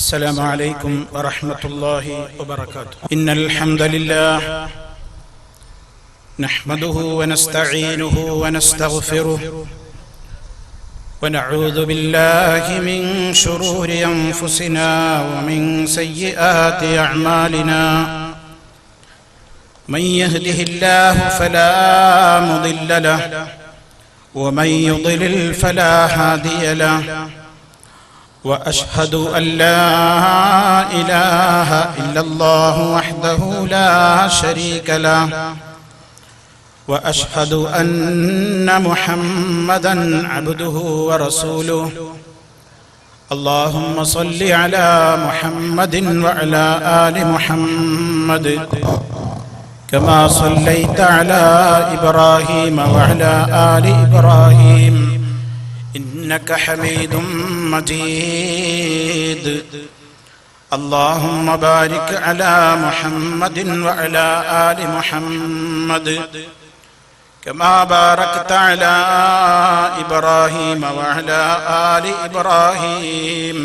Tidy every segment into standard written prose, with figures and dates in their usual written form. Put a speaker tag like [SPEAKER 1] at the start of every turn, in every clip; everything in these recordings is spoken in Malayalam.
[SPEAKER 1] السلام عليكم ورحمة الله وبركاته. إن الحمد لله نحمده ونستعينه ونستغفره ونعوذ بالله من شرور أنفسنا ومن سيئات أعمالنا. من يهده الله فلا مضل له ومن يضلل فلا هادي له. وأشهد أن لا إله إلا الله وحده لا شريك له. وأشهد أن محمدا عبده ورسوله. اللهم صل على محمد وعلى آل محمد كما صليت على إبراهيم وعلى آل إبراهيم إنك حميد مجيد. اللهم بارك على محمد وعلى آل محمد كما باركت على إبراهيم وعلى آل إبراهيم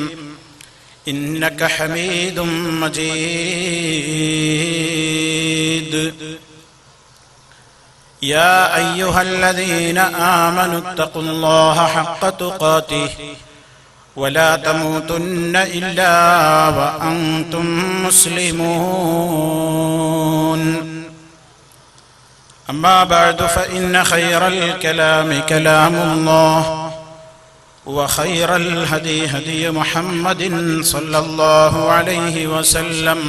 [SPEAKER 1] إنك حميد مجيد. يا أيها الذين آمنوا اتقوا الله حق تقاته ولا تموتن إلا وأنتم مسلمون. أما بعد فإن خير الكلام كلام الله وخير الهدي هدي محمد صلى الله عليه وسلم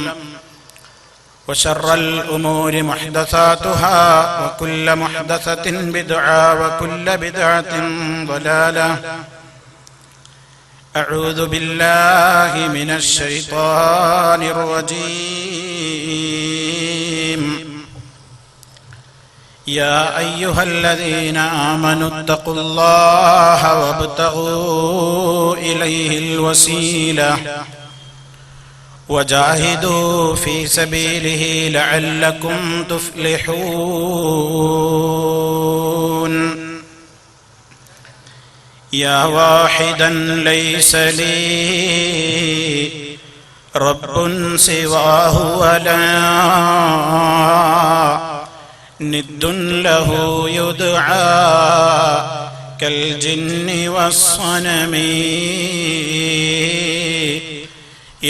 [SPEAKER 1] وشر الأمور محدثاتها وكل محدثة بدعة وكل بدعة ضلالة. أعوذ بالله من الشيطان الرجيم. يا أيها الذين آمنوا اتقوا الله وابتغوا إليه الوسيلة وجاهدوا في سبيله لعلكم تفلحون. يا واحدا ليس لي رب سواه ولا ند له يدعى كالجن والصنم.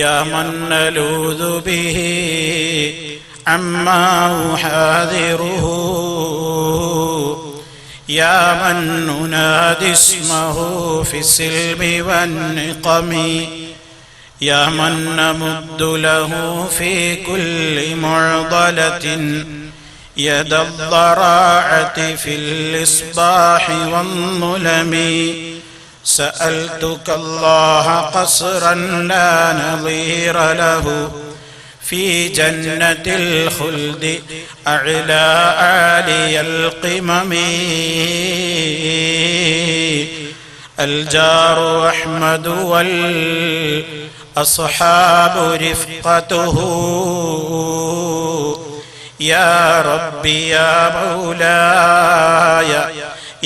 [SPEAKER 1] يا من نلوذ به عما أحاذره. يا من ننادي اسمه في السلم والنقم. يا من نمد له في كل معضلة يد الضراعة في الإصباح والظلم. سألتك الله قصرا لا نظير له في جنة الخلد أعلى عالي القمم. الجار أحمد والأصحاب رفقته. يا ربي يا مولاي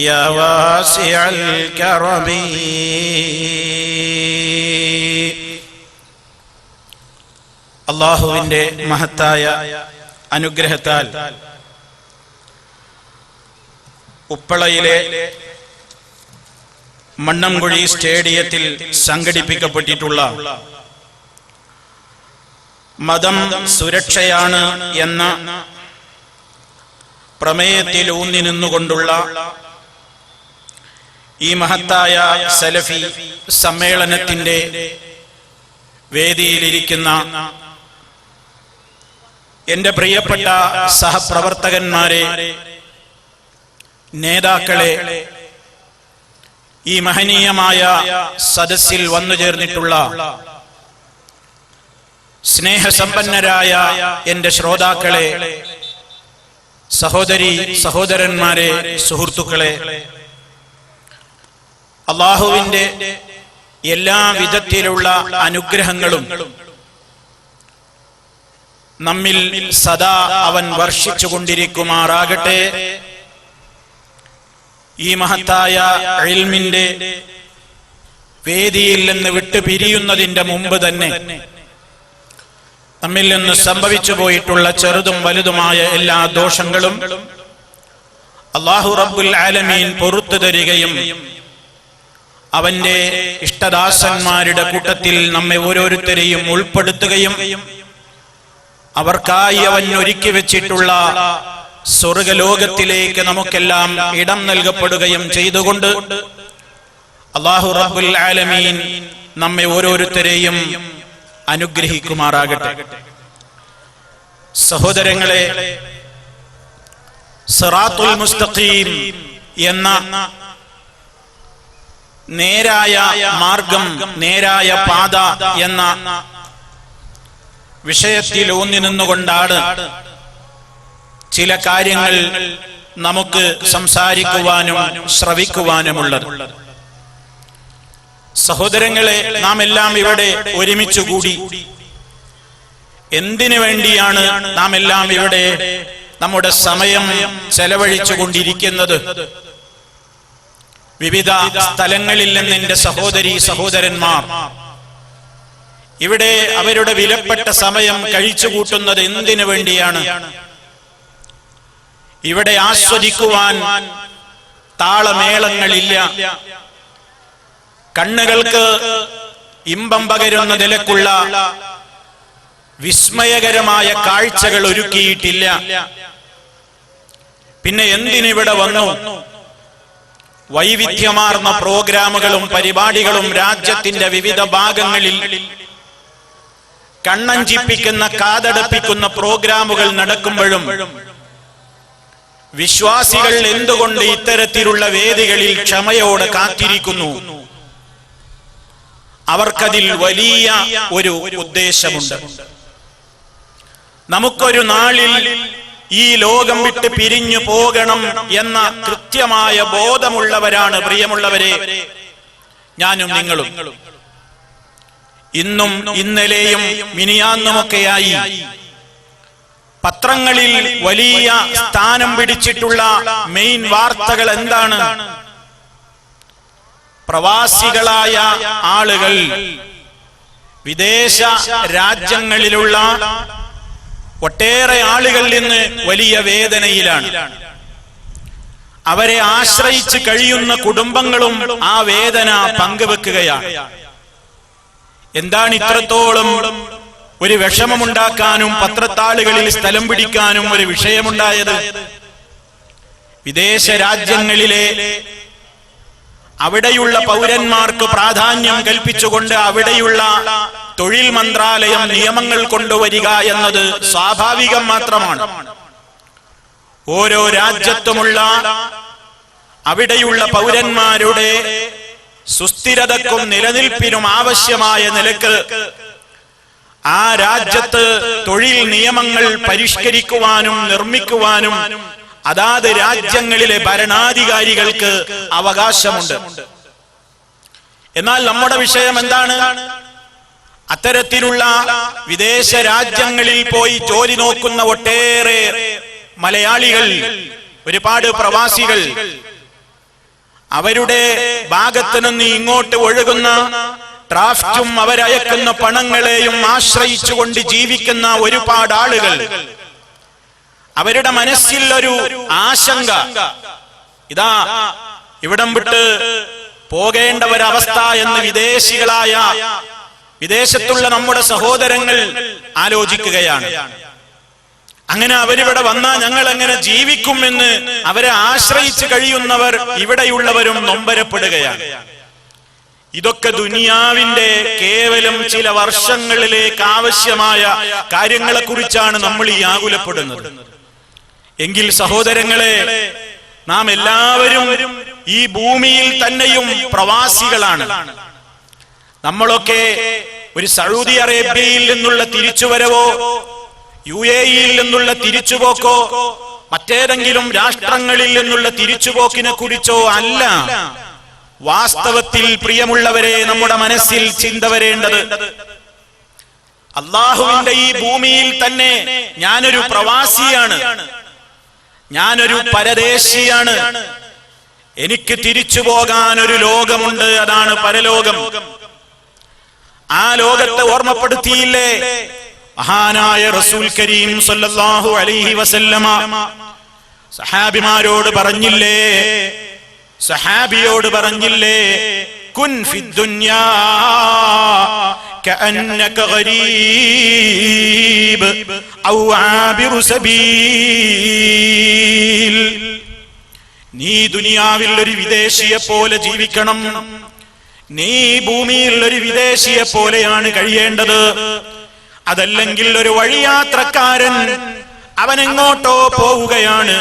[SPEAKER 1] يا واسع الكرم. അള്ളാഹുവിന്റെ മഹത്തായ അനുഗ്രഹത്താൽ ഉപ്പളയിലെ മണ്ണംകുഴി സ്റ്റേഡിയത്തിൽ സംഘടിപ്പിക്കപ്പെട്ടിട്ടുള്ള മതം സുരക്ഷയാണ് എന്ന പ്രമേയത്തിൽ ഊന്നി നിന്നുകൊണ്ടുള്ള ഈ മഹത്തായ സലഫി സമ്മേളനത്തിന്റെ വേദിയിലിരിക്കുന്ന എന്റെ പ്രിയപ്പെട്ട സഹപ്രവർത്തകന്മാരെ, നേതാക്കളെ, ഈ മഹനീയമായ സദസ്സിൽ വന്നു ചേർന്നിട്ടുള്ള സ്നേഹസമ്പന്നരായ എന്റെ ശ്രോതാക്കളെ, സഹോദരി സഹോദരന്മാരെ, സുഹൃത്തുക്കളെ, അല്ലാഹുവിന്റെ എല്ലാ വിധത്തിലുള്ള അനുഗ്രഹങ്ങളും നമ്മിൽ സദാ അവൻ വർഷിച്ചുകൊണ്ടിരിക്കുമാറാകട്ടെ. ഈ മഹത്തായ ഇൽമിന്റെ വേദിയിൽ നിന്ന് വിട്ടു പിരിയുന്നതിന്റെ മുമ്പ് തന്നെ നമ്മിൽ നിന്ന് സംഭവിച്ചു പോയിട്ടുള്ള ചെറുതും വലുതുമായ എല്ലാ ദോഷങ്ങളും അല്ലാഹു റബ്ബുൽ ആലമീൻ പൊറുത്തു തരികയും അവന്റെ ഇഷ്ടദാസന്മാരുടെ കൂട്ടത്തിൽ നമ്മെ ഓരോരുത്തരെയും ഉൾപ്പെടുത്തുകയും അവർക്കായി അവൻ ഒരുക്കി വെച്ചിട്ടുള്ള സ്വർഗ്ഗലോകത്തിലേക്ക് നമുക്കെല്ലാം ഇടം നൽകപ്പെടുകയും ചെയ്തുകൊണ്ട് അല്ലാഹു റബ്ബുൽ ആലമീൻ നമ്മെ ഓരോരുത്തരെയും അനുഗ്രഹിക്കുമാറാകട്ടെ. സഹോദരങ്ങളെ, സിറാത്തുൽ മുസ്തഖീം എന്ന നേരായ മാർഗം, നേരായ പാത എന്ന വിഷയത്തിൽ ഊന്നി നിന്നുകൊണ്ടാണ് ചില കാര്യങ്ങൾ നമുക്ക് സംസാരിക്കുവാനും ശ്രവിക്കുവാനുമുള്ളത്. സഹോദരങ്ങളെ, നാം എല്ലാം ഇവിടെ ഒരുമിച്ചു കൂടി എന്തിനു വേണ്ടിയാണ് നാം എല്ലാം ഇവിടെ നമ്മുടെ സമയം ചെലവഴിച്ചു കൊണ്ടിരിക്കുന്നത്? വിവിധ സ്ഥലങ്ങളിൽ നിന്ന് എന്റെ സഹോദരീ സഹോദരന്മാർ ഇവിടെ അവരുടെ വിലപ്പെട്ട സമയം കഴിച്ചുകൂട്ടുന്നത് എന്തിനു വേണ്ടിയാണ്? ഇവിടെ ആസ്വദിക്കുവാൻ താളമേളങ്ങളില്ല, കണ്ണുകൾക്ക് ഇമ്പം പകരുന്ന നിലക്കുള്ള വിസ്മയകരമായ കാഴ്ചകൾ ഒരുക്കിയിട്ടില്ല. പിന്നെ എന്തിനിവിടെ വന്നു? വൈവിധ്യമാർന്ന പ്രോഗ്രാമുകളും പരിപാടികളും രാജ്യത്തിന്റെ വിവിധ ഭാഗങ്ങളിൽ കണ്ണഞ്ചിപ്പിക്കുന്ന, കാതടപ്പിക്കുന്ന പ്രോഗ്രാമുകൾ നടക്കുമ്പോഴും വിശ്വാസികൾ എന്തുകൊണ്ട് ഇത്തരത്തിലുള്ള വേദികളിൽ ക്ഷമയോടെ കാത്തിരിക്കുന്നു? അവർക്കതിൽ വലിയ ഒരു ഉദ്ദേശമുണ്ട്. നമുക്കൊരു നാളിൽ ഈ ലോകം വിട്ട് പിരിഞ്ഞു പോകണം എന്ന കൃത്യമായ ബോധമുള്ളവരാണ് പ്രിയമുള്ളവരെ ഞാനും നിങ്ങളും. ഇന്നും ഇന്നലെയും മിനിയാന്നുമൊക്കെയായി പത്രങ്ങളിൽ വലിയ സ്ഥാനം പിടിച്ചിട്ടുള്ള മെയിൻ വാർത്തകൾ എന്താണ്? പ്രവാസികളായ ആളുകൾ വിദേശ രാജ്യങ്ങളിലുള്ള ഒട്ടേറെ ആളുകളിൽ നിന്ന് വലിയ വേദനയിലാണ്. അവരെ ആശ്രയിച്ച് കഴിയുന്ന കുടുംബങ്ങളും ആ വേദന പങ്കുവെക്കുകയാണ്. എന്താണ് ഇത്രത്തോളം ഒരു വിഷമമുണ്ടാക്കാനും പത്രത്താളുകളിൽ സ്ഥലം പിടിക്കാനും ഒരു വിഷയമുണ്ടായത്? വിദേശ രാജ്യങ്ങളിലെ അവിടെയുള്ള പൗരന്മാർക്ക് പ്രാധാന്യം കൽപ്പിച്ചുകൊണ്ട് അവിടെയുള്ള തൊഴിൽ മന്ത്രാലയം നിയമങ്ങൾ കൊണ്ടുവരിക എന്നത് സ്വാഭാവികം മാത്രമാണ്. ഓരോ രാജ്യത്തുമുള്ള അവിടെയുള്ള പൗരന്മാരുടെ സുസ്ഥിരതക്കും നിലനിൽപ്പിനും ആവശ്യമായ നിലക്ക് ആ രാജ്യത്ത് തൊഴിൽ നിയമങ്ങൾ പരിഷ്കരിക്കുവാനും നിർമ്മിക്കുവാനും അതാത് രാജ്യങ്ങളിലെ ഭരണാധികാരികൾക്ക് അവകാശമുണ്ട്. എന്നാൽ നമ്മുടെ വിഷയം എന്താണ്? അത്തരത്തിലുള്ള വിദേശ രാജ്യങ്ങളിൽ പോയി ജോലി നോക്കുന്ന ഒട്ടേറെ മലയാളികൾ, ഒരുപാട് പ്രവാസികൾ, അവരുടെ ഭാഗത്ത് നിന്ന് ഇങ്ങോട്ട് ഒഴുകുന്ന ഡ്രാഫ്റ്റും അവരയക്കുന്ന പണങ്ങളെയും ആശ്രയിച്ചുകൊണ്ട് ജീവിക്കുന്ന ഒരുപാട് ആളുകൾ, അവരുടെ മനസ്സിൽ ഒരു ആശങ്ക, ഇതാ ഇവിടം വിട്ട് പോകേണ്ട ഒരവസ്ഥ എന്ന് വിദേശത്തുള്ള നമ്മുടെ സഹോദരങ്ങൾ ആലോചിക്കുകയാണ്. അങ്ങനെ അവരിവിടെ വന്നാൽ ഞങ്ങൾ എങ്ങനെ ജീവിക്കുമെന്ന് അവരെ ആശ്രയിച്ച് കഴിയുന്നവർ, ഇവിടെയുള്ളവരും നൊമ്പരപ്പെടുകയാണ്. ഇതൊക്കെ ദുനിയാവിന്റെ കേവലം ചില വർഷങ്ങളിലേക്ക് ആവശ്യമായ കാര്യങ്ങളെ കുറിച്ചാണ് നമ്മൾ ഈ ആകുലപ്പെടുന്നത്. എങ്കിൽ സഹോദരങ്ങളെ, നാം എല്ലാവരും ഈ ഭൂമിയിൽ തന്നെയും പ്രവാസികളാണ്. നമ്മളൊക്കെ ഒരു സൗദി അറേബ്യയിൽ നിന്നുള്ള തിരിച്ചുവരവോ UAE-യിൽ നിന്നുള്ള തിരിച്ചുപോക്കോ മറ്റേതെങ്കിലും രാഷ്ട്രങ്ങളിൽ നിന്നുള്ള തിരിച്ചുപോക്കിനെ കുറിച്ചോ അല്ല വാസ്തവത്തിൽ പ്രിയമുള്ളവരെ നമ്മുടെ മനസ്സിൽ ചിന്ത വരേണ്ടത്. അല്ലാഹുവിന്റെ ഈ ഭൂമിയിൽ തന്നെ ഞാനൊരു പ്രവാസിയാണ്, ഞാനൊരു പരദേശിയാണ്. എനിക്ക് തിരിച്ചു പോകാൻ ഒരു ലോകമുണ്ട്, അതാണ് പരലോകം. ആ ലോകത്തെ ഓർമ്മപ്പെടുത്തിയില്ലേ മഹാനായ റസൂൽ കരീം സല്ലല്ലാഹു അലൈഹി വസല്ലമ? സഹാബിമാരോട് പറഞ്ഞില്ലേ, സഹാബിയോട് പറഞ്ഞില്ലേ, കുൻ ഫിദ്ദുനിയാ കഅന്നക ഗരീബ് ഔ ആബിറു സബീൽ. നീ ദുനിയാവിൽ ഒരു വിദേശിയെ പോലെ ജീവിക്കണം. നീ ഭൂമിയിൽ ഒരു വിദേശിയെ പോലെയാണ് കഴിയേണ്ടത്. അതല്ലെങ്കിൽ ഒരു വഴിയാത്രക്കാരൻ, അവനെങ്ങോട്ടോ പോവുകയാണ്.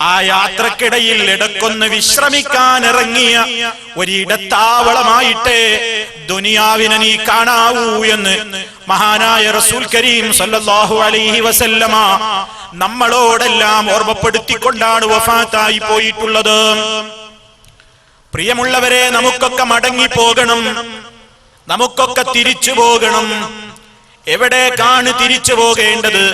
[SPEAKER 1] ആ യാത്രക്കിടയിൽ ഇടക്കൊന്ന് വിശ്രമിക്കാൻ ഇറങ്ങിയ ഒരിടത്താവളമായിട്ടേ ദുനിയാവിനെ നീ കാണാവൂ എന്ന് മഹാനായ റസൂൽ കരീം സല്ലല്ലാഹു അലൈഹി വസല്ലമ നമ്മളോടെല്ലാം ഓർമ്മപ്പെടുത്തിക്കൊണ്ടാണ് വഫാത്തായി പോയിട്ടുള്ളത്. പ്രിയമുള്ളവരെ, നമുക്കൊക്കെ മടങ്ങി പോകണം, നമുക്കൊക്കെ തിരിച്ചു പോകണം. എവിടേക്കാണ് തിരിച്ചു പോകേണ്ടത്?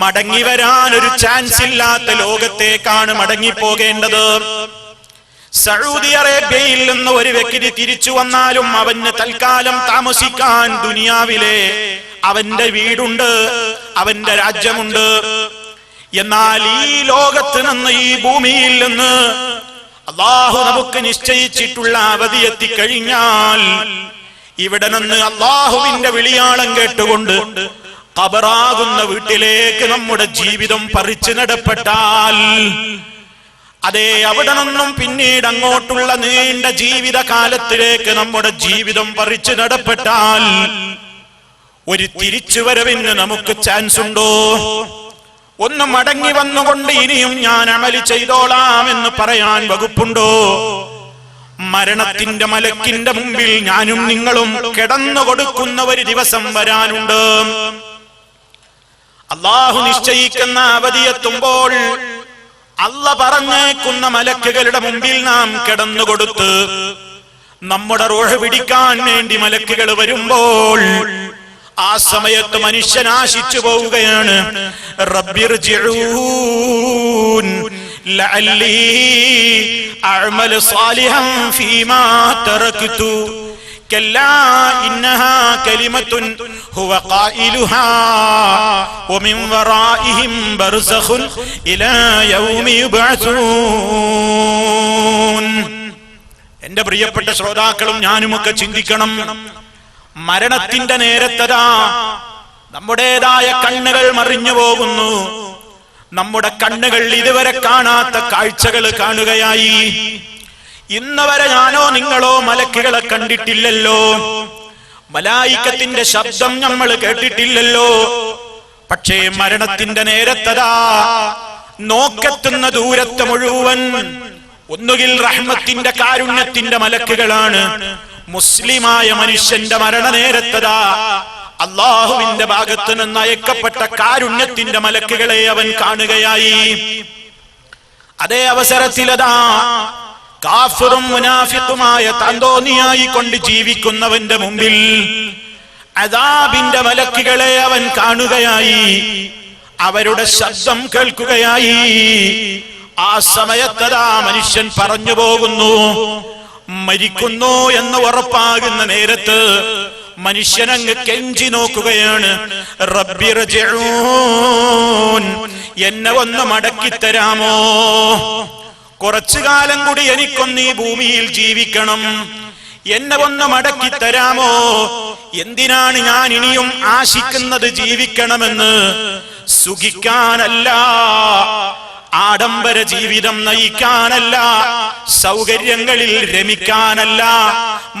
[SPEAKER 1] മടങ്ങി വരാൻ ഒരു ചാൻസ് ഇല്ലാത്ത ലോകത്തേക്കാണ് മടങ്ങി പോകേണ്ടത്. സൗദി അറേബ്യയിൽ നിന്ന് ഒരു വ്യക്തി തിരിച്ചു വന്നാലും അവന് തൽക്കാലം താമസിക്കാൻ ദുനിയാവിലെ അവന്റെ വീടുണ്ട്, അവന്റെ രാജ്യമുണ്ട്. എന്നാൽ ഈ ലോകത്ത് നിന്ന്, ഈ ഭൂമിയിൽ നിന്ന് അല്ലാഹു നമുക്ക് നിശ്ചയിച്ചിട്ടുള്ള അവധി എത്തിക്കഴിഞ്ഞാൽ ഇവിടെ നിന്ന് അല്ലാഹുവിന്റെ വിളിയാളം കേട്ടുകൊണ്ട് ഖബറാകുന്ന വീട്ടിലേക്ക് നമ്മുടെ ജീവിതം പറിച്ചു നടപ്പെട്ടാൽ, അതേ അവിടെ നിന്നും പിന്നീട് അങ്ങോട്ടുള്ള നീണ്ട ജീവിതകാലത്തിലേക്ക് നമ്മുടെ ജീവിതം പറിച്ചു നടപ്പെട്ടാൽ ഒരു തിരിച്ചുവരവിന് നമുക്ക് ചാൻസ് ഉണ്ടോ? ഒന്ന് മടങ്ങി വന്നുകൊണ്ട് ഇനിയും ഞാൻ അമലി ചെയ്തോളാം എന്ന് പറയാൻ വകുപ്പുണ്ടോ? മരണത്തിന്റെ മലക്കിന്റെ മുമ്പിൽ ഞാനും നിങ്ങളും കിടന്നു കൊടുക്കുന്ന ഒരു ദിവസം വരാനുണ്ട്. അല്ലാഹു നിശ്ചയിക്കുന്ന അവധിയെത്തുമ്പോൾ അല്ലാഹ് പറഞ്ഞേക്കുന്ന മലക്കുകളുടെ മുമ്പിൽ നാം കിടന്നുകൊടുത്ത് നമ്മുടെ റൂഹ് പിടിക്കാൻ വേണ്ടി മലക്കുകൾ വരുമ്പോൾ ആ സമയത്ത് മനുഷ്യൻ ആശിച്ചു പോവുകയാണ്, റബ്ബിർജിഊൻ ലഅല്ലി അഅമലു സാലിഹൻ ഫീമാ തറക്തു കല്ലാ ഇന്നഹാ കലിമത്തുൻ ഹുവ ഖായിലുഹാ വമിൻ വറാഇഹിം ബർസഖുൻ ഇലാ യൗമി യുബ്അസൂൻ. എന്റെ പ്രിയപ്പെട്ട ശ്രോതാക്കളും ഞാനുമൊക്കെ ചിന്തിക്കണം. മരണത്തിന്റെ നേരത്തതാ നമ്മുടേതായ കണ്ണുകൾ മറിഞ്ഞു പോകുന്നു. നമ്മുടെ കണ്ണുകൾ ഇതുവരെ കാണാത്ത കാഴ്ചകൾ കാണുകയായി. ഇന്ന് വരെ ഞാനോ നിങ്ങളോ മലക്കുകളെ കണ്ടിട്ടില്ലല്ലോ, മലായിക്കത്തിന്റെ ശബ്ദം നമ്മൾ കേട്ടിട്ടില്ലല്ലോ. പക്ഷേ മരണത്തിന്റെ നേരത്തതാ നോക്കെത്തുന്ന ദൂരത്ത് മുഴുവൻ ഒന്നുകിൽ റഹ്മത്തിന്റെ കാരുണ്യത്തിന്റെ മലക്കുകളാണ്. മുസ്ലിമായ മനുഷ്യന്റെ മരണനേരത്തതാ അല്ലാഹുവിന്റെ ഭാഗത്ത് നിന്ന് അയക്കപ്പെട്ട കാരുണ്യത്തിന്റെ മലക്കുകളെ അവൻ കാണുകയായി. അതേ അവസരത്തിലതാ കാഫിറും മുനാഫിഖുമായ താന്തോന്നിയായി കൊണ്ട് ജീവിക്കുന്നവന്റെ മുമ്പിൽ അദാബിന്റെ മലക്കുകളെ അവൻ കാണുകയായി, അവരുടെ ശബ്ദം കേൾക്കുകയായി. ആ സമയത്തതാ മനുഷ്യൻ പറഞ്ഞു പോകുന്നു, മരിക്കുന്നു എന്ന് ഉറപ്പാകുന്ന നേരത്ത് മനുഷ്യനങ്ങ് കെഞ്ചി നോക്കുകയാണ്, റബ്ബിർജിഊൻ, എന്നെ ഒന്ന് മടക്കിത്തരാമോ? കുറച്ചു കാലം കൂടി എനിക്കൊന്ന് ഈ ഭൂമിയിൽ ജീവിക്കണം, എന്നെ ഒന്ന് മടക്കിത്തരാമോ? എന്തിനാണ് ഞാൻ ഇനിയും ആശിക്കുന്നത് ജീവിക്കണമെന്ന്? സുഖിക്കാനല്ല, ആഡംബര ജീവിതം നയിക്കാനല്ല, സൗകര്യങ്ങളിൽ രമിക്കാനല്ല,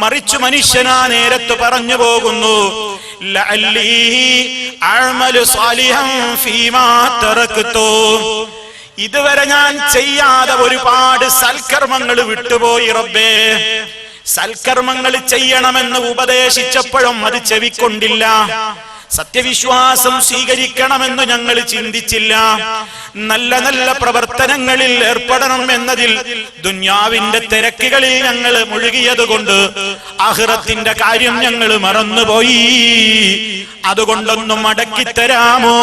[SPEAKER 1] മറിച്ചു മനുഷ്യനാ നേരത്ത് പറഞ്ഞു പോകുന്നു, ലഅല്ലി അഅമലു സാലിഹൻ ഫീമാ തറക്തു. ഇതുവരെ ഞാൻ ചെയ്യാതെ ഒരുപാട് സൽക്കർമ്മങ്ങൾ വിട്ടുപോയി റബ്ബേ. സൽക്കർമ്മങ്ങൾ ചെയ്യണമെന്ന് ഉപദേശിച്ചപ്പോഴും അത് ചെവിക്കൊണ്ടില്ല. സത്യവിശ്വാസം സ്വീകരിക്കണമെന്ന് ഞങ്ങൾ ചിന്തിച്ചില്ല. നല്ല നല്ല പ്രവർത്തനങ്ങളിൽ ഏർപ്പെടണം എന്നതിൽ ദുന്യാവിന്റെ തിരക്കുകളിൽ ഞങ്ങൾ മുഴുകിയതുകൊണ്ട് ആഖിറത്തിന്റെ കാര്യം ഞങ്ങൾ മറന്നുപോയി. അതുകൊണ്ടൊന്നും മടക്കിത്തരാമോ?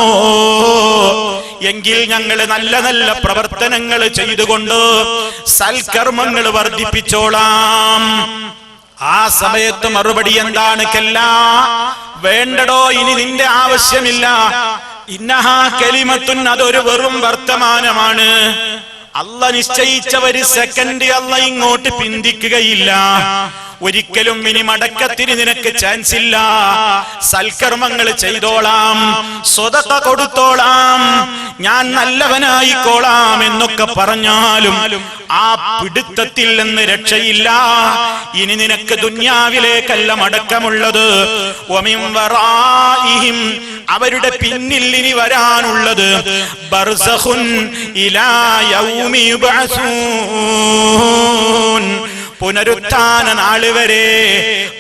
[SPEAKER 1] എങ്കിൽ ഞങ്ങൾ നല്ല നല്ല പ്രവർത്തനങ്ങൾ ചെയ്തുകൊണ്ട് സൽക്കർമ്മങ്ങൾ വർദ്ധിപ്പിച്ചോളാം. ആ സമയത്ത് മറുപടി എന്താണ്? കല്ലാ, വേണ്ടടോ, ഇനി നിന്റെ ആവശ്യമില്ല. ഇന്നഹാ കലിമത്തുൻ, അതൊരു വെറും വർത്തമാനമാണ്. അല്ല നിശ്ചയിച്ച ഒരു സെക്കൻഡ് അല്ല ഇങ്ങോട്ട് പിന്തിക്കുകയില്ല. ഒരിക്കലും ഇനി മടക്കത്തിന് നിനക്ക് ചാൻസ് ഇല്ല. സൽക്കർമ്മങ്ങൾ ചെയ്തോളാം, സ്വതക്ക കൊടുത്തോളാം, ഞാൻ നല്ലവനായിക്കോളാം എന്നൊക്കെ പറഞ്ഞാലും ആ പിടുത്തത്തിൽ നിന്ന് രക്ഷയില്ല. ഇനി നിനക്ക് ദുന്യാവിലേക്കല്ല മടക്കമുള്ളത്. വമിൻ വറാഇഹിം, അവരുടെ പിന്നിൽ ഇനി വരാനുള്ളത് ബർസഖുൻ ഇലാ യൗമി യുബ്അസൂൻ, പുനരുത്ഥാന നാള് വരെ,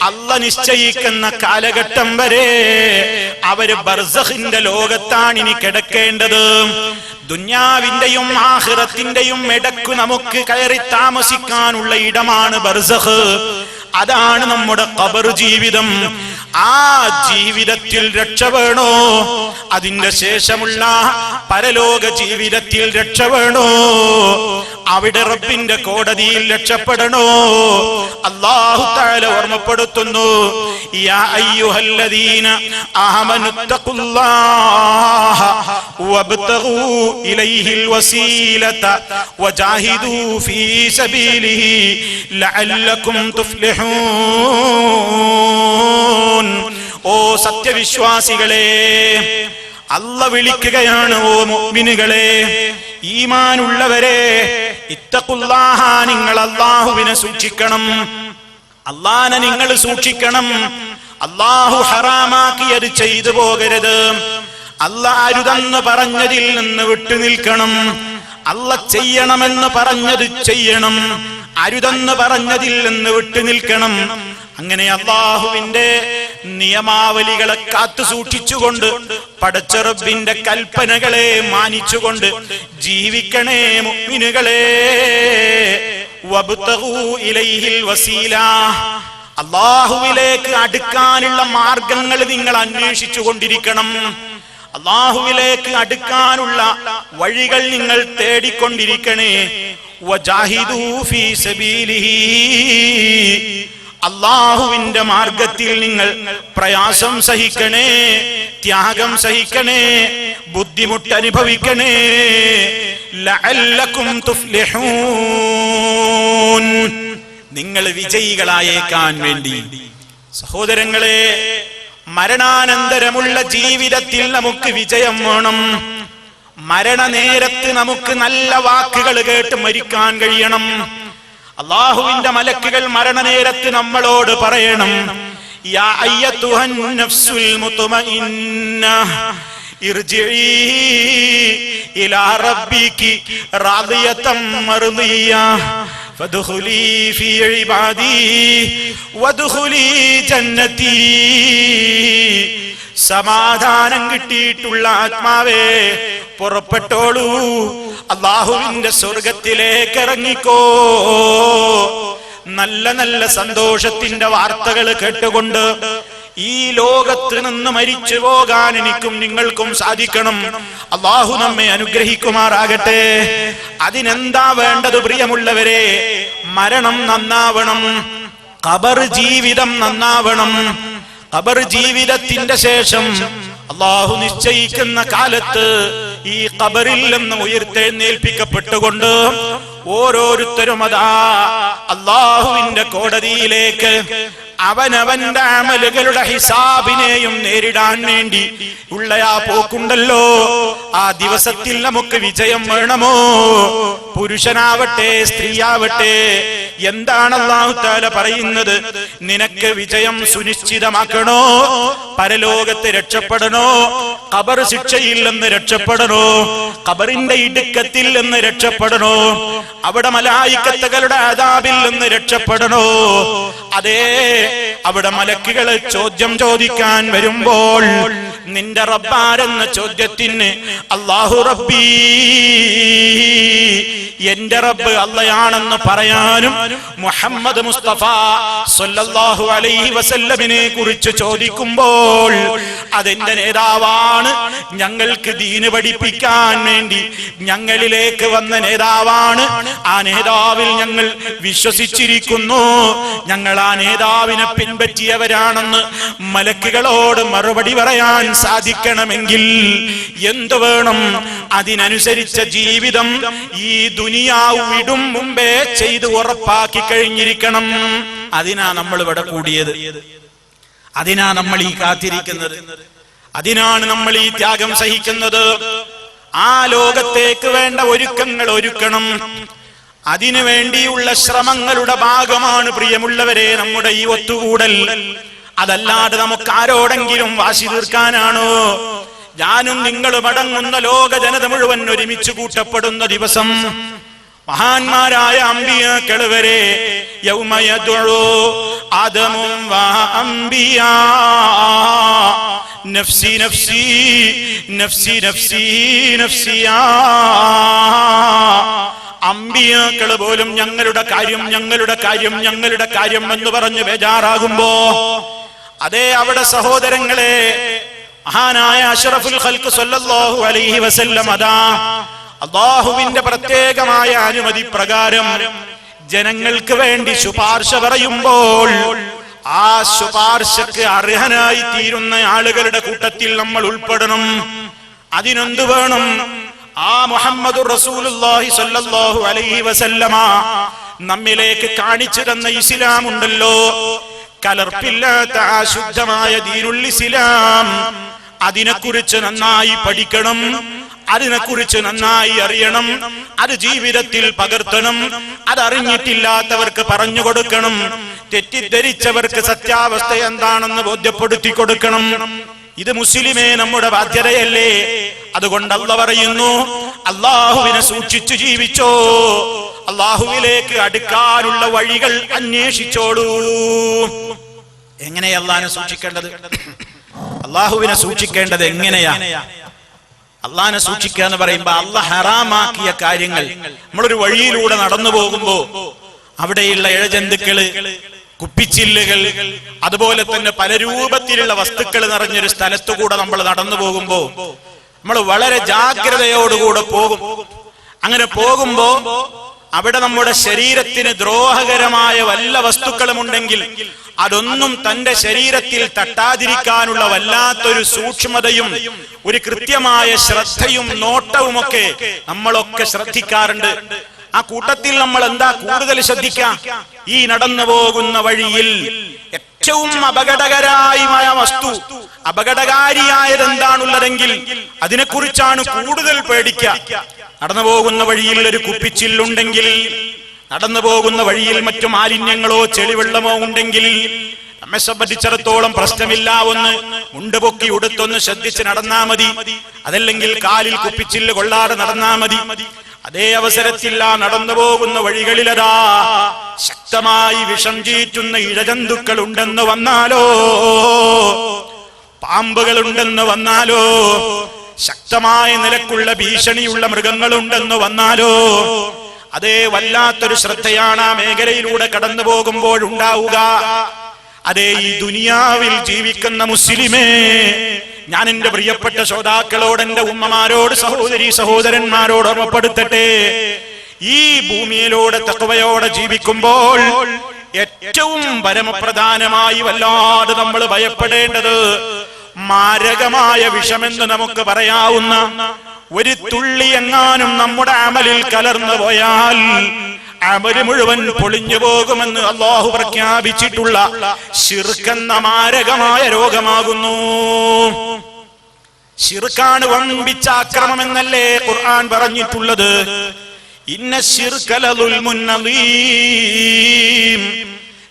[SPEAKER 1] അല്ല നിശ്ചയിക്കുന്ന കാലഘട്ടം വരെ അവര് ബർസഖിന്റെ ലോകത്താണ് ഇനി കിടക്കേണ്ടത്. ദുന്യാവിന്റെയും ആഖിറത്തിന്റെയും ഇടക്ക് നമുക്ക് കയറി താമസിക്കാനുള്ള ഇടമാണ് ബർസഖ്. അതാണ് നമ്മുടെ ഖബർ ജീവിതം. ആ ജീവിതത്തിൽ രക്ഷ വേണോ? അതിന്റെ ശേഷമുള്ള പരലോക ജീവിതത്തിൽ രക്ഷ വേണോ? അവിടെ റബ്ബിന്റെ കോടതിയിൽ രക്ഷപ്പെടണോ? അല്ലാഹു തആല ഓർമ്മപ്പെടുത്തുന്നു, യാ അയ്യുഹല്ലദീന ആമനുത്തഖുല്ലാഹ വബ്തഗൂ ഇലൈഹിൽ വസീലത വജാഹിദൂ ഫീ സബീലിഹി ലഅല്ലകും തുഫ്ലിഹൂൻ. ഓ സത്യവിശ്വാസികളെ, അല്ല വിളിക്കുകയാണ്, ഓ മുഅ്മിനുകളെ, ഈമാനുള്ളവരെ, ഇത്തഖുല്ലാഹ, നിങ്ങൾ അല്ലാഹുവിനെ സൂക്ഷിക്കണം. അല്ലാഹനെ നിങ്ങൾ സൂക്ഷിക്കണം. അല്ലാഹു ഹറാമാക്കിയത് ചെയ്തു പോകരുത്. അല്ലാഹ് അരുതെന്ന് പറഞ്ഞതിൽ നിന്ന് വിട്ടുനിൽക്കണം. അല്ലാഹ് ചെയ്യണമെന്ന് പറഞ്ഞത് ചെയ്യണം, അരുതെന്ന് പറഞ്ഞതിൽ നിന്ന് വിട്ടുനിൽക്കണം. അങ്ങനെ അല്ലാഹുവിന്റെ നിയമാവലികളെ കാത്തു സൂക്ഷിച്ചുകൊണ്ട്, പടച്ച റബ്ബിന്റെ കൽപ്പനകളെ മാനിച്ചുകൊണ്ട് ജീവിക്കണേ മുഅ്മിനുകളെ. വബ്തഗൂ ഇലൈഹിൽ വസീല, അല്ലാഹുവിലേക്ക് അടുക്കാനുള്ള മാർഗങ്ങൾ നിങ്ങൾ അന്വേഷിച്ചു കൊണ്ടിരിക്കണം. അല്ലാഹുവിലേക്ക് അടുക്കാനുള്ള വഴികൾ നിങ്ങൾ തേടിക്കൊണ്ടിരിക്കണേ. വജാഹിദൂ ഫീ സബീലിഹി, അല്ലാഹുവിന്റെ മാർഗത്തിൽ നിങ്ങൾ പ്രയാസം സഹിക്കണേ, ത്യാഗം സഹിക്കണേ, ബുദ്ധിമുട്ട് അനുഭവിക്കണേ. ലഅല്ലകും തുഫ്ലിഹൂൻ, നിങ്ങൾ വിജയികളായേക്കാൻ വേണ്ടി. സഹോദരങ്ങളെ, മരണാനന്തരമുള്ള ജീവിതത്തിൽ നമുക്ക് വിജയം വേണം. മരണനേരത്ത് നമുക്ക് നല്ല വാക്കുകൾ കേട്ട് മരിക്കാൻ കഴിയണം. അല്ലാഹുവിന്റെ മലക്കുകൾ മരണനേരത്ത് നമ്മളോട് പറയണം, യാ അയ്യത്തുഹൻ നഫ്സുൽ മുത്മഇന്ന ഇർജിഇ ഇലാ റബ്ബികി റാദിയതൻ മർദിയ ഫദ്ഖുലി ഫീ ഇബാദി വദ്ഖുലി ജന്നതി. സമാധാനം കിട്ടിയിട്ടുള്ള ആത്മാവേ, പുറപ്പെട്ടോളൂ, അല്ലാഹുവിന്റെ സ്വർഗത്തിലേക്ക് ഇറങ്ങിക്കോ. നല്ല നല്ല സന്തോഷത്തിന്റെ വാർത്തകൾ കേട്ടുകൊണ്ട് ഈ ലോകത്ത് നിന്ന് മരിച്ചു പോകാൻ എനിക്കും നിങ്ങൾക്കും സാധിക്കണം. അല്ലാഹു നമ്മെ അനുഗ്രഹിക്കുമാറാകട്ടെ. അതിനെന്താ വേണ്ടത് പ്രിയമുള്ളവരെ? മരണം നന്നാവണം, ഖബർ ജീവിതം നന്നാവണം. ഖബർ ജീവിതത്തിന്റെ ശേഷം അല്ലാഹു നിശ്ചയിക്കുന്ന കാലത്ത് ഈ ഖബറിൽ നിന്ന് ഉയർത്തെഴുന്നേൽപ്പിക്കപ്പെട്ടുകൊണ്ട് ഓരോരുത്തരും അതാ അല്ലാഹുവിന്റെ കോടതിയിലേക്ക് അവനവന്റെ അമലുകളുടെ ഹിസാബിനെയും നേരിടാൻ വേണ്ടി ഉള്ള ആ പോക്കുണ്ടല്ലോ. ആ ദിവസത്തിൽ നമുക്ക് വിജയം വേണമോ? പുരുഷനാവട്ടെ സ്ത്രീയാവട്ടെ, എന്താണ് അല്ലാഹു തആല പറയുന്നത്? നിനക്ക് വിജയം സുനിശ്ചിതമാക്കണോ? പരലോകത്ത് രക്ഷപ്പെടണോ? ഖബർ ശിക്ഷയിൽ നിന്ന് രക്ഷപ്പെടണോ? ഖബറിന്റെ ഇടുക്കത്തിൽ നിന്ന് രക്ഷപ്പെടണോ? അവിടെ മലായിക്കത്തുകളുടെ അദാബിൽ നിന്ന് രക്ഷപ്പെടണോ? അതേ, അവിടെ മലക്കുകൾ ചോദ്യം ചോദിക്കാൻ വരുമ്പോൾ നിന്റെ റബ്ബാരെന്ന ചോദ്യത്തിന് അല്ലാഹു റബ്ബി, എന്റെ റബ്ബ് അള്ളയാണെന്ന് പറയാനും മുഹമ്മദ് മുസ്തഫ സ്വല്ലല്ലാഹു അലൈഹി വസല്ലമിനെ കുറിച്ച് ചോദിക്കുമ്പോൾ അതിന്റെ നേതാവാണ്, ഞങ്ങൾക്ക് ദീന് പഠിപ്പിക്കാൻ വേണ്ടി ഞങ്ങളിലേക്ക് വന്ന നേതാവാണ്, ആ നേതാവിൽ ഞങ്ങൾ വിശ്വസിച്ചിരിക്കുന്നു, ഞങ്ങൾ ആ നേതാവിനെ പിൻപറ്റിയവരാണെന്ന് മലക്കുകളോട് മറുപടി പറയാൻ സാധിക്കണമെങ്കിൽ എന്തു വേണം? അതിനനുസരിച്ച ജീവിതം ഈ ദുനിയാവ് വിടും മുമ്പേ ചെയ്ത് ഉറപ്പാക്കി കഴിഞ്ഞിരിക്കണം. അതിനാ നമ്മൾ ഇവിടെ കൂടിയത്, അതിനാ നമ്മൾ ഈ കാത്തിരിക്കുന്നത്, അതിനാണ് നമ്മൾ ഈ ത്യാഗം സഹിക്കുന്നത്. ആ ലോകത്തേക്ക് വേണ്ട ഒരുക്കങ്ങൾ ഒരുക്കണം. അതിനു വേണ്ടിയുള്ള ശ്രമങ്ങളുടെ ഭാഗമാണ് പ്രിയമുള്ളവരെ നമ്മുടെ ഈ ഒത്തുകൂടൽ. അതല്ലാതെ നമുക്ക് ആരോടെങ്കിലും വാശി തീർക്കാനാണോ? ഞാനും നിങ്ങളും അടങ്ങുന്ന ലോക ജനത മുഴുവൻ ഒരുമിച്ച് കൂട്ടപ്പെടുന്ന ദിവസം മഹാന്മാരായ അംബിയാക്കൾ വരെ യൗമ യദ്ഉ ആദമും വ അംബിയാ നഫ്സി നഫ്സി നഫ്സി നഫ്സി നഫ്സിയാ, അംബിയാക്കൾ പോലും ഞങ്ങളുടെ കാര്യം ഞങ്ങളുടെ കാര്യം ഞങ്ങളുടെ കാര്യം എന്ന് പറഞ്ഞ് ബേജാറാകുമ്പോ, അതേ അവിടെ സഹോദരങ്ങളെ മഹാനായ അഷ്റഫുൽ ഖൽഖ് സല്ലല്ലാഹു അലൈഹി വസല്ലം അതാ അല്ലാഹുവിന്റെ പ്രത്യേകമായ അനുമതി പ്രകാരം ജനങ്ങൾക്ക് വേണ്ടി ശുപാർശ പറയുമ്പോൾ ആ ശുപാർശക്ക് അർഹനായി തീരുന്ന ആളുകളുടെ കൂട്ടത്തിൽ നമ്മൾ ഉൾപ്പെടണം. അതിനെന്ത് വേണം? ആ മുഹമ്മദുർ റസൂലുള്ളാഹി സ്വല്ലല്ലാഹു അലൈഹി വസല്ലമ നമ്മിലേക്ക് കാണിച്ചു തന്ന ഇസ്ലാം ഉണ്ടല്ലോ, കലർപ്പില്ലാത്ത ആ ശുദ്ധമായ ദീനുൽ ഇസ്ലാം, അതിനെക്കുറിച്ച് നന്നായി പഠിക്കണം, അതിനെക്കുറിച്ച് നന്നായി അറിയണം, അത് ജീവിതത്തിൽ പകർത്തണം, അതറിഞ്ഞിട്ടില്ലാത്തവർക്ക് പറഞ്ഞു കൊടുക്കണം, തെറ്റിദ്ധരിച്ചവർക്ക് സത്യാവസ്ഥ എന്താണെന്ന് ബോധ്യപ്പെടുത്തി കൊടുക്കണം. ഇത് മുസ്ലിമേ നമ്മുടെ ബാധ്യതയല്ലേ? അതുകൊണ്ട് അല്ലാഹു പറയുന്നു, അല്ലാഹുവിനെ സൂക്ഷിച്ചു ജീവിച്ചോ, അല്ലാഹുവിലേക്ക് അടുക്കാനുള്ള വഴികൾ അന്വേഷിച്ചോളൂ. എങ്ങനെയാ അല്ലാഹുവിനെ സൂക്ഷിക്കേണ്ടത്? അല്ലാഹുവിനെ സൂക്ഷിക്കേണ്ടത് എങ്ങനെയാ? അള്ളാഹിനെ സൂക്ഷിക്കുക എന്ന് പറയുമ്പോ അള്ളാഹ് ഹറാമാക്കിയ കാര്യങ്ങൾ നമ്മളൊരു വഴിയിലൂടെ നടന്നു പോകുമ്പോ അവിടെയുള്ള ഇഴജന്തുക്കള്, കുപ്പിച്ചില്ലുകൾ, അതുപോലെ തന്നെ പല രൂപത്തിലുള്ള വസ്തുക്കൾ നിറഞ്ഞൊരു സ്ഥലത്തുകൂടെ നമ്മൾ നടന്നു പോകുമ്പോ നമ്മൾ വളരെ ജാഗ്രതയോടുകൂടെ പോകും. അങ്ങനെ പോകുമ്പോ അവിടെ നമ്മുടെ ശരീരത്തിന് ദ്രോഹകരമായ വല്ല വസ്തുക്കളും ഉണ്ടെങ്കിൽ അതൊന്നും തന്റെ ശരീരത്തിൽ തട്ടാതിരിക്കാനുള്ള വല്ലാത്തൊരു സൂക്ഷ്മതയും ഒരു കൃത്യമായ ശ്രദ്ധയും നോട്ടവുമൊക്കെ നമ്മളൊക്കെ ശ്രദ്ധിക്കാറുണ്ട്. ആ കൂട്ടത്തിൽ നമ്മൾ എന്താ കൂടുതൽ ശ്രദ്ധിക്കാം? ഈ നടന്നു പോകുന്ന വഴിയിൽ ഏറ്റവും അപകടകരമായ വസ്തു, അപകടകാരിയായത് എന്താണുള്ളതെങ്കിൽ അതിനെക്കുറിച്ചാണ് കൂടുതൽ പേടിക്കുക. നടന്നു പോകുന്ന വഴിയിൽ ഒരു കുപ്പിച്ചില്ലുണ്ടെങ്കിൽ, നടന്നു പോകുന്ന വഴിയിൽ മറ്റു മാലിന്യങ്ങളോ ചെളിവെള്ളമോ ഉണ്ടെങ്കിൽ നമ്മെ സംബന്ധിച്ചിടത്തോളം പ്രശ്നമില്ല, ഒന്ന് മുണ്ടുപൊക്കി ഉടുത്തൊന്ന് ശ്രദ്ധിച്ച് നടന്നാ മതി. അതല്ലെങ്കിൽ കാലിൽ കുപ്പിച്ചില്ല് കൊള്ളാതെ നടന്നാ മതി. അതേ അവസരത്തിൽ ആ നടന്നു പോകുന്ന വഴികളിലതാ ശക്തമായി വിഷം ചീറ്റുന്ന ഇഴജന്തുക്കൾ ഉണ്ടെന്ന് വന്നാലോ, പാമ്പുകൾ ഉണ്ടെന്ന് വന്നാലോ, ശക്തമായ നിലക്കുള്ള ഭീഷണിയുള്ള മൃഗങ്ങളുണ്ടെന്ന് വന്നാലോ, അതേ വല്ലാത്തൊരു ശ്രദ്ധയാണ് ആ മേഖലയിലൂടെ കടന്നു പോകുമ്പോഴുണ്ടാവുക. അതേ ഈ ദുനിയാവിൽ ജീവിക്കുന്ന മുസ്ലിമേ, ഞാൻ എന്റെ പ്രിയപ്പെട്ട ശ്രോതാക്കളോട്, എന്റെ ഉമ്മമാരോട്, സഹോദരി സഹോദരന്മാരോട് ഓർമ്മപ്പെടുത്തട്ടെ, ഈ ഭൂമിയിലൂടെ തഖ്വയോടെ ജീവിക്കുമ്പോൾ ഏറ്റവും പരമപ്രധാനമായി വല്ലാതെ നമ്മൾ ഭയപ്പെടേണ്ടത് മാരകമായ വിഷമെന്ന് നമുക്ക് പറയാവുന്ന ഒരു തുള്ളി എങ്ങാനും നമ്മുടെ അമലിൽ കലർന്നു പോയാൽ അമല് മുഴുവൻ പൊളിഞ്ഞു പോകുമെന്ന് അല്ലാഹു പ്രഖ്യാപിച്ചിട്ടുള്ള ശിർക്കെന്ന മാരകമായ രോഗമാകുന്നു. ശിർക്കാണ് വമ്പിച്ച ആക്രമം എന്നല്ലേ ഖുർആൻ പറഞ്ഞിട്ടുള്ളത്. ഇന്ന ശിർക ലദുൽമുൻ അദീം,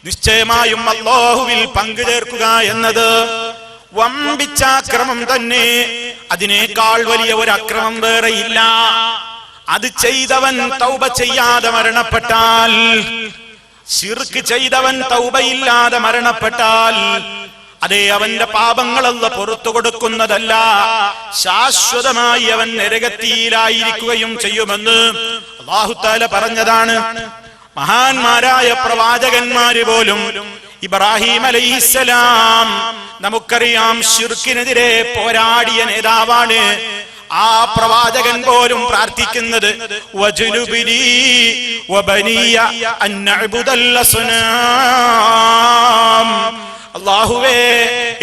[SPEAKER 1] നിശ്ചയമായും അല്ലാഹുവിൽ പങ്കു ചേർക്കുക എന്നത് വമ്പിച്ച അക്രമം തന്നെ. അതിനേക്കാൾ വലിയ ഒരു അക്രമം വേറെയില്ല. അത് ചെയ്തവൻ തൗബ ചെയ്യാതെ മരണപ്പെട്ടാൽ, ശിർക്ക് ചെയ്തവൻ തൗബയില്ലാതെ മരണപ്പെട്ടാൽ അതേ അവന്റെ പാപങ്ങൾ അല്ലാഹു പുറത്തു കൊടുക്കുന്നതല്ല, ശാശ്വതമായി അവൻ നരകത്തിയിലായിരിക്കുകയും ചെയ്യുമെന്ന് അല്ലാഹു തആല പറഞ്ഞതാണ്. മഹാന്മാരായ പ്രവാചകന്മാര് പോലും, ഇബ്രാഹിം അലൈഹിസ്സലാം നമുക്കറിയാം ശിർക്കിനെതിരെ പോരാടിയ നേതാവാണ്. ആ പ്രവാചകൻ പോലും പ്രാർത്ഥിക്കുന്നത് വജ്നുബിനി വബനിയ അൻ നഅ്ബുദൽ അസ്നാം, അല്ലാഹുവേ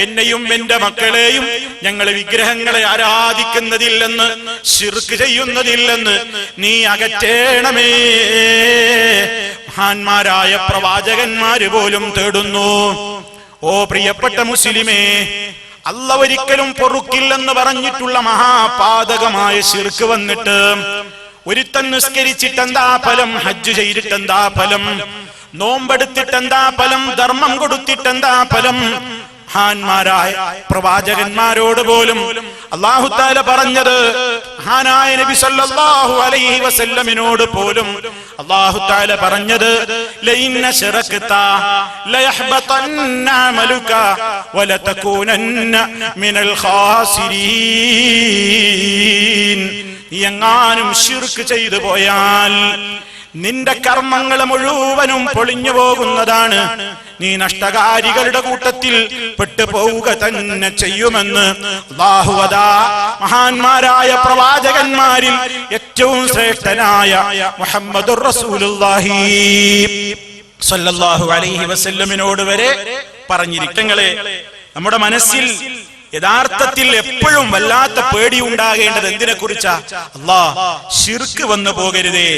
[SPEAKER 1] എന്നെയും എന്റെ മക്കളെയും ഞങ്ങൾ വിഗ്രഹങ്ങളെ ആരാധിക്കുന്നതില്ലെന്ന്, ശിർക്ക് ചെയ്യുന്നതില്ലെന്ന് നീ അകറ്റേണമേ. മഹാന്മാരായ പ്രവാചകന്മാര് പോലും തേടുന്നു. ഓ പ്രിയപ്പെട്ട മുസ്ലിമേ, അല്ലാഹു ഒരിക്കലും പൊറുക്കില്ലെന്ന് പറഞ്ഞിട്ടുള്ള മഹാപാതകമായ ശിർക്ക് വന്നിട്ട് ഒരുത്തൻ നിസ്കരിച്ചിട്ടെന്താ ഫലം, ഹജ്ജ് ചെയ്തിട്ടെന്താ ഫലം, നോമ്പെടുത്തിട്ടെന്താ ഫലം, ധർമ്മം കൊടുത്തിട്ടെന്താ ഫലം? മഹാന്മാരായ പ്രവാചകന്മാരോട് പോലും അല്ലാഹു തആല പറഞ്ഞത്, മഹാനായ നബി സല്ലല്ലാഹു അലൈഹി വസല്ലമിനോട് പോലും അല്ലാഹു തആല പറഞ്ഞത്, ലഇൻ ശറകത ലയഹ്ബതന്ന അമലുക വലതകൂനന്ന മിനൽ ഖാസിരീൻ. എങ്ങാനും ശിർക്ക് ചെയ്തു പോയാൽ നിന്റെ കർമ്മങ്ങൾ മുഴുവനും പൊളിഞ്ഞു പോകുന്നതാണ്, നീ നഷ്ടകാരികളുടെ കൂട്ടത്തിൽ പെട്ടുപോവുക തന്നെ ചെയ്യുമെന്ന് അല്ലാഹു അതാ മഹാന്മാരായ പ്രവാചകന്മാരിൽ ഏറ്റവും ശ്രേഷ്ഠനായ മുഹമ്മദുർ റസൂലുള്ളാഹി സ്വല്ലല്ലാഹു അലൈഹി വസല്ലമിനോട് വരെ പറഞ്ഞിരിക്കങ്ങളെ. നമ്മുടെ മനസ്സിൽ യഥാർത്ഥത്തിൽ എപ്പോഴും വല്ലാത്ത പേടി ഉണ്ടാകേണ്ടത് എന്തിനെ കുറിച്ചാ? അല്ലാഹ്, ശിർക്ക് വന്നു പോകരുതേ,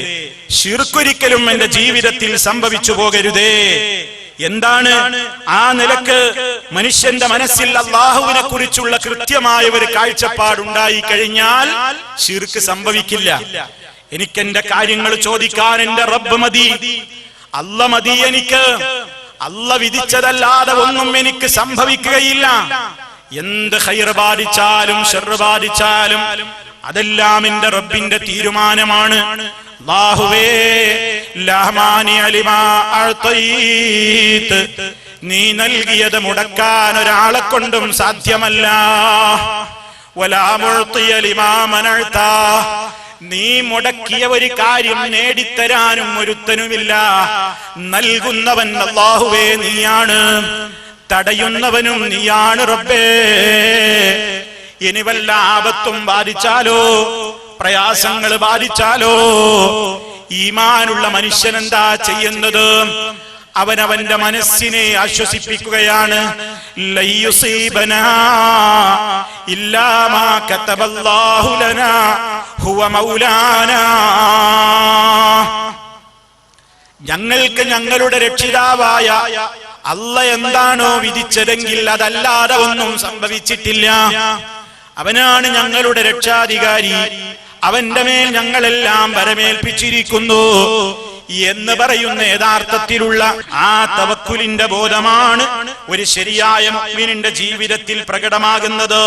[SPEAKER 1] ശിർക്കൊരിക്കലും എന്റെ ജീവിതത്തിൽ സംഭവിച്ചു പോകരുതേ. എന്താണ് ആ നിലക്ക് മനുഷ്യന്റെ മനസ്സിൽ അല്ലാഹുവിനെ കുറിച്ചുള്ള കൃത്യമായ ഒരു കാഴ്ചപ്പാടുണ്ടായി കഴിഞ്ഞാൽ ശിർക്ക് സംഭവിക്കില്ല. എനിക്കെന്റെ കാര്യങ്ങൾ ചോദിക്കാൻ എന്റെ റബ്ബ് മതി, അല്ല മതി എനിക്ക്. അല്ല വിധിച്ചതല്ലാതെ ഒന്നും എനിക്ക് സംഭവിക്കുകയില്ല. എന്ത് ഖൈർ ബാധിച്ചാലും ശർറ് ബാധിച്ചാലും അതെല്ലാം എന്റെ റബ്ബിന്റെ തീരുമാനമാണ്. അല്ലാഹുവേ, ലഹ്മാനി അലിമാ അഅ്തൈത്, നീ നൽകിയത് മുടക്കാൻ ഒരാളെ കൊണ്ടും സാധ്യമല്ല. വലാ മുഅ്തിയ ലിമാ മനഅത, നീ മുടക്കിയ ഒരു കാര്യം നേടിത്തരാനും ഒരുത്തനുമില്ല. നൽകുന്നവൻ അല്ലാഹുവേ നീയാണ്, തടയുന്നവനും നീയാണ് റബ്ബേ. ഇനി വല്ല ആപത്തും ബാധിച്ചാലോ, പ്രയാസങ്ങൾ ബാധിച്ചാലോ, ഈമാനുള്ള മനുഷ്യൻ എന്താ ചെയ്യുന്നത്? അവനവന്റെ മനസ്സിനെ ആശ്വസിപ്പിക്കുകയാണ്. ലയുസീബനാ ഇല്ലാ മാ കതബല്ലാഹു ലനാ ഹുവ മൗലാനാ, ഞങ്ങൾക്ക് ഞങ്ങളുടെ രക്ഷിതാവായ അല്ല എന്താണോ വിധിച്ചതെങ്കിൽ അതല്ലാതെ ഒന്നും സംഭവിച്ചിട്ടില്ല. അവനാണ് ഞങ്ങളുടെ രക്ഷാധികാരി, അവന്റെ മേൽ ഞങ്ങളെല്ലാം വരമേൽപ്പിച്ചിരിക്കുന്നു എന്ന് പറയുന്ന യഥാർത്ഥത്തിലുള്ള ആ തവക്കുലിന്റെ ബോധമാണ് ഒരു ശരിയായ മുഅ്മിനിന്റെ ജീവിതത്തിൽ പ്രകടമാകുന്നത്.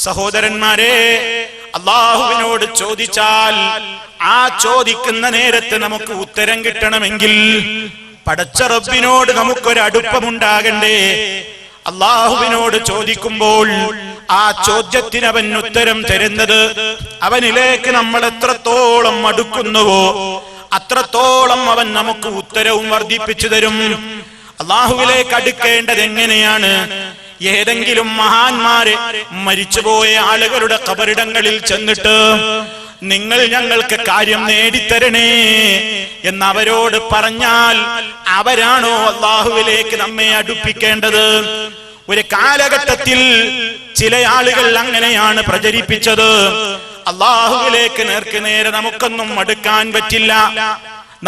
[SPEAKER 1] സഹോദരന്മാരെ, അല്ലാഹുവിനോട് ചോദിച്ചാൽ ആ ചോദിക്കുന്ന നേരത്ത് നമുക്ക് ഉത്തരം കിട്ടണമെങ്കിൽ പടച്ച റബ്ബിനോട് നമുക്കൊരടുപ്പമുണ്ടാകണ്ടേ. അല്ലാഹുവിനോട് ചോദിക്കുമ്പോൾ ആ ചോദ്യത്തിന് അവൻ ഉത്തരം തരുന്നത് അവനിലേക്ക് നമ്മൾ എത്രത്തോളം അടുക്കുന്നുവോ അത്രത്തോളം അവൻ നമുക്ക് ഉത്തരവും വർദ്ധിപ്പിച്ചു തരും. അല്ലാഹുവിലേക്ക് അടുക്കേണ്ടത് എങ്ങനെയാണ്? ഏതെങ്കിലും മഹാന്മാരെ, മരിച്ചുപോയ ആളുകളുടെ ഖബറിടങ്ങളിൽ ചെന്നിട്ട് നിങ്ങൾ ഞങ്ങൾക്ക് കാര്യം നേടിത്തരണേ എന്ന് അവരോട് പറഞ്ഞാൽ അവരാണോ അല്ലാഹുവിലേക്ക് നമ്മെ അടുപ്പിക്കേണ്ടത്? ഒരു കാലഘട്ടത്തിൽ ചില ആളുകൾ അങ്ങനെയാണ് പ്രചരിപ്പിച്ചത്. അല്ലാഹുവിലേക്ക് നേർക്ക് നേരെ നമുക്കൊന്നും അടുക്കാൻ പറ്റില്ല,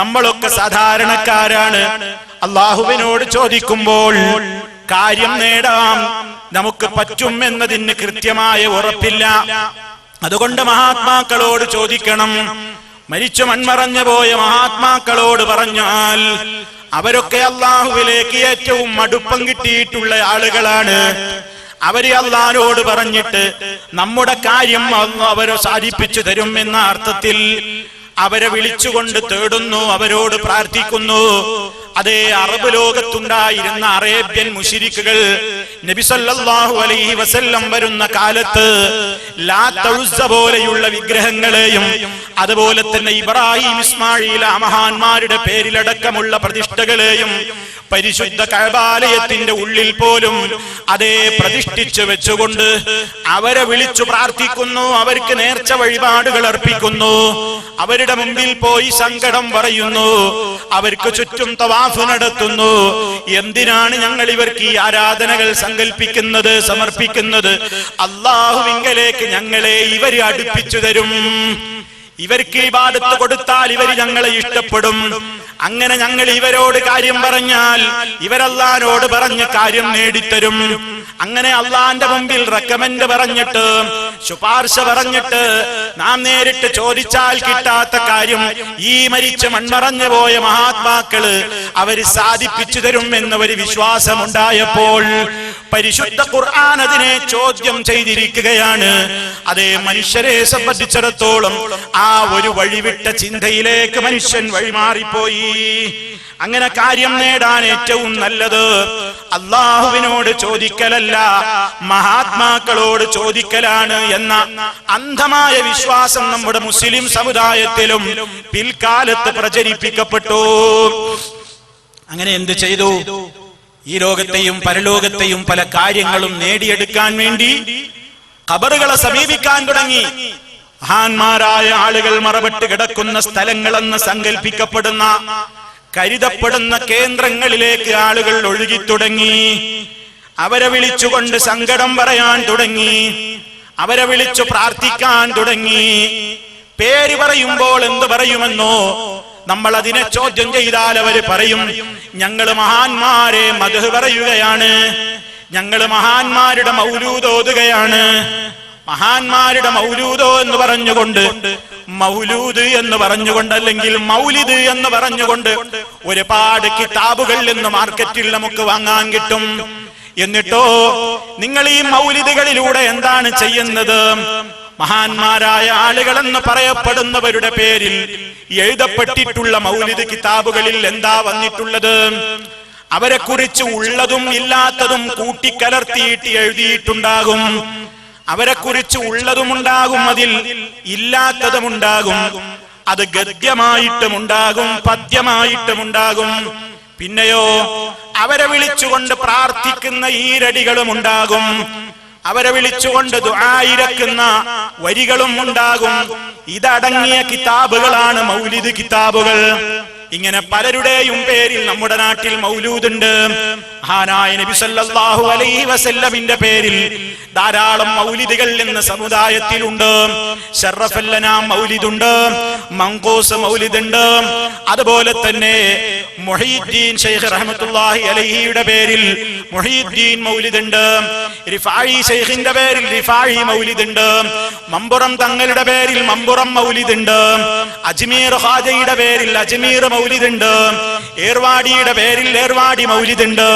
[SPEAKER 1] നമ്മളൊക്കെ സാധാരണക്കാരാണ്, അല്ലാഹുവിനോട് ചോദിക്കുമ്പോൾ കാര്യം നേടാം നമുക്ക് പറ്റും എന്നതിന് കൃത്യമായ ഉറപ്പില്ല. അതുകൊണ്ട് മഹാത്മാക്കളോട് ചോദിക്കണം. മരിച്ചു മൺമറഞ്ഞു പോയ മഹാത്മാക്കളോട് പറഞ്ഞാൽ അവരൊക്കെ അല്ലാഹുവിലേക്ക് ഏറ്റവും അടുപ്പം കിട്ടിയിട്ടുള്ള ആളുകളാണ്. അവര് അല്ലാഹുവോട് പറഞ്ഞിട്ട് നമ്മുടെ കാര്യം അവരെ സാധിപ്പിച്ചു തരും എന്ന അർത്ഥത്തിൽ അവരെ വിളിച്ചുകൊണ്ട് തേടുന്നു, അവരോട് പ്രാർത്ഥിക്കുന്നു. അതേ അറബ് ലോകത്തുണ്ടായിരുന്ന അറേബ്യൻ മുശ്രിക്കുകൾ നബി സല്ലല്ലാഹു അലൈഹി വസല്ലം വരുന്ന കാലത്ത് ലാത്ത ഉസ്സ പോലെയുള്ള വിഗ്രഹങ്ങളെയും അതുപോലെ തന്നെ ഇബ്രാഹിം ഇസ്മായിൽ മഹാന്മാരുടെ പേരിലടക്കമുള്ള പ്രതിഷ്ഠകളെയും പരിശുദ്ധ കഅബാലയത്തിന്റെ ഉള്ളിൽ പോലും അതേ പ്രതിഷ്ഠിച്ചു വെച്ചുകൊണ്ട് അവരെ വിളിച്ചു പ്രാർത്ഥിക്കുന്നു, അവർക്ക് നേർച്ച വഴിപാടുകൾ അർപ്പിക്കുന്നു, അവരുടെ മുമ്പിൽ പോയി സങ്കടം പറയുന്നു, അവർക്ക് ചുറ്റും തവാഫ് നടത്തുന്നു. എന്തിനാണ് ഞങ്ങൾ ഇവർക്ക് ഈ ആരാധനകൾ സങ്കല്പിക്കുന്നത്, സമർപ്പിക്കുന്നത്? അല്ലാഹുവിങ്കലേക്ക് ഞങ്ങളെ ഇവര് അടുപ്പിച്ചു തരും. ഇവർക്ക് ഇബാദത്ത് കൊടുത്താൽ ഇവർ ഞങ്ങളെ ഇഷ്ടപ്പെടും. അങ്ങനെ ഞങ്ങൾ ഇവരോട് കാര്യം പറഞ്ഞാൽ ഇവരല്ലാഹുവോട് പറഞ്ഞ് കാര്യം നേടിത്തരും. അങ്ങനെ അള്ളാന്റെ മുമ്പിൽ റെക്കമെൻഡ് പറഞ്ഞിട്ട്, ശുപാർശ പറഞ്ഞിട്ട് നാം നേരിട്ട് ചോദിച്ചാൽ കിട്ടാത്ത കാര്യം ഈ മരിച്ച മൺമറഞ്ഞു പോയ മഹാത്മാക്കള് അവര് സാധിപ്പിച്ചു തരും എന്നൊരു വിശ്വാസമുണ്ടായപ്പോൾ പരിശുദ്ധ ഖുർആൻ അതിനെ ചോദ്യം ചെയ്തിരിക്കുകയാണ്. അതേ മനുഷ്യരെ സംബന്ധിച്ചിടത്തോളം ആ ഒരു വഴിവിട്ട ചിന്തയിലേക്ക് മനുഷ്യൻ വഴിമാറിപ്പോയി. അങ്ങനെ കാര്യം നേടാൻ ഏറ്റവും നല്ലത് അല്ലാഹുവിനോട് ചോദിക്കലല്ല, മഹാത്മാക്കളോട് ചോദിക്കലാണ് എന്ന അന്ധമായ വിശ്വാസം നമ്മുടെ മുസ്ലിം സമുദായത്തിലും പിൽക്കാലത്ത് പ്രചരിപ്പിക്കപ്പെട്ടു. അങ്ങനെ എന്ത് ചെയ്തു? ഈ ലോകത്തെയും പരലോകത്തെയും പല കാര്യങ്ങളും നേടിയെടുക്കാൻ വേണ്ടി ഖബറുകളെ സമീപിക്കാൻ തുടങ്ങി. മഹാന്മാരായ ആളുകൾ മറവിട്ട് കിടക്കുന്ന സ്ഥലങ്ങളെന്ന് സങ്കല്പിക്കപ്പെടുന്ന കരുതപ്പെടുന്ന കേന്ദ്രങ്ങളിലേക്ക് ആളുകൾ ഒഴുകി തുടങ്ങി. അവരെ വിളിച്ചുകൊണ്ട് സങ്കടം പറയാൻ തുടങ്ങി, അവരെ വിളിച്ചു പ്രാർത്ഥിക്കാൻ തുടങ്ങി. പേര് പറയുമ്പോൾ എന്ത് പറയുമെന്നോ നമ്മൾ അതിനെ ചോദ്യം ചെയ്താൽ അവര് പറയും, ഞങ്ങള് മഹാന്മാരെ മദ്ഹ് പറയുകയാണ്, ഞങ്ങള് മഹാന്മാരുടെ മൗലൂദ് ഓതുകയാണ്. മഹാന്മാരുടെ മൗലൂദോ എന്ന് പറഞ്ഞുകൊണ്ട്, മൗലൂദ് എന്ന് പറഞ്ഞുകൊണ്ട്, അല്ലെങ്കിൽ മൗലിദ് എന്ന് പറഞ്ഞുകൊണ്ട് ഒരുപാട് കിതാബുകൾ ഇന്ന് മാർക്കറ്റിൽ നമുക്ക് വാങ്ങാൻ കിട്ടും. എന്നിട്ടോ നിങ്ങൾ ഈ മൗലിദുകളിലൂടെ എന്താണ് ചെയ്യുന്നത്? മഹാന്മാരായ ആളുകളെന്ന് പറയപ്പെടുന്നവരുടെ പേരിൽ എഴുതപ്പെട്ടിട്ടുള്ള മൗലിദ് കിതാബുകളിൽ എന്താ വന്നിട്ടുള്ളത്? അവരെ കുറിച്ച് ഉള്ളതും ഇല്ലാത്തതും കൂട്ടിക്കലർത്തിയിട്ട് എഴുതിയിട്ടുണ്ടാകും. അവരെ കുറിച്ച് ഉള്ളതുമുണ്ടാകും, അതിൽ ഇല്ലാത്തതുമുണ്ടാകും. അത് ഗദ്യമായിട്ടുമുണ്ടാകും, പദ്യമായിട്ടുമുണ്ടാകും. പിന്നെയോ അവരെ വിളിച്ചുകൊണ്ട് പ്രാർത്ഥിക്കുന്ന ഈരടികളും ഉണ്ടാകും, അവരെ വിളിച്ചുകൊണ്ട് ദുആ ഇരക്കുന്ന വരികളും ഉണ്ടാകും. ഇതടങ്ങിയ കിതാബുകളാണ് മൗലിദ് കിതാബുകൾ. ഇങ്ങനെ പലരുടെയും പേരിൽ നമ്മുടെ നാട്ടിൽ മൗലൂദുണ്ട്. മഹാനായ നബി സല്ലല്ലാഹു അലൈഹി വസല്ലമിന്റെ പേരിൽ ധാരാളം മൗലിദുകൾ ഇന്ന് സമുദായത്തിലുണ്ട്. ശറഫൽ അനാം മൗലിദുണ്ട്, മൻഖൂസ് മൗലിദുണ്ട്. അതുപോലെ തന്നെ മുഹീദ്ദീൻ ശൈഖ് റഹ്മത്തുള്ളാഹി അലൈഹിയുടെ പേരിൽ മുഹീദ്ദീൻ മൗലിദുണ്ട്. റിഫായി ശൈഖിന്റെ പേരിൽ റിഫായി മൗലിദുണ്ട്. മമ്പുറം തങ്ങളുടെ പേരിൽ മമ്പുറം മൗലിദുണ്ട്. അജ്മീർ ഖാജയുടെ പേരിൽ അജ്മീർ മൗലിദുണ്ട്. ഏർവാടിയുടെ പേരിൽ ഏർവാടി മൗലിദുണ്ട്.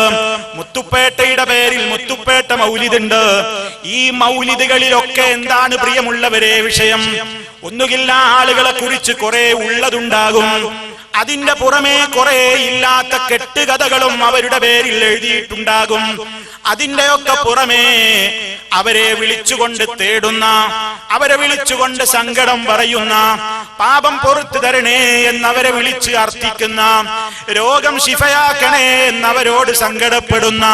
[SPEAKER 1] മുത്തുപ്പേട്ടയുടെ പേരിൽ മുത്തുപ്പേട്ട മൗലിദുണ്ട്. ഈ മൗലിദുകളിലൊക്കെ എന്താണ് പ്രിയമുള്ളവരെ വിഷയം? ഒന്നുകില്ല ആളുകളെ കുറിച്ച് കുറെ ഉള്ളതുണ്ടാകും, അതിന്റെ പുറമെ കുറെ ഇല്ലാത്ത കെട്ടുകഥകളും അവരുടെ പേരിൽ എഴുതിയിട്ടുണ്ടാകും. അതിന്റെയൊക്കെ പുറമേ അവരെ വിളിച്ചുകൊണ്ട് തേടുന്ന, അവരെ വിളിച്ചുകൊണ്ട് സങ്കടം പറയുന്ന, പാപം പുറത്തു തരണേ എന്നവരെ വിളിച്ച് അർത്ഥിക്കുന്ന, രോഗം ശിഫയാക്കണേ എന്നവരോട് സങ്കടപ്പെടുന്ന,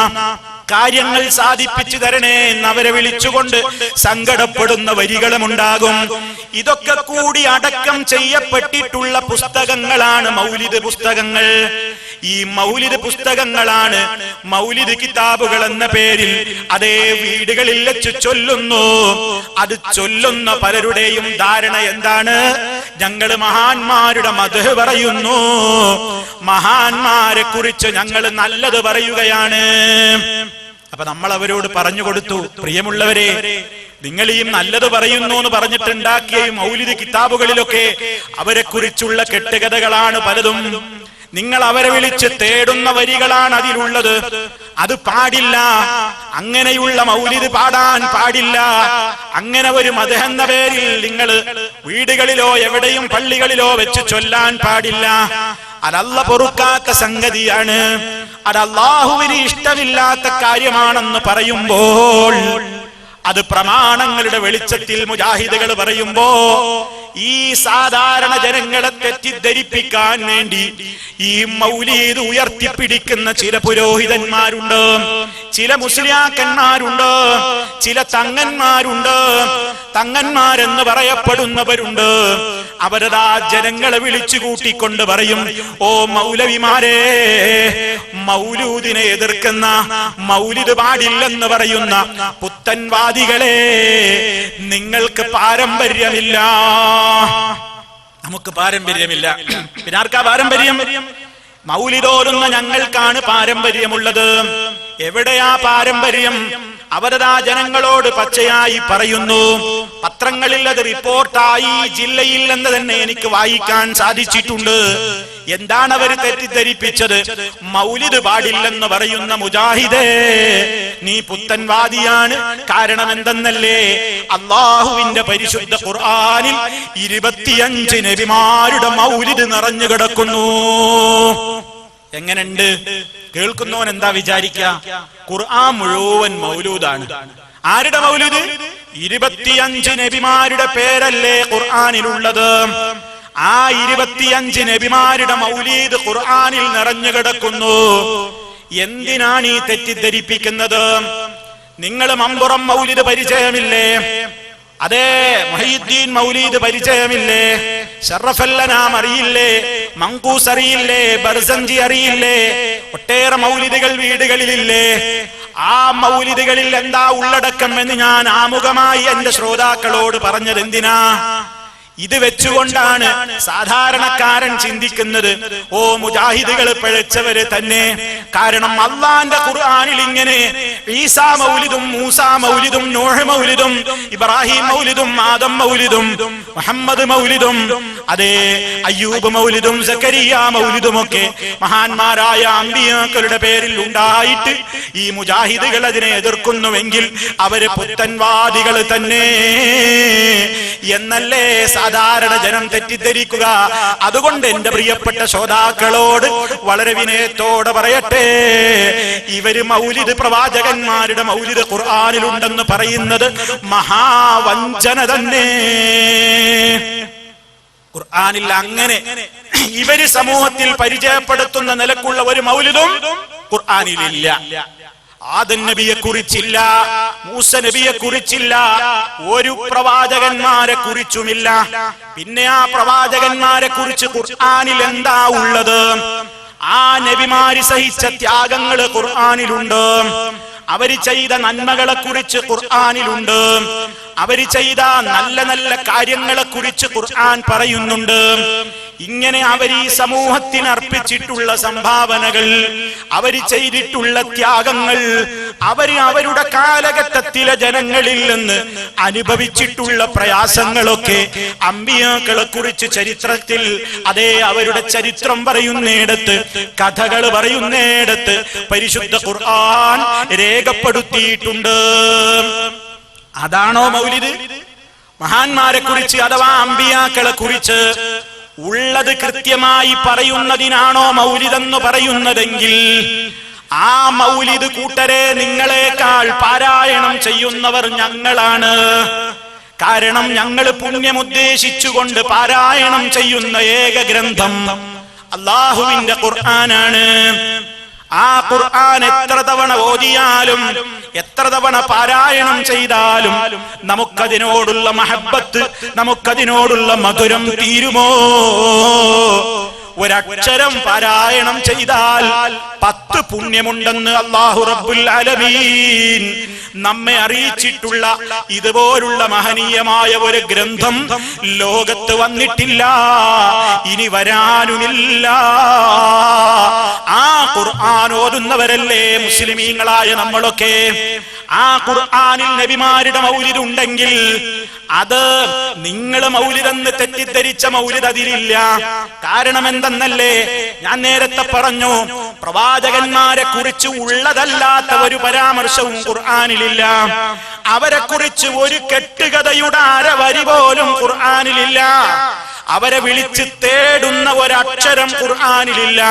[SPEAKER 1] കാര്യങ്ങൾ സാധിപ്പിച്ചു തരണേ എന്നവരെ വിളിച്ചുകൊണ്ട് സങ്കടപ്പെടുന്ന വരികളുമുണ്ടാകും. ഇതൊക്കെ കൂടി അടക്കം ചെയ്യപ്പെട്ടിട്ടുള്ള പുസ്തകങ്ങളാണ് മൗലിദ് പുസ്തകങ്ങൾ. ഈ മൗലിദ് പുസ്തകങ്ങളാണ് മൗലിദ് കിതാബുകൾ എന്ന പേരിൽ അതേ വീടുകളിൽ വെച്ച് ചൊല്ലുന്നു. അത് ചൊല്ലുന്ന പലരുടെയും ധാരണ എന്താണ്? ഞങ്ങള് മഹാന്മാരുടെ മദ്ഹ് പറയുന്നു, മഹാന്മാരെ കുറിച്ച് ഞങ്ങൾ നല്ലത് പറയുകയാണ്. അപ്പൊ നമ്മൾ അവരോട് പറഞ്ഞു കൊടുത്തു, പ്രിയമുള്ളവരെ, നിങ്ങൾ ഈ നല്ലത് പറയുന്നു എന്ന് പറഞ്ഞിട്ടുണ്ടാക്കിയ മൗലിദ് കിതാബുകളിലൊക്കെ അവരെ കുറിച്ചുള്ള കെട്ടുകഥകളാണ് പലതും. നിങ്ങൾ അവരെ വിളിച്ച് തേടുന്ന വരികളാണ് അതിലുള്ളത്. അത് പാടില്ല. അങ്ങനെയുള്ള മൗലിദ് പാടാൻ പാടില്ല. അങ്ങനെ ഒരു മദ്ഹ് എന്ന പേരിൽ നിങ്ങൾ വീടുകളിലോ എവിടെയും പള്ളികളിലോ വെച്ച് ചൊല്ലാൻ പാടില്ല. അതല്ല പൊറുക്കാത്ത സംഗതിയാണ്. അത് അല്ലാഹുവിന് ഇഷ്ടമില്ലാത്ത കാര്യമാണെന്ന് പറയുമ്പോൾ, അത് പ്രമാണങ്ങളുടെ വെളിച്ചത്തിൽ മുജാഹിദുകൾ പറയുമ്പോ, ഈ സാധാരണ ജനങ്ങളെ തെറ്റിദ്ധരിപ്പിക്കാൻ വേണ്ടി ഈ മൗലീദ് ഉയർത്തിപ്പിടിക്കുന്ന ചില പുരോഹിതന്മാരുണ്ട്, ചില മുസ്ലിയാക്കന്മാരുണ്ട്, ചില തങ്ങന്മാരുണ്ട്, തങ്ങന്മാരെന്ന് പറയപ്പെടുന്നവരുണ്ട്. അവരതാ ജനങ്ങളെ വിളിച്ചു കൂട്ടിക്കൊണ്ട് പറയും, ഓ മൗലവിമാരെ, മൗലൂദിനെ എതിർക്കുന്ന, മൗലിദ് പാടില്ലെന്ന് പറയുന്ന പുത്തൻവാദികളെ, നിങ്ങൾക്ക് പാരമ്പര്യമില്ല. നമുക്ക് പാരമ്പര്യമില്ല. പിന്നെ ആർക്കാ പാരമ്പര്യം? മൗലിദോരുന്ന ഞങ്ങൾക്കാണ് പാരമ്പര്യമുള്ളത്. എവിടെയാ പാരമ്പര്യം? അവരതാ ജനങ്ങളോട് പച്ചയായി പറയുന്നു. പത്രങ്ങളിൽ അത് റിപ്പോർട്ടായി ജില്ലയിൽ എന്ന് തന്നെ എനിക്ക് വായിക്കാൻ സാധിച്ചിട്ടുണ്ട്. എന്താണ് അവർ തെറ്റിദ്ധരിപ്പിച്ചത്? മൗലിദ് പാടില്ലെന്ന് പറയുന്ന മുജാഹിദേ, നീ പുത്തൻവാദിയാണ്. കാരണം എന്തെന്നല്ലേ? അല്ലാഹുവിന്റെ പരിശുദ്ധ ഖുർആനിൽ 25 നബിമാരുടെ മൗലിദ് നിറഞ്ഞു കിടക്കുന്നു. എങ്ങനെയുണ്ട്? കേൾക്കുന്നവൻ എന്താ വിചാരിക്കുക? ഖുർആൻ മുഴുവൻ മൗലൂദാണ്. ആരുടെ മൗലൂദ്? 25 നബിമാരുടെ പേരല്ലേ ഖുർആനിലുള്ളത്. ആ 25 നബിമാരുടെ മൗലീദ് ഖുർആനിൽ നിറഞ്ഞു കിടക്കുന്നു. എന്തിനാണ് ഈ തെറ്റിദ്ധരിപ്പിക്കുന്നത്? നിങ്ങൾ മമ്പുറം മൗലിദ് പരിചയമില്ലേ? അതെ, മുഹയ്യിദ്ദീൻ മൗലീദ് പരിചയമില്ലേ? ശറഫല്ലനാം അറിയില്ലേ? മങ്കൂസ് അറിയില്ലേ? ബർസഞ്ചി അറിയില്ലേ? ഒട്ടേറെ മൗലിദുകൾ വീടുകളിലില്ലേ? ആ മൗലിദുകളിൽ എന്താ ഉള്ളടക്കം എന്ന് ഞാൻ ആമുഖമായി എന്റെ ശ്രോതാക്കളോട് പറഞ്ഞത് എന്തിനാ? ഇത് വെച്ചുകൊണ്ടാണ് സാധാരണക്കാരൻ ചിന്തിക്കുന്നത്, ഓ മുജാഹിദുകൾ പിഴച്ചവര് തന്നെ. കാരണം അള്ളാന്റെ ഖുർആനിൽ ഇങ്ങനെ ഈസാ മൗലിദും മൂസാ മൗലിദും നൂഹ് മൗലിദും ഇബ്രാഹിം മൗലിദും ആദം മൗലിദും മുഹമ്മദ് മൗലിദും അതേ അയ്യൂബ് മൗലിദും സക്കരിയ മൗലിദും ഒക്കെ മഹാന്മാരായ അമ്പിയാക്കളുടെ പേരിൽ ഉണ്ടായിട്ട് ഈ മുജാഹിദുകൾ അതിനെ എതിർക്കുന്നുവെങ്കിൽ അവര് പുത്തൻവാദികൾ തന്നെ എന്നല്ലേ സാധാരണ ജനം തെറ്റിദ്ധരിക്കുക. അതുകൊണ്ട് എന്റെ പ്രിയപ്പെട്ട ശ്രോതാക്കളോട് വളരെ വിനയത്തോടെ പറയട്ടെ, ഇവര് മൗലിദ് പ്രവാചകന്മാരുടെ മൗലിദ് ഖുർആനിലുണ്ടെന്ന് പറയുന്നത് മഹാവഞ്ചന തന്നെ. ഖുർആനിൽ അങ്ങനെ ഇവര് സമൂഹത്തിൽ പരിചയപ്പെടുത്തുന്ന നിലക്കുള്ള ഒരു മൗലിദും ഖുർആനിലില്ല. ആദം നബിയെ കുറിച്ചില്ല, മൂസ നബിയെ കുറിച്ചില്ല, ഒരു പ്രവാചകന്മാരെ കുറിച്ചുമില്ല. പിന്നെ ആ പ്രവാചകന്മാരെ കുറിച്ച് ഖുർആനിൽ എന്താ ഉള്ളത്? ആ നബിമാര് സഹിച്ച ത്യാഗങ്ങള് ഖുർആനിലുണ്ട്. അവര് ചെയ്ത നന്മകളെ കുറിച്ച് ഖുർആനിലുണ്ട്. അവര് ചെയ്ത നല്ല നല്ല കാര്യങ്ങളെ കുറിച്ച് ഖുർആൻ പറയുന്നുണ്ട്. ഇങ്ങനെ അവർ ഈ സമൂഹത്തിന് അർപ്പിച്ചിട്ടുള്ള സംഭാവനകൾ, അവര് ചെയ്തിട്ടുള്ള ത്യാഗങ്ങൾ, അവര് അവരുടെ കാലഘട്ടത്തിലെ ജനങ്ങളിൽ നിന്ന് അനുഭവിച്ചിട്ടുള്ള പ്രയാസങ്ങളൊക്കെ അമ്പിയാക്കളെ കുറിച്ച് ചരിത്രത്തിൽ, അതേ അവരുടെ ചരിത്രം പറയുന്നിടത്ത്, കഥകൾ പറയുന്നിടത്ത് പരിശുദ്ധ ഖുർആൻ രേഖപ്പെടുത്തിയിട്ടുണ്ട്. അതാണോ മൗലിദ്? മഹാന്മാരെ കുറിച്ച് അഥവാ അമ്പിയാക്കളെ കുറിച്ച് ഉള്ളത് കൃത്യമായി പറയുന്നതിനാണോ മൗലിദെന്ന് പറയുന്നതെങ്കിൽ, ആ മൗലിദ് കൂട്ടരെ നിങ്ങളെക്കാൾ പാരായണം ചെയ്യുന്നവർ ഞങ്ങളാണ്. കാരണം ഞങ്ങൾ പുണ്യമുദ്ദേശിച്ചുകൊണ്ട് പാരായണം ചെയ്യുന്ന ഏക ഗ്രന്ഥം അല്ലാഹുവിന്റെ ഖുർആനാണ്. ആ ഖുർആൻ എത്ര തവണ ഓതിയാലും എത്ര തവണ പാരായണം ചെയ്താലും നമുക്കതിനോടുള്ള മഹബ്ബത്ത്, നമുക്കതിനോടുള്ള മധുരം തീരുമോ? ഒരക്ഷരം പാരായണം ചെയ്താൽ 10 പുണ്യമുണ്ടെന്ന് അല്ലാഹു റബ്ബുൽ ആലമീൻ നമ്മെ അറിയിച്ചിട്ടുള്ള ഇതുപോലുള്ള മഹനീയമായ ഒരു ഗ്രന്ഥം ലോകത്ത് വന്നിട്ടില്ല, ഇനി വരാനുമില്ല. ആ ഖുർആൻ ഓതുന്നവരല്ലേ മുസ്ലിമീങ്ങളായ നമ്മളൊക്കെ. ആ ഖുർആനിൽ നബിമാരുടെ മൗലിദ് ഉണ്ടെങ്കിൽ അത് നിങ്ങൾ മൗലിദെന്ന് തെറ്റിദ്ധരിച്ച മൗലിദ് അതിലില്ല. കാരണം എന്തെന്നല്ലേ? ഞാൻ നേരത്തെ പറഞ്ഞു, പ്രവാചകന്മാരെ കുറിച്ച് ഉള്ളതല്ലാത്ത ഒരു പരാമർശവും ഖുർആനിലില്ല. അവരെ കുറിച്ച് ഒരു കെട്ടുകഥയുടെ അരവരി പോലും ഖുർആനിലില്ല. അവരെ വിളിച്ച് തേടുന്ന ഒരക്ഷരം ഖുർആനിലില്ല.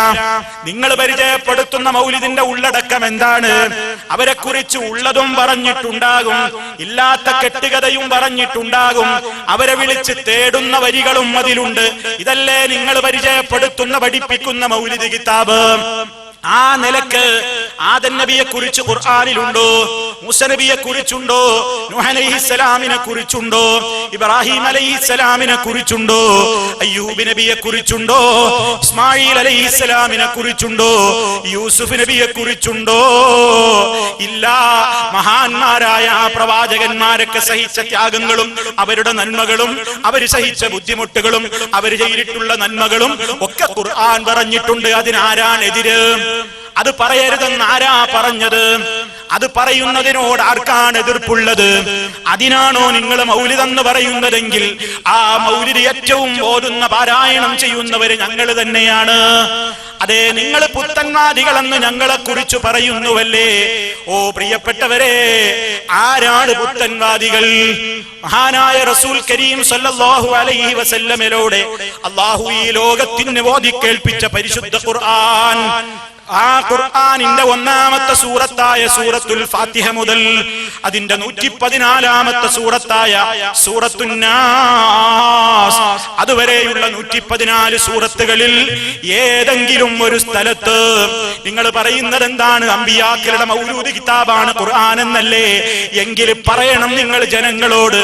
[SPEAKER 1] നിങ്ങൾ പരിചയപ്പെടുത്തുന്ന മൗലിദിന്റെ ഉള്ളടക്കം എന്താണ്? അവരെ കുറിച്ച് ഉള്ളതും പറഞ്ഞിട്ടുണ്ടാകും, ഇല്ലാത്ത കെട്ടുകഥയും പറഞ്ഞിട്ടുണ്ടാകും, അവരെ വിളിച്ച് തേടുന്ന വരികളും അതിലുണ്ട്. ഇതല്ലേ നിങ്ങൾ പരിചയപ്പെടുത്തുന്ന പഠിപ്പിക്കുന്ന മൗലിദ് കിതാബ്? ആ നിലക്ക് ആദം നബിയെ കുറിച്ച് ഖുർആനിലുണ്ടോ? മൂസ നബിയെ കുറിച്ചുണ്ടോ? നൂഹ് അലൈഹിസ്സലാമിനെ കുറിച്ചുണ്ടോ? ഇബ്രാഹിം അലൈഹിസ്സലാമിനെ കുറിച്ചുണ്ടോ? അയ്യൂബ് നബിയെ കുറിച്ചുണ്ടോ? ഇസ്മായിൽ അലൈഹിസ്സലാമിനെ കുറിച്ചുണ്ടോ? യൂസുഫ് നബിയെ കുറിച്ചുണ്ടോ? ഇല്ല. മഹാന്മാരായ ആ പ്രവാചകന്മാരൊക്കെ സഹിച്ച ത്യാഗങ്ങളും അവരുടെ നന്മകളും അവർ സഹിച്ച ബുദ്ധിമുട്ടുകളും അവർ ചെയ്തിട്ടുള്ള നന്മകളും ഒക്കെ ഖുർആൻ പറഞ്ഞിട്ടുണ്ട്. അതിനാരാണ് എതിര്? അത് പറയരുതെന്ന് ആരാ പറഞ്ഞത്? അത് പറയുന്നതിനോട് ആർക്കാണ് എതിർപ്പുള്ളത്? അതിനാണോ നിങ്ങൾ മൗലിദെന്ന് പറയുന്നതെങ്കിൽ ആ മൗലിദ് ഏറ്റവും ഓതുന്ന പാരായണം ചെയ്യുന്നവര് ഞങ്ങൾ തന്നെയാണ്. അതെ, നിങ്ങൾ പുത്തൻവാദികളെന്ന് ഞങ്ങളെ കുറിച്ച് പറയുന്നുവല്ലേ? ഓ പ്രിയപ്പെട്ടവരെ, ആരാണ് പുത്തൻവാദികൾ? മഹാനായ റസൂൽ കരീം സല്ലല്ലാഹു അലൈഹി വസല്ലമയോട് അല്ലാഹു ഈ ലോകത്തിന് ഓതി കേൾപ്പിച്ച പരിശുദ്ധ ഖുർആൻ, ആ ഖുർആനിന്റെ ഒന്നാമത്തെ സൂറത്തായ സൂറത്തുൽ ഫാത്തിഹ മുതൽ അതിന്റെ 114ാമത്തെ സൂറത്തായ സൂറത്തുൻ നാസ് അതുവരെയുള്ള 114 സൂറത്തുകളിൽ ഏതെങ്കിലും ഒരു സ്ഥലത്ത് നിങ്ങൾ പറയുന്നത് എന്താണ്? അമ്പിയാക്കളുടെ മൗലൂദ് കിതാബാണ് ഖുർആൻ എന്നല്ലേ? എങ്കിൽ പറയണം നിങ്ങൾ ജനങ്ങളോട്,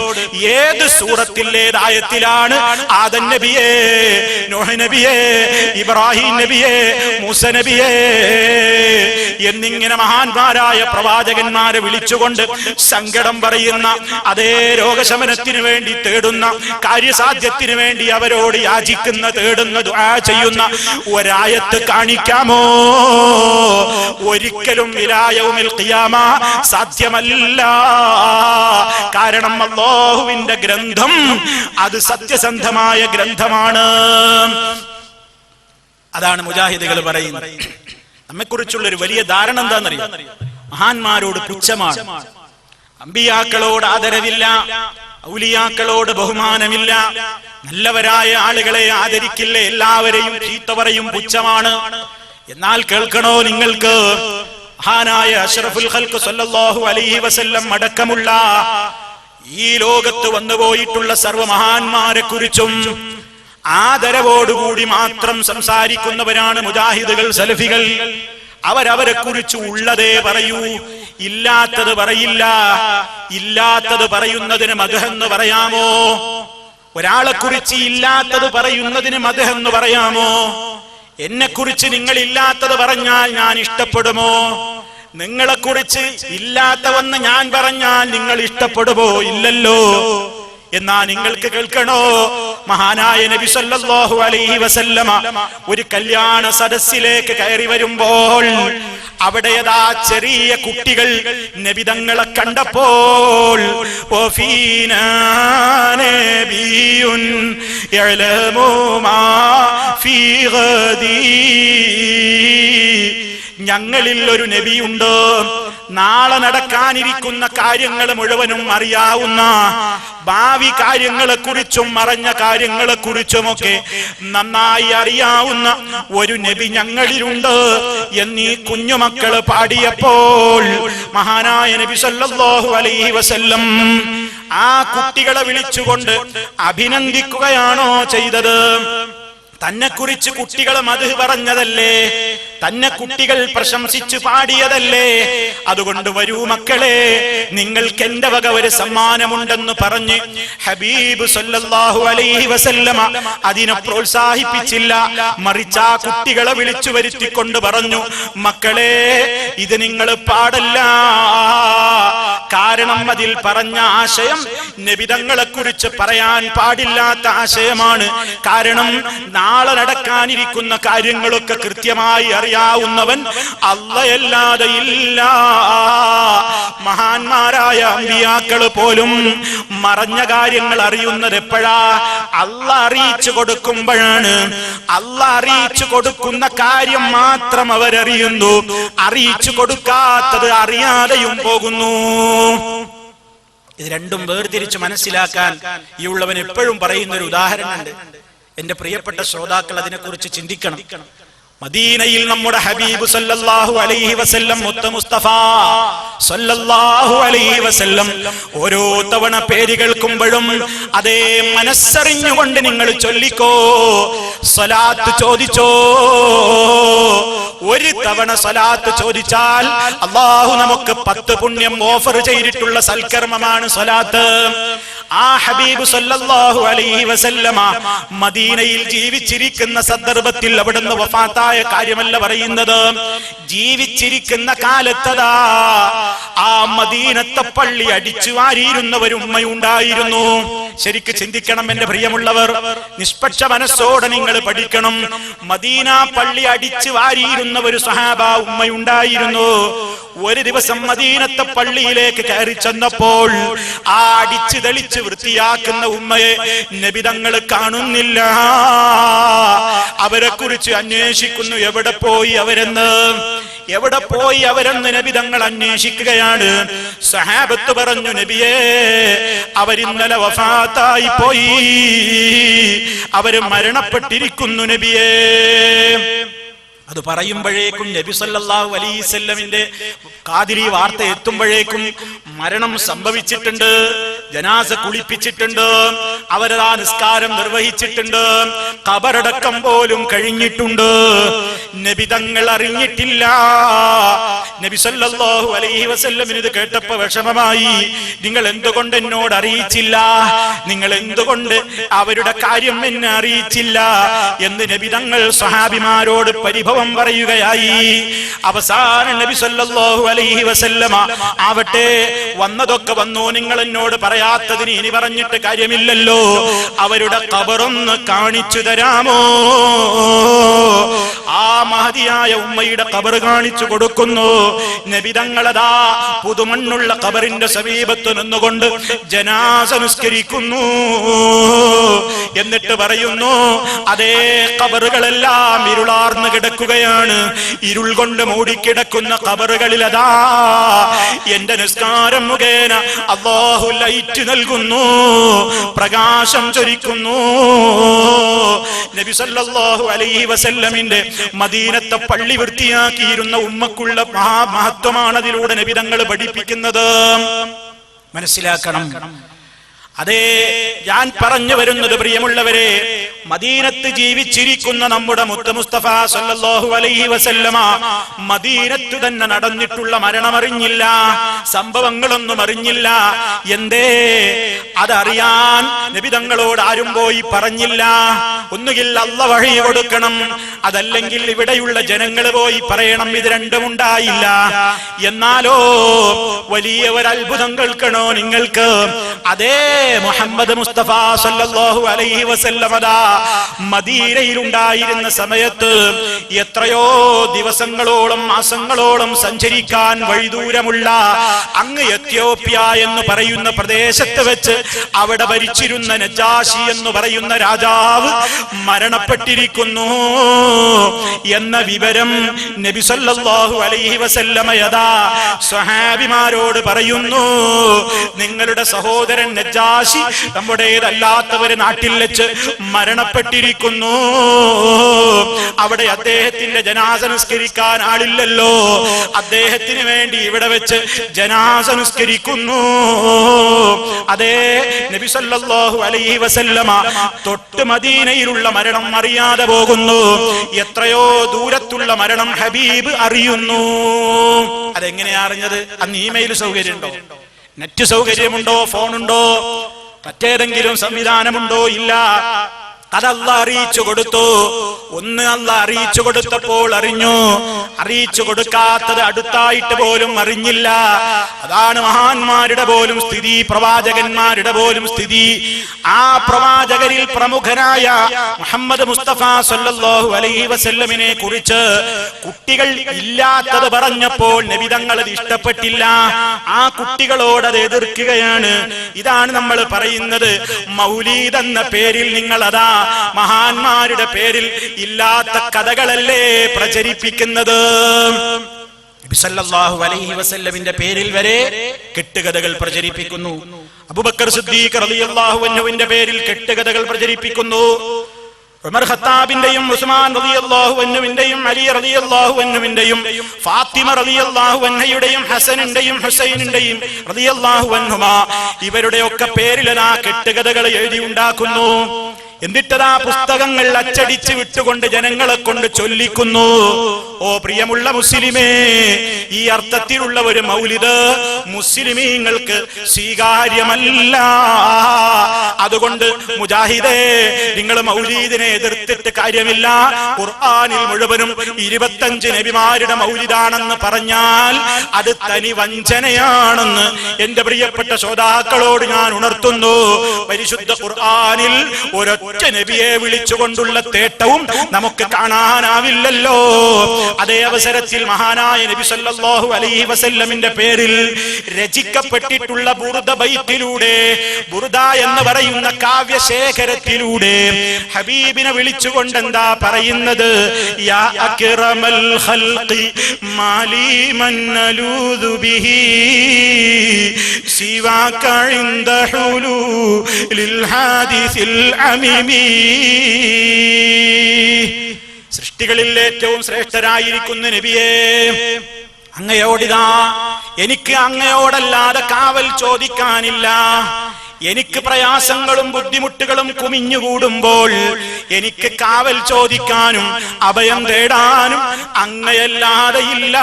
[SPEAKER 1] ഏത് സൂറത്തിലെ ആയത്തിലാണ് ആദം നബിയെ, നൂഹ് നബിയെ, ഇബ്രാഹിം നബിയെ, മൂസ നബിയെ എന്നിങ്ങനെ മഹാന്മാരായ പ്രവാചകന്മാരെ വിളിച്ചുകൊണ്ട് സങ്കടം പറയുന്ന, അതേ രോഗശമനത്തിന് വേണ്ടി തേടുന്ന, കാര്യസാധ്യത്തിന് വേണ്ടി അവരോട് യാചിക്കുന്ന, തേടുന്ന, ദുആ ചെയ്യുന്ന ഒരായത്ത് കാണിക്കാമോ? ഒരിക്കലും ഇലാ യൗമിൽ ഖിയാമ സാധ്യമല്ല. കാരണം അല്ലാഹുവിന്റെ ഗ്രന്ഥം അത് സത്യസന്ധമായ ഗ്രന്ഥമാണ്. അതാണ് മുജാഹിദുകൾ പറയുന്നത്. നമ്മെക്കുറിച്ചുള്ള ഒരു വലിയ ധാരണ എന്താണെന്നറിയാം? മഹാന്മാരോട് പുച്ഛമാണ്, അമ്പിയാക്കളോട് ആദരവില്ല, ഔലിയാക്കളോട് ബഹുമാനമില്ല, നല്ലവരായ ആളുകളെ ആദരിക്കില്ല, എല്ലാവരെയും ചീത്ത പറയും, പുച്ഛമാണ്. എന്നാൽ കേൾക്കണോ നിങ്ങൾക്ക്? മഹാനായ അഷ്റഫുൽ ഖൽഖ് സല്ലല്ലാഹു അലൈഹി വസല്ലം അടക്കമുള്ള ഈ ലോകത്ത് വന്നുപോയിട്ടുള്ള സർവ്വ മഹാന്മാരെ കുറിച്ചും ആദരവോടുകൂടി മാത്രം സംസാരിക്കുന്നവരാണ് മുജാഹിദുകൾ, സലഫികൾ. അവരവരെ കുറിച്ച് ഉള്ളതേ പറയൂ, ഇല്ലാത്തത് പറയില്ല. ഇല്ലാത്തത് പറയുന്നതിന് മദ്ഹെന്ന് പറയാമോ? ഒരാളെ കുറിച്ച് ഇല്ലാത്തത് പറയുന്നതിന് മദ്ഹെന്ന് പറയാമോ? എന്നെ കുറിച്ച് നിങ്ങൾ ഇല്ലാത്തത് പറഞ്ഞാൽ ഞാൻ ഇഷ്ടപ്പെടുമോ? നിങ്ങളെ കുറിച്ച് ഇല്ലാത്തവെന്ന് ഞാൻ പറഞ്ഞാൽ നിങ്ങൾ ഇഷ്ടപ്പെടുമോ? ഇല്ലല്ലോ. എന്നാ നിങ്ങൾക്ക് കേൾക്കണോ? മഹാനായ നബി സല്ലല്ലാഹു അലൈഹി വസല്ലമ ഒരു കല്യാണ സദസ്സിലേക്ക് കയറി വരുമ്പോൾ അവിടെയതാ ചെറിയ കുട്ടികൾ നബി തങ്ങളെ കണ്ടപ്പോൾ വഫീനാ നബിയുൻ യഅലമു മാ ഫീ ഗദീ, ഞങ്ങളിൽ ഒരു നബിയുണ്ട്, നാളെ നടക്കാനിരിക്കുന്ന കാര്യങ്ങൾ മുഴുവനും അറിയാവുന്ന, ഭാവി കാര്യങ്ങളെ കുറിച്ചും മറഞ്ഞ കാര്യങ്ങളെ കുറിച്ചുമൊക്കെ നന്നായി അറിയാവുന്ന ഒരു നബി ഞങ്ങളിലുണ്ട് എന്നീ കുഞ്ഞുമക്കള് പാടിയപ്പോൾ മഹാനായ നബി സല്ലല്ലാഹു അലൈഹി വസല്ലം ആ കുട്ടികളെ വിളിച്ചുകൊണ്ട് അഭിനന്ദിക്കുകയാണോ ചെയ്തത്? തന്നെ കുറിച്ച് കുട്ടികൾ മദ്ഹ് പറഞ്ഞതല്ലേ, തന്നെ കുട്ടികൾ പ്രശംസിച്ചു പാടിയതല്ലേ? അതുകൊണ്ട് വരൂ മക്കളെ, നിങ്ങൾക്ക് എന്റെ വക ഒരു സമ്മാനമുണ്ടെന്ന് പറഞ്ഞ് ഹബീബ് സല്ലല്ലാഹു അലൈഹി വസല്ലമ അതിനെ പ്രോത്സാഹിപ്പിച്ചില്ല. മറിച്ച് ആ കുട്ടികളെ വിളിച്ചു വരുത്തിക്കൊണ്ട് പറഞ്ഞു, മക്കളെ ഇത് നിങ്ങൾ പാടല്ല. കാരണം അതിൽ പറഞ്ഞ ആശയം നബിതങ്ങളെ കുറിച്ച് പറയാൻ പാടില്ലാത്ത ആശയമാണ്. കാരണം നാളെ നടക്കാനിരിക്കുന്ന കാര്യങ്ങളൊക്കെ കൃത്യമായി അറിയാവുന്നവൻ അല്ലാഹയല്ലാതെ ഇല്ല. മഹാന്മാരായ അമ്പിയാക്കൾ പോലും മറഞ്ഞ കാര്യങ്ങൾ അറിയുന്നത് എപ്പോഴാ? അല്ലാഹ് അറിയിച്ചു കൊടുക്കുമ്പോഴാണ്. അല്ലാഹ് അറിയിച്ചു കൊടുക്കുന്ന കാര്യം മാത്രം അവരറിയുന്നു, അറിയിച്ചു കൊടുക്കാത്തത് അറിയാതെയും പോകുന്നു. ഇത് രണ്ടും വേർതിരിച്ച് മനസ്സിലാക്കാൻ ഈ ഉള്ളവൻ എപ്പോഴും പറയുന്ന ഒരു ഉദാഹരണമുണ്ട്. എന്റെ പ്രിയപ്പെട്ട ശ്രോതാക്കൾ അതിനെക്കുറിച്ച് ചിന്തിക്കണം. മദീനയിൽ നമ്മുടെ ഹബീബ് സല്ലല്ലാഹു അലൈഹി വസല്ലം മുസ്തഫ സല്ലല്ലാഹു അലൈഹി വസല്ലം ഓരോ തവണ പേര് കേൾക്കുമ്പോഴും അതേ മനസ്സറിഞ്ഞുകൊണ്ട് നിങ്ങൾ ചൊല്ലിക്കോ, സ്വലാത്ത് ചോദിച്ചോ. ഒരു തവണ സ്വലാത്ത് ചോദിച്ചാൽ അല്ലാഹു നമുക്ക് 10 പുണ്യം ഓഫർ ചെയ്തിട്ടുള്ള സൽക്കർമ്മമാണ് സ്വലാത്ത്. ആ ഹബീബ് സല്ലല്ലാഹു അലൈഹി വസല്ലമ മദീനയിൽ ജീവിച്ചിരിക്കുന്ന സന്ദർഭത്തിൽ അവിടുന്ന് വഫാത്തായ കാര്യമല്ല പറയുന്നത്, ജീവിച്ചിരിക്കുന്ന കാലത്തതാ ആ മദീനത്തെ പള്ളി അടിച്ചു വാരിയിരുന്ന ഒരു ഉമ്മയുണ്ടായിരുന്നു. ശരിക്ക് ചിന്തിക്കണം എന്റെ പ്രിയമുള്ളവർ, നിഷ്പക്ഷ മനസ്സോടെ നിങ്ങൾ പഠിക്കണം. മദീന പള്ളി അടിച്ചു വാരിയിരുന്ന ഒരു സ്വഹാബ ഉമ്മയുണ്ടായിരുന്നു. ഒരു ദിവസം മദീനത്തെ പള്ളിയിലേക്ക് കയറി ചെന്നപ്പോൾ ആ അടിച്ചു തെളിച്ച് വൃത്തിയാക്കുന്ന ഉമ്മയെ നബി തങ്ങൾ കാണുന്നില്ല. അവരെ കുറിച്ച് അന്വേഷിക്കുന്നു, എവിടെ പോയി അവരെന്ന് നബി തങ്ങൾ അന്വേഷിക്കുകയാണ്. സഹാബത്ത് പറഞ്ഞു, നബിയേ, അവരിന്നലെ വഫാത്തായി പോയി, അവര് മരണപ്പെട്ടിരിക്കുന്നു നബിയേ. അത് പറയുമ്പോഴേക്കും നബി സല്ലല്ലാഹു അലൈഹി വസല്ലമിന്റെ കാതിൽ ഈ വാർത്ത എത്തുമ്പോഴേക്കും മരണം സംഭവിച്ചിട്ടുണ്ട്, ജനാസ കുളിപ്പിച്ചിട്ടുണ്ട്, അവരതാ നിസ്കാരം നിർവഹിച്ചിട്ടുണ്ട്, ഖബറടക്കം പോലും കഴിഞ്ഞിട്ടുണ്ട്. നബി തങ്ങൾ അറിഞ്ഞിട്ടില്ല. നബി സല്ലല്ലാഹു അലൈഹി വസല്ലമിന് ഇത് കേട്ടപ്പോ വിഷമമായി. നിങ്ങൾ എന്തുകൊണ്ട് എന്നോട് അറിയിച്ചില്ല, നിങ്ങൾ എന്തുകൊണ്ട് അവരുടെ കാര്യം എന്നെ അറിയിച്ചില്ല എന്ന് നബി തങ്ങൾ സ്വഹാബിമാരോട് പരിഭവം പറയുകയായി. അവസാനം നബി സല്ലല്ലാഹു അലൈഹി വസല്ലമ ആവട്ടെ, വന്നതൊക്കെ വന്നു, നിങ്ങൾ എന്നോട് പറയാത്തതിന് ഇനി പറഞ്ഞിട്ട് കാര്യമില്ലല്ലോ, അവരുടെ ഖബറൊന്ന് കാണിച്ചു തരാമോ? ആ മഹദിയായ ഉമ്മയുടെ ഖബർ കാണിച്ചു കൊടുക്കുന്നു. നബി തങ്ങളതാ പുതുമണ്ണുള്ള ഖബറിന്റെ സമീപത്ത് നിന്നുകൊണ്ട് ജനാസ നിസ്കരിക്കുന്നു. എന്നിട്ട് പറയുന്നു, അതേ ഖബറുകളെല്ലാം ഇരുളാർന്ന് കിടക്കുകയാണ്. ഇരുൾ കൊണ്ട് മൂടിക്കിടക്കുന്ന ഖബറുകളിൽ അതാ എന്റെ നിസ്കാരം മുഖേന അല്ലാഹു ലൈറ്റ് നൽകുന്നു, പ്രകാശം ചൊരിക്കുന്നു. നബി സല്ലല്ലാഹു അലൈഹി വസല്ലമിന്റെ മദീനത്തെ പള്ളി വൃത്തിയാക്കിയിരുന്ന ഉമ്മക്കുള്ള മഹത്വമാണ് അതിലൂടെ നബി തങ്ങൾ പഠിപ്പിക്കുന്നത്. മനസ്സിലാക്കണം. അതേ, ഞാൻ പറഞ്ഞു വരുന്നത് പ്രിയമുള്ളവരെ, മദീനത്ത് ജീവിച്ചിരിക്കുന്ന നമ്മുടെ മുത്ത് മുസ്തഫ സല്ലല്ലാഹു അലൈഹി വസല്ലമ മദീനത്ത് തന്നെ നടന്നിട്ടുള്ള മരണമറിഞ്ഞില്ല, സംഭവങ്ങളൊന്നും അറിഞ്ഞില്ല. എന്തേ? അതറിയാൻ നബി തങ്ങളോട് ആരും പോയി പറഞ്ഞില്ല. ഒന്നുകിൽ അള്ള വഴി കൊടുക്കണം, അതല്ലെങ്കിൽ ഇവിടെയുള്ള ജനങ്ങൾ പോയി പറയണം. ഇത് രണ്ടും ഉണ്ടായില്ല. എന്നാലോ വലിയ ഒരു അത്ഭുതം കേൾക്കണോ നിങ്ങൾക്ക്? അതേ മുഹമ്മദ് മുസ്തഫ സല്ലല്ലാഹു അലൈഹി വസല്ലമ മദീനയിലുണ്ടായിരുന്ന സമയത്ത് എത്രയോ ദിവസങ്ങളോളം മാസങ്ങളോളം സഞ്ചരിക്കാൻ വഴിദൂരമുള്ള അങ്ങ് എത്യോപ്യ എന്ന് പറയുന്ന പ്രദേശത്ത് വെച്ച് അവിടെ ഭരിച്ചിരുന്ന നജാശി എന്ന് പറയുന്ന രാജാവ് മരണപ്പെട്ടിരിക്കുന്നു എന്ന വിവരം നബി സല്ലല്ലാഹു അലൈഹി വസല്ലമയതാ സ്വഹാബിമാരോട് പറയുന്നു. നിങ്ങളുടെ സഹോദരൻ നജാശി നമ്മുടേതല്ലാത്തവര് നാട്ടിൽ വെച്ച് മരണപ്പെട്ടിരിക്കുന്നു. അവിടെ അദ്ദേഹത്തിന്റെ ജനാസ നിസ്കരിക്കാൻ ആളില്ലല്ലോ, അദ്ദേഹത്തിന് വേണ്ടി ഇവിടെ വെച്ച് ജനാസ നിസ്കരിക്കുന്നു. അതേ, നബി സല്ലല്ലാഹു അലൈഹി വസല്ലമ തൊട്ട് മദീനയിലുള്ള മരണം അറിയാതെ പോകുന്നു. എത്രയോ ദൂരത്തുള്ള മരണം ഹബീബ് അറിയുന്നു. അതെങ്ങനെയാ അറിഞ്ഞത്? അന്ന് ഇമെയിൽ സൗകര്യമുണ്ടോ, നെറ്റ് സൗകര്യമുണ്ടോ, ഫോണുണ്ടോ, മറ്റേതെങ്കിലും സംവിധാനമുണ്ടോ? ഇല്ല. അതല്ല അറിയിച്ചു കൊടുത്തു. ഒന്ന് അല്ല അറിയിച്ചു കൊടുത്തപ്പോൾ അറിഞ്ഞു, അറിയിച്ചു കൊടുക്കാത്തത് അടുത്തായിട്ട് പോലും അറിഞ്ഞില്ല. അതാണ് മഹാന്മാരുടെ പോലും സ്ഥിതി, പ്രവാചകന്മാരുടെ പോലും സ്ഥിതി. ആ പ്രവാചകരിൽ പ്രമുഖനായ മുഹമ്മദ് മുസ്തഫ സല്ലല്ലാഹു അലൈഹി വസല്ലമിനെ കുറിച്ച് കുട്ടികൾ ഇല്ലാത്തത് പറഞ്ഞപ്പോൾ നബി തങ്ങൾ അത് ഇഷ്ടപ്പെട്ടില്ല. ആ കുട്ടികളോട് അത് എതിർക്കുകയാണ്. ഇതാണ് നമ്മൾ പറയുന്നത്, മൗലീദ് എന്ന പേരിൽ നിങ്ങൾ അതാ മഹാന്മാരുടെ പേരിൽ ഇല്ലാത്ത കഥകളല്ലേ പ്രചരിപ്പിക്കുന്നത്? നബി സല്ലല്ലാഹു അലൈഹി വസല്ലമിന്റെ പേരിൽ വരെ കെട്ടുകഥകൾ പ്രചരിപ്പിക്കുന്നു. അബൂബക്കർ സിദ്ദീഖ് റളിയല്ലാഹു അൻഹുവിന്റെ പേരിൽ കെട്ടുകഥകൾ പ്രചരിപ്പിക്കുന്നു. ഉമർ ഖത്താബിന്റെയും ഉസ്മാൻ റളിയല്ലാഹു അൻഹുവിന്റെയും അലി റളിയല്ലാഹു അൻഹുവിന്റെയും ഫാത്തിമ റളിയല്ലാഹു അൻഹയുടെയും ഹസനിന്റെയും ഹുസൈനിന്റെയും റളിയല്ലാഹു അൻഹുമാ ഇവരുടെയൊക്കെ പേരിലതാ കെട്ടുകഥകൾ എഴുതി ഉണ്ടാക്കുന്നു. എന്നിട്ടതാ പുസ്തകങ്ങൾ അച്ചടിച്ച് വിട്ടുകൊണ്ട് ജനങ്ങളെ കൊണ്ട് ചൊല്ലിക്കുന്നു. ഓ പ്രിയമുള്ള മുസ്ലിമേ, ഈ അർത്ഥത്തിലുള്ള ഒരു മൗലിദ് മുസ്ലിമീങ്ങൾക്ക് സ്വീകാര്യമല്ല. അതുകൊണ്ട് മുജാഹിദേ, നിങ്ങൾ മൗലീദിനെ എതിർത്തിട്ട് കാര്യമില്ല. ഖുർആനിൽ മുഴുവനും 25 നബിമാരുടെ മൗലിദാണെന്ന് പറഞ്ഞാൽ അത് തനി വഞ്ചനയാണെന്ന് എന്റെ പ്രിയപ്പെട്ട ശ്രോതാക്കളോട് ഞാൻ ഉണർത്തുന്നു. പരിശുദ്ധ ഖുർആനിൽ ഒരൊറ്റ നബിയെ വിളിച്ചുകൊണ്ടുള്ള തേട്ടവും നമുക്ക് കാണാനാവില്ലല്ലോ. അതേ അവസരത്തിൽ മഹാനായ നബി സല്ലല്ലാഹു അലൈഹി വസല്ലമിന്റെ പേരിൽ രചിക്കപ്പെട്ടിട്ടുള്ള ബുർദ ബൈത്തിലൂടെ, ബുർദ എന്ന് പറയുന്ന കാവ്യശേഖരത്തിലൂടെ ഹബീബിനെ വിളിച്ചുകൊണ്ട് എന്താ പറയുന്നത്? യാ അക്റമൽ ഖൽഖി മാലി മൻ നലൂദു ബിഹി സിവാക ഇൻദ ഹുലൂലിൽ ഹാദിസിൽ അമീമി. സൃഷ്ടികളിൽ ഏറ്റവും ശ്രേഷ്ഠരായിരിക്കുന്ന നബിയേ, അങ്ങയോടിതാ എനിക്ക് അങ്ങയോടല്ലാതെ കാവൽ ചോദിക്കാനില്ല. എനിക്ക് പ്രയാസങ്ങളും ബുദ്ധിമുട്ടുകളും കുമിഞ്ഞുകൂടുമ്പോൾ എനിക്ക് കാവൽ ചോദിക്കാനും അഭയം തേടാനും അങ്ങയല്ലാതെ ഇല്ല.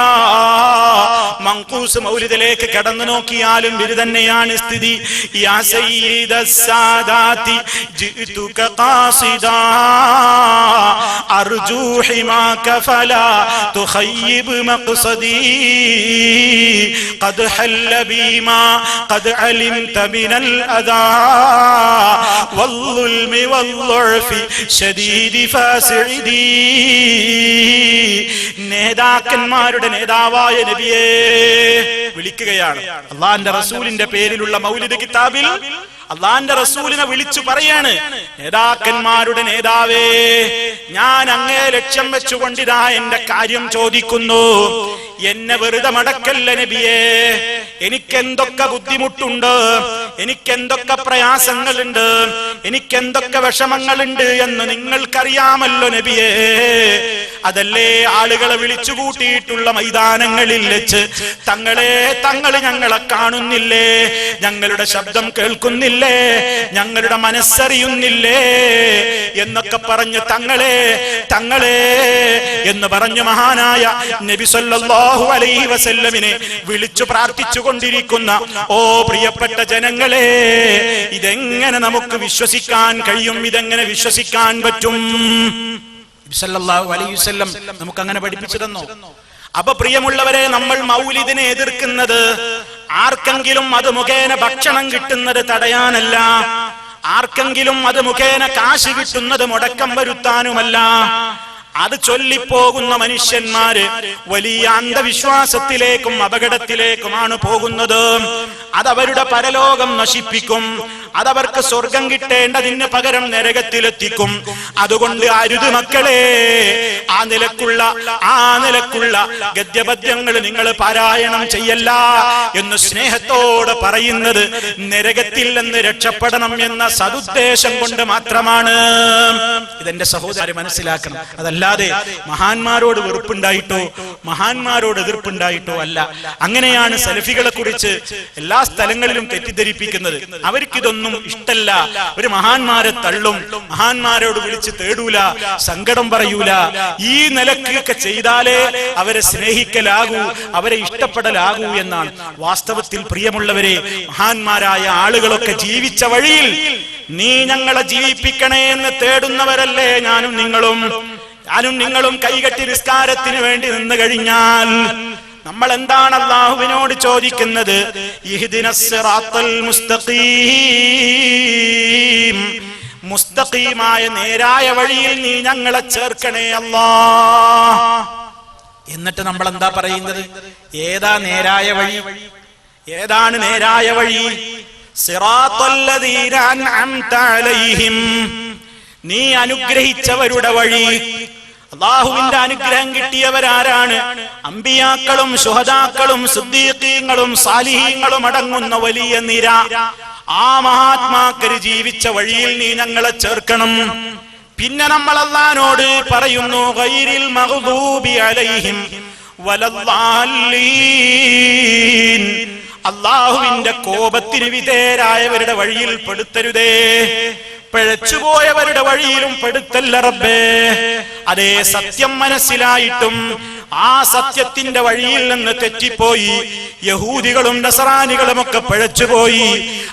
[SPEAKER 1] മങ്കൂസ് മൗലിദിലേക്ക് കടന്നു നോക്കിയാലും ഇത് തന്നെയാണ് സ്ഥിതി. യാ സയ്യിദസ് സാദാതി ജിതുക ഖാസിദാ അർജു ഹിമാക ഫലാ തുഖയ്യിബ് മഖ്സദി ഖദ് ഹല്ല ബിമാ ഖദ് അലിംത മിനൽ വൽളുൽമി വൽളുഅഫി ശദീദി ഫാസിദി. നേതാക്കന്മാരുടെ നേതാവായ നബിയെ വിളിക്കുകയാണ്. അല്ലാഹുവിന്റെ റസൂലിന്റെ പേരിലുള്ള മൗലിദ് കിതാബിൽ അള്ളാന്റെ റസൂലിനെ വിളിച്ചു പറയാണ്, നേതാക്കന്മാരുടെ നേതാവേ, ഞാൻ അങ്ങേ ലക്ഷ്യം വെച്ചുകൊണ്ടിതാ എന്റെ കാര്യം ചോദിക്കുന്നു. എന്നെ വെറുതെ മടക്കല്ല നബിയേ. എനിക്കെന്തൊക്കെ ബുദ്ധിമുട്ടുണ്ട്, എനിക്കെന്തൊക്കെ പ്രയാസങ്ങളുണ്ട്, എനിക്കെന്തൊക്കെ വിഷമങ്ങളുണ്ട് എന്ന് നിങ്ങൾക്കറിയാമല്ലോ നബിയേ. അതല്ലേ ആളുകളെ വിളിച്ചു കൂട്ടിയിട്ടുള്ള മൈതാനങ്ങളിൽ വെച്ച് തങ്ങൾ ഞങ്ങളെ കാണുന്നില്ലേ, ഞങ്ങളുടെ ശബ്ദം കേൾക്കുന്നില്ലേ, ഞങ്ങളുടെ മനസ്സറിയുന്നില്ലേ എന്നൊക്കെ പറഞ്ഞ് തങ്ങളെ എന്ന് പറഞ്ഞു മഹാനായ നബി സല്ലല്ലാഹു അലൈഹി വസല്ലമിനെ വിളിച്ചു പ്രാർത്ഥിച്ചു കൊണ്ടിരിക്കുന്ന ഓ പ്രിയപ്പെട്ട ജനങ്ങളെ, ഇതെങ്ങനെ നമുക്ക് വിശ്വസിക്കാൻ കഴിയും? ഇതെങ്ങനെ വിശ്വസിക്കാൻ പറ്റും? നബി സല്ലല്ലാഹു അലൈഹി വസല്ലം നമുക്ക് അങ്ങനെ പഠിപ്പിച്ചു തന്നോ? അപ്പൊ പ്രിയമുള്ളവരെ, നമ്മൾ മൗലിദിനെ എതിർക്കുന്നത് ആർക്കെങ്കിലും അത് മുഖേന ഭക്ഷണം കിട്ടുന്നത് തടയാനല്ല, ആർക്കെങ്കിലും അത് മുഖേന കാശ് കിട്ടുന്നത് മുടക്കം വരുത്താനുമല്ല. അത് ചൊല്ലിപ്പോകുന്ന മനുഷ്യന്മാര് വലിയ അന്ധവിശ്വാസത്തിലേക്കും അപകടത്തിലേക്കുമാണ് പോകുന്നത്. അതവരുടെ പരലോകം നശിപ്പിക്കും, അതവർക്ക് സ്വർഗം കിട്ടേണ്ടതിന് പകരം നരകത്തിലെത്തിക്കും. അതുകൊണ്ട് അരുത് മക്കളെ, ആ നിലക്കുള്ള ഗദ്യപദ്യങ്ങൾ നിങ്ങൾ പാരായണം ചെയ്യല്ല എന്ന് സ്നേഹത്തോടെ പറയുന്നത് നരകത്തിൽ നിന്ന് രക്ഷപ്പെടണം എന്ന സതുദ്ദേശം കൊണ്ട് മാത്രമാണ്. ഇതെന്റെ സഹോദരൻ മനസ്സിലാക്കണം. അതല്ലാതെ മഹാന്മാരോട് വെറുപ്പുണ്ടായിട്ടോ മഹാന്മാരോട് എതിർപ്പുണ്ടായിട്ടോ അല്ല. അങ്ങനെയാണ് സലഫികളെ കുറിച്ച് എല്ലാ സ്ഥലങ്ങളിലും തെറ്റിദ്ധരിപ്പിക്കുന്നത്. അവർക്കിതൊന്നും ഇഷ്ടല്ല. ഒരു മഹാന്മാരെ തള്ളും, മഹാന്മാരോട് വിളിച്ച് തേടൂല, സങ്കടം പറയൂല. ഈ നിലക്കൊക്കെ ചെയ്താലേ അവരെ സ്നേഹിക്കലാകൂ, അവരെ ഇഷ്ടപ്പെടലാകൂ എന്നാണ്. വാസ്തവത്തിൽ പ്രിയമുള്ളവരെ, മഹാന്മാരായ ആളുകളൊക്കെ ജീവിച്ച വഴിയിൽ നീ ഞങ്ങളെ ജീവിപ്പിക്കണേ എന്ന് തേടുന്നവരല്ലേ ഞാനും നിങ്ങളും കൈകെട്ടി നിസ്കാരത്തിന് വേണ്ടി നിന്ന് കഴിഞ്ഞാൽ നമ്മൾ എന്താണ് അല്ലാഹുവിനോട് ചോദിക്കുന്നത്? ഇഹ്ദിനസ് സിറാത്തൽ മുസ്തഖീം, മുസ്തഖീമായ നേരായ വഴിയിൽ നീ ഞങ്ങളെ ചേർക്കണേ അല്ലാഹ്. എന്നിട്ട് നമ്മൾ എന്താ പറയുന്നത്? ഏതാ നേരായ വഴി? ഏതാണ് നേരായ വഴി? സിറാത്തല്ലദീന അൻഅംത അലൈഹിം, നീ അനുഗ്രഹിച്ചവരുടെ വഴി. അല്ലാഹുവിന്റെ അനുഗ്രഹം കിട്ടിയവരാരാണ്? അമ്പിയാക്കളും ശുഹദാക്കളും സിദ്ദീഖീങ്ങളും സാലിഹീങ്ങളും അടങ്ങുന്ന വലിയ നിര. ആ മഹാത്മാക്കൾ ജീവിച്ച വഴിയിൽ നീ ഞങ്ങളെ ചേർക്കണം. പിന്നെ നമ്മൾ അല്ലാഹുവോട് പറയുന്നു ഗൈരിൽ മഗ്ദൂബി അലൈഹിം വലദ്ദാല്ലീൻ, അല്ലാഹുവിന്റെ കോപത്തിന് വിധേയരായവരുടെ വഴിയിൽ പെടുത്തരുതേ, പിഴച്ചുപോയവരുടെ വഴിയിലും പെടുത്തല്ല റബ്ബേ. അതേ സത്യം മനസ്സിലായിട്ടും ആ സത്യത്തിന്റെ വഴിയിൽ നിന്ന് തെറ്റിപ്പോയി യഹൂദികളും നസറാനികളും ഒക്കെ പിഴച്ചുപോയി.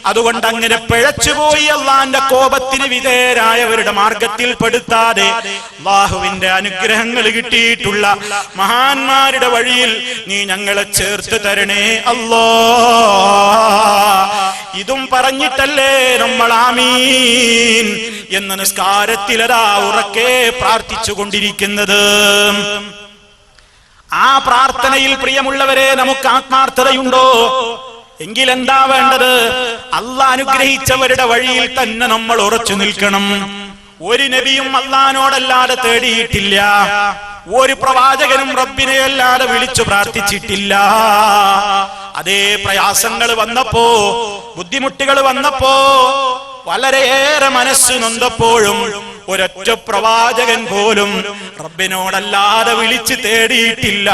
[SPEAKER 1] അതുകൊണ്ട് അങ്ങനെ പിഴച്ചുപോയി അല്ലാഹുവിന്റെ കോപത്തിന് വിധേയരായവരുടെ മാർഗത്തിൽ പെടുത്താതെ അല്ലാഹുവിന്റെ അനുഗ്രഹങ്ങൾ കിട്ടിയിട്ടുള്ള മഹാന്മാരുടെ വഴിയിൽ നീ ഞങ്ങളെ ചേർത്ത് തരണേ അല്ലാഹ്. ഇതും പറഞ്ഞിട്ടല്ലേ നമ്മൾ ആമീൻ എന്ന് നിസ്കാരത്തിലതാ ഉറക്കെ പ്രാർത്ഥിച്ചു കൊണ്ടിരിക്കുന്നത്. ആ പ്രാർത്ഥനയിൽ പ്രിയമുള്ളവരെ നമുക്ക് ആത്മാർത്ഥതയുണ്ടോ? എങ്കിൽ എന്താ വേണ്ടത്? അല്ലാഹ് അനുഗ്രഹിച്ചവരുടെ വഴിയിൽ തന്നെ നമ്മൾ ഉറച്ചു നിൽക്കണം. ഒരു നബിയും അല്ലാഹുവോടല്ലാതെ തേടിയിട്ടില്ല, ഒരു പ്രവാചകനും റബ്ബിനെ അല്ലാതെ വിളിച്ചു പ്രാർത്ഥിച്ചിട്ടില്ല. അതേ പ്രയാസങ്ങൾ വന്നപ്പോ, ബുദ്ധിമുട്ടുകൾ വന്നപ്പോ, വളരെയേറെ മനസ്സ് നൊന്തപ്പോഴും ഒരൊറ്റ പ്രവാചകൻ പോലും റബ്ബിനോടല്ലാതെ വിളിച്ച് തേടിയിട്ടില്ല.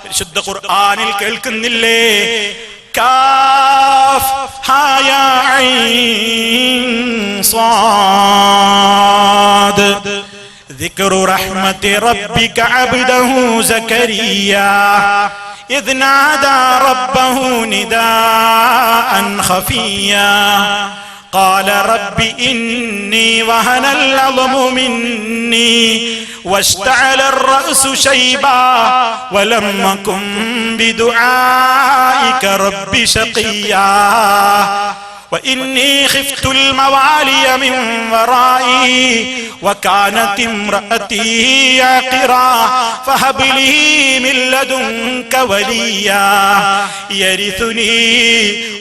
[SPEAKER 1] വിശുദ്ധ ഖുർആനിൽ കേൾക്കുന്നില്ലേ, കാഫ് ഹാ യാ ഐൻ സ്വാദ് ദിക്റു റഹ്മത്തി റബ്ബിക അബ്ദഹു സകരിയ്യാ ഇദ് നാദാ റബ്ബഹു നിദാഅൻ ഖഫിയ്യാ قال رب إني وهن العظم مني واشتعل الرأس شيبا ولم أكن بدعائك رب شقيا وإني خفت الموالي من ورائي وكانت امرأتي عاقرا فهب لي من لدنك وليا يرثني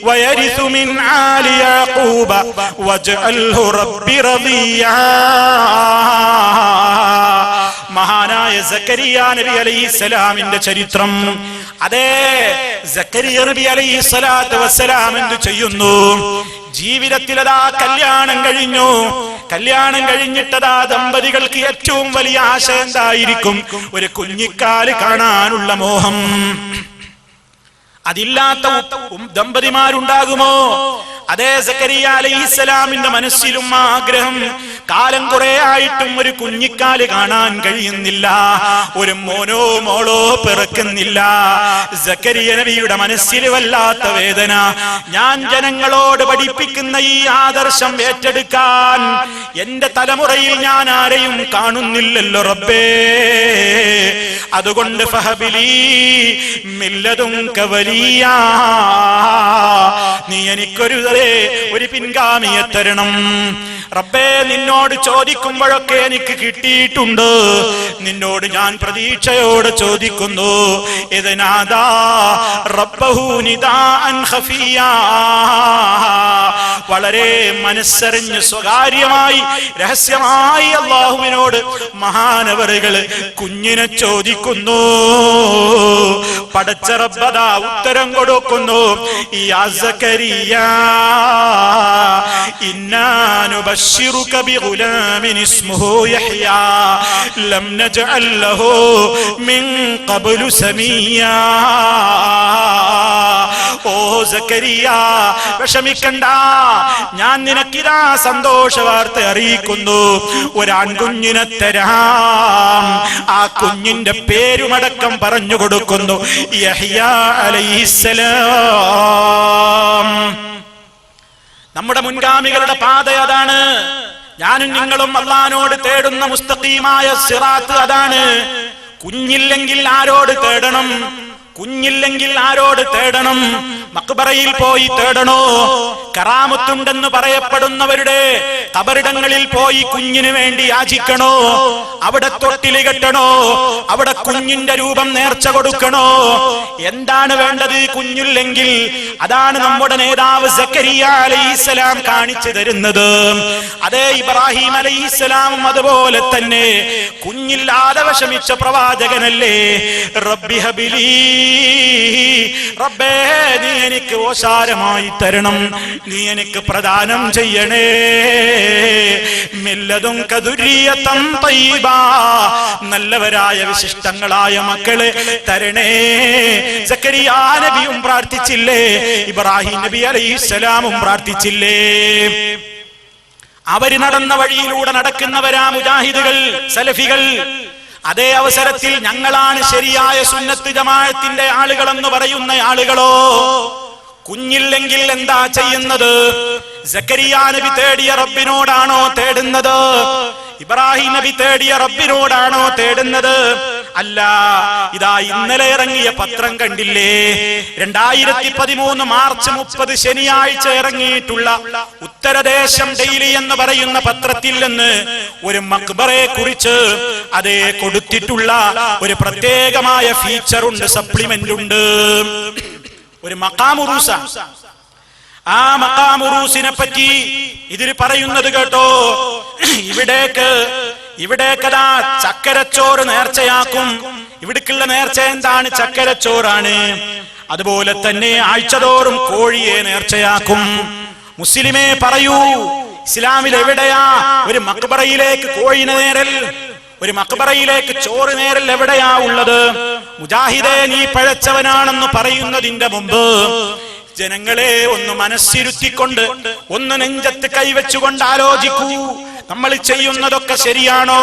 [SPEAKER 1] ويرث من آل يعقوب واجعله رب رضيا. മഹാനായ സക്കരിയ നബി അലൈഹിസ്സലാമിന്റെ ചരിത്രം. അതേ സക്കരിയ നബി അലൈഹിസ്സലാത്തു വസ്സലാം എന്തു ചെയ്യുന്നു? ജീവിതത്തിലതാ കല്യാണം കഴിഞ്ഞു. കല്യാണം കഴിഞ്ഞിട്ടതാ ദമ്പതികൾക്ക് ഏറ്റവും വലിയ ആശ എന്തായിരിക്കും? ഒരു കുഞ്ഞിക്കാല് കാണാനുള്ള മോഹം. അതില്ലാത്ത ദമ്പതിമാരുണ്ടാകുമോ? അതേ സക്കരിയ അലൈഹിസ്സലാമിന്റെ മനസ്സിലും ആഗ്രഹം. കാലം കുറെ ആയിട്ടും ഒരു കുഞ്ഞിക്കാല് കാണാൻ കഴിയുന്നില്ല, ഒരു മോനോ മോളോ പിറക്കുന്നില്ല. സക്കരിയ നബിയുടെ മനസ്സിൽ വല്ലാത്ത വേദന. ഞാൻ ജനങ്ങളോട് പഠിപ്പിക്കുന്ന ഈ ആദർശം ഏറ്റെടുക്കാൻ എന്റെ തലമുറയിൽ ഞാൻ ആരെയും കാണുന്നില്ലല്ലോ റബ്ബേ. അതുകൊണ്ട് ഫഹബിലി മില്ലദുൻക വലിയാ, നീ എനിക്കൊരു പിൻഗാമിയെ തരണം റബ്ബേ. നിന്നോട് ചോദിക്കുമ്പോഴൊക്കെ എനിക്ക് കിട്ടിയിട്ടുണ്ട്, നിന്നോട് ഞാൻ പ്രതീക്ഷയോടെ ചോദിക്കുന്നു. ഇദ്നാദാ റബ്ബഹു നിദാഅൻ ഖഫിയ്യാ, വളരെ മനസ്സറിഞ്ഞ് സ്വകാര്യമായി രഹസ്യമായി അല്ലാഹുവിനോട് മഹാനവറുകൾ കുഞ്ഞിനെ ചോദിക്കുന്നു. പടച്ച റബ്ബദാ ഉത്തരം കൊടുക്കുന്നു. യാ സക്കരിയാ ഇന്നാ നുബശ്ശിറുക ബിഗുലാമിൻ ഇസ്മുഹു യഹ്യാ ലം നജ്അൽ ലഹു മിൻ ഖബ്ലു സമീയാ. ഓ സക്കരിയ, വിഷമിക്കണ്ട, ഞാൻ നിനക്കിതാ സന്തോഷ വാർത്ത അറിയിക്കുന്നു. ഒരാൺകുഞ്ഞിനെ തരാം. ആ കുഞ്ഞിന്റെ പേരുമടക്കം പറഞ്ഞു കൊടുക്കുന്നു, യഹ്യാ അലൈഹിസ്സലാം. നമ്മുടെ മുൻഗാമികളുടെ പാത അതാണ്. ഞാനും നിങ്ങളും അല്ലാഹുവോട് തേടുന്ന മുസ്തഖീമായ സിറാത്ത് അതാണ്. കുഞ്ഞില്ലെങ്കിൽ ആരോട് തേടണം? കുഞ്ഞില്ലെങ്കിൽ ആരോട് തേടണം? മക്ബറയിൽ പോയി തേടണോ? കറാമത്തുണ്ടെന്ന് പറയപ്പെടുന്നവരുടെ ഖബറിടങ്ങളിൽ പോയി കുഞ്ഞിനു വേണ്ടി യാചിക്കണോ? അവിടെ തൊട്ടില് കെട്ടണോ? അവിടെ കുഞ്ഞിന്റെ രൂപം നേർച്ച കൊടുക്കണോ? എന്താണ് വേണ്ടത് കുഞ്ഞില്ലെങ്കിൽ? അതാണ് നമ്മുടെ നേതാവ് സക്കരിയ അലൈഹിസ്സലാം കാണിച്ചു തരുന്നത്. അതേ ഇബ്രാഹിം അലൈഹിസ്സലാമും അതുപോലെ തന്നെ കുഞ്ഞില്ലാതെ വിഷമിച്ച പ്രവാചകനല്ലേ. റബ്ബി ഹബിലി, റബ്ബേ നീ എനിക്ക് ഓശാരമായി തരണം, നീ എനിക്ക് പ്രദാനം ചെയ്യണേ. മില്ലതും കദുരിയതൻ തയ്യിബ, നല്ലവരായ വിശിഷ്ടങ്ങളായ മക്കളെ തരണേ. സക്കരിയാ നബിയും പ്രാർത്ഥിച്ചില്ലേ, ഇബ്രാഹിം നബി അലൈഹിസ്സലാമും പ്രാർത്ഥിച്ചില്ലേ? അവര് നടന്ന വഴിയിലൂടെ നടക്കുന്നവരാ മുജാഹിദുകൾ, സലഫികൾ. അതേ അവസരത്തിൽ ഞങ്ങളാണ് ശരിയായ സുന്നത്ത് ജമാഅത്തിന്റെ ആളുകളെന്ന് പറയുന്ന ആളുകളോ കുഞ്ഞില്ലെങ്കിൽ എന്താ ചെയ്യുന്നത്? സക്കരിയാ നബി തേടിയ റബ്ബിനോടാണോ തേടുന്നത്? ഇബ്രാഹിം നബി തേടിയ റബ്ബിനോടാണോ തേടുന്നത്? അല്ല. ഇതാ ഇന്നലെ ഇറങ്ങിയ പത്രം കണ്ടില്ലേ? 2013 മാർച്ച് 30 ശനിയാഴ്ച ഇറങ്ങിയിട്ടുള്ള ഉത്തരദേശം ഡെയിലി എന്ന് പറയുന്ന പത്രത്തിൽ നിന്ന് ഒരു മക്ബറയെ കുറിച്ച് അതേ കൊടുത്തിട്ടുള്ള ഒരു പ്രത്യേകമായ ഫീച്ചർ ഉണ്ട്, സപ്ലിമെന്റ് ഉണ്ട്. ഒരു മഖാം ഉറൂസ. ആ മഖാം ഉറൂസിനെ പറ്റി ഇതിൽ പറയുന്നത് കേട്ടോ. ഇവിടേക്കതാ ചക്കരച്ചോറ് നേർച്ചയാക്കും. ഇവിടേക്കുള്ള നേർച്ച എന്താണ്? ചക്കരച്ചോറാണ്. അതുപോലെ തന്നെ ആഴ്ചതോറും കോഴിയെ നേർച്ചയാക്കും. മുസ്ലിമേ പറയൂ, ഇസ്ലാമിൽ എവിടെയാ ഒരു മക്ബറയിലേക്ക് കോഴിനെ നേരൽ, ഒരു മക്ബറയിലേക്ക് ചോറ് നേരൽ എവിടെയാ ഉള്ളത്? മുജാഹിദേ, നീ പഴച്ചവനാണെന്ന് പറയുന്നതിന്റെ മുമ്പ് ജനങ്ങളെ ഒന്ന് മനസ്സിരുത്തിക്കൊണ്ട്, ഒന്ന് നെഞ്ചത്ത് കൈവച്ചുകൊണ്ട് ആലോചിക്കൂ. നമ്മൾ ചെയ്യുന്നതൊക്കെ ശരിയാണോ?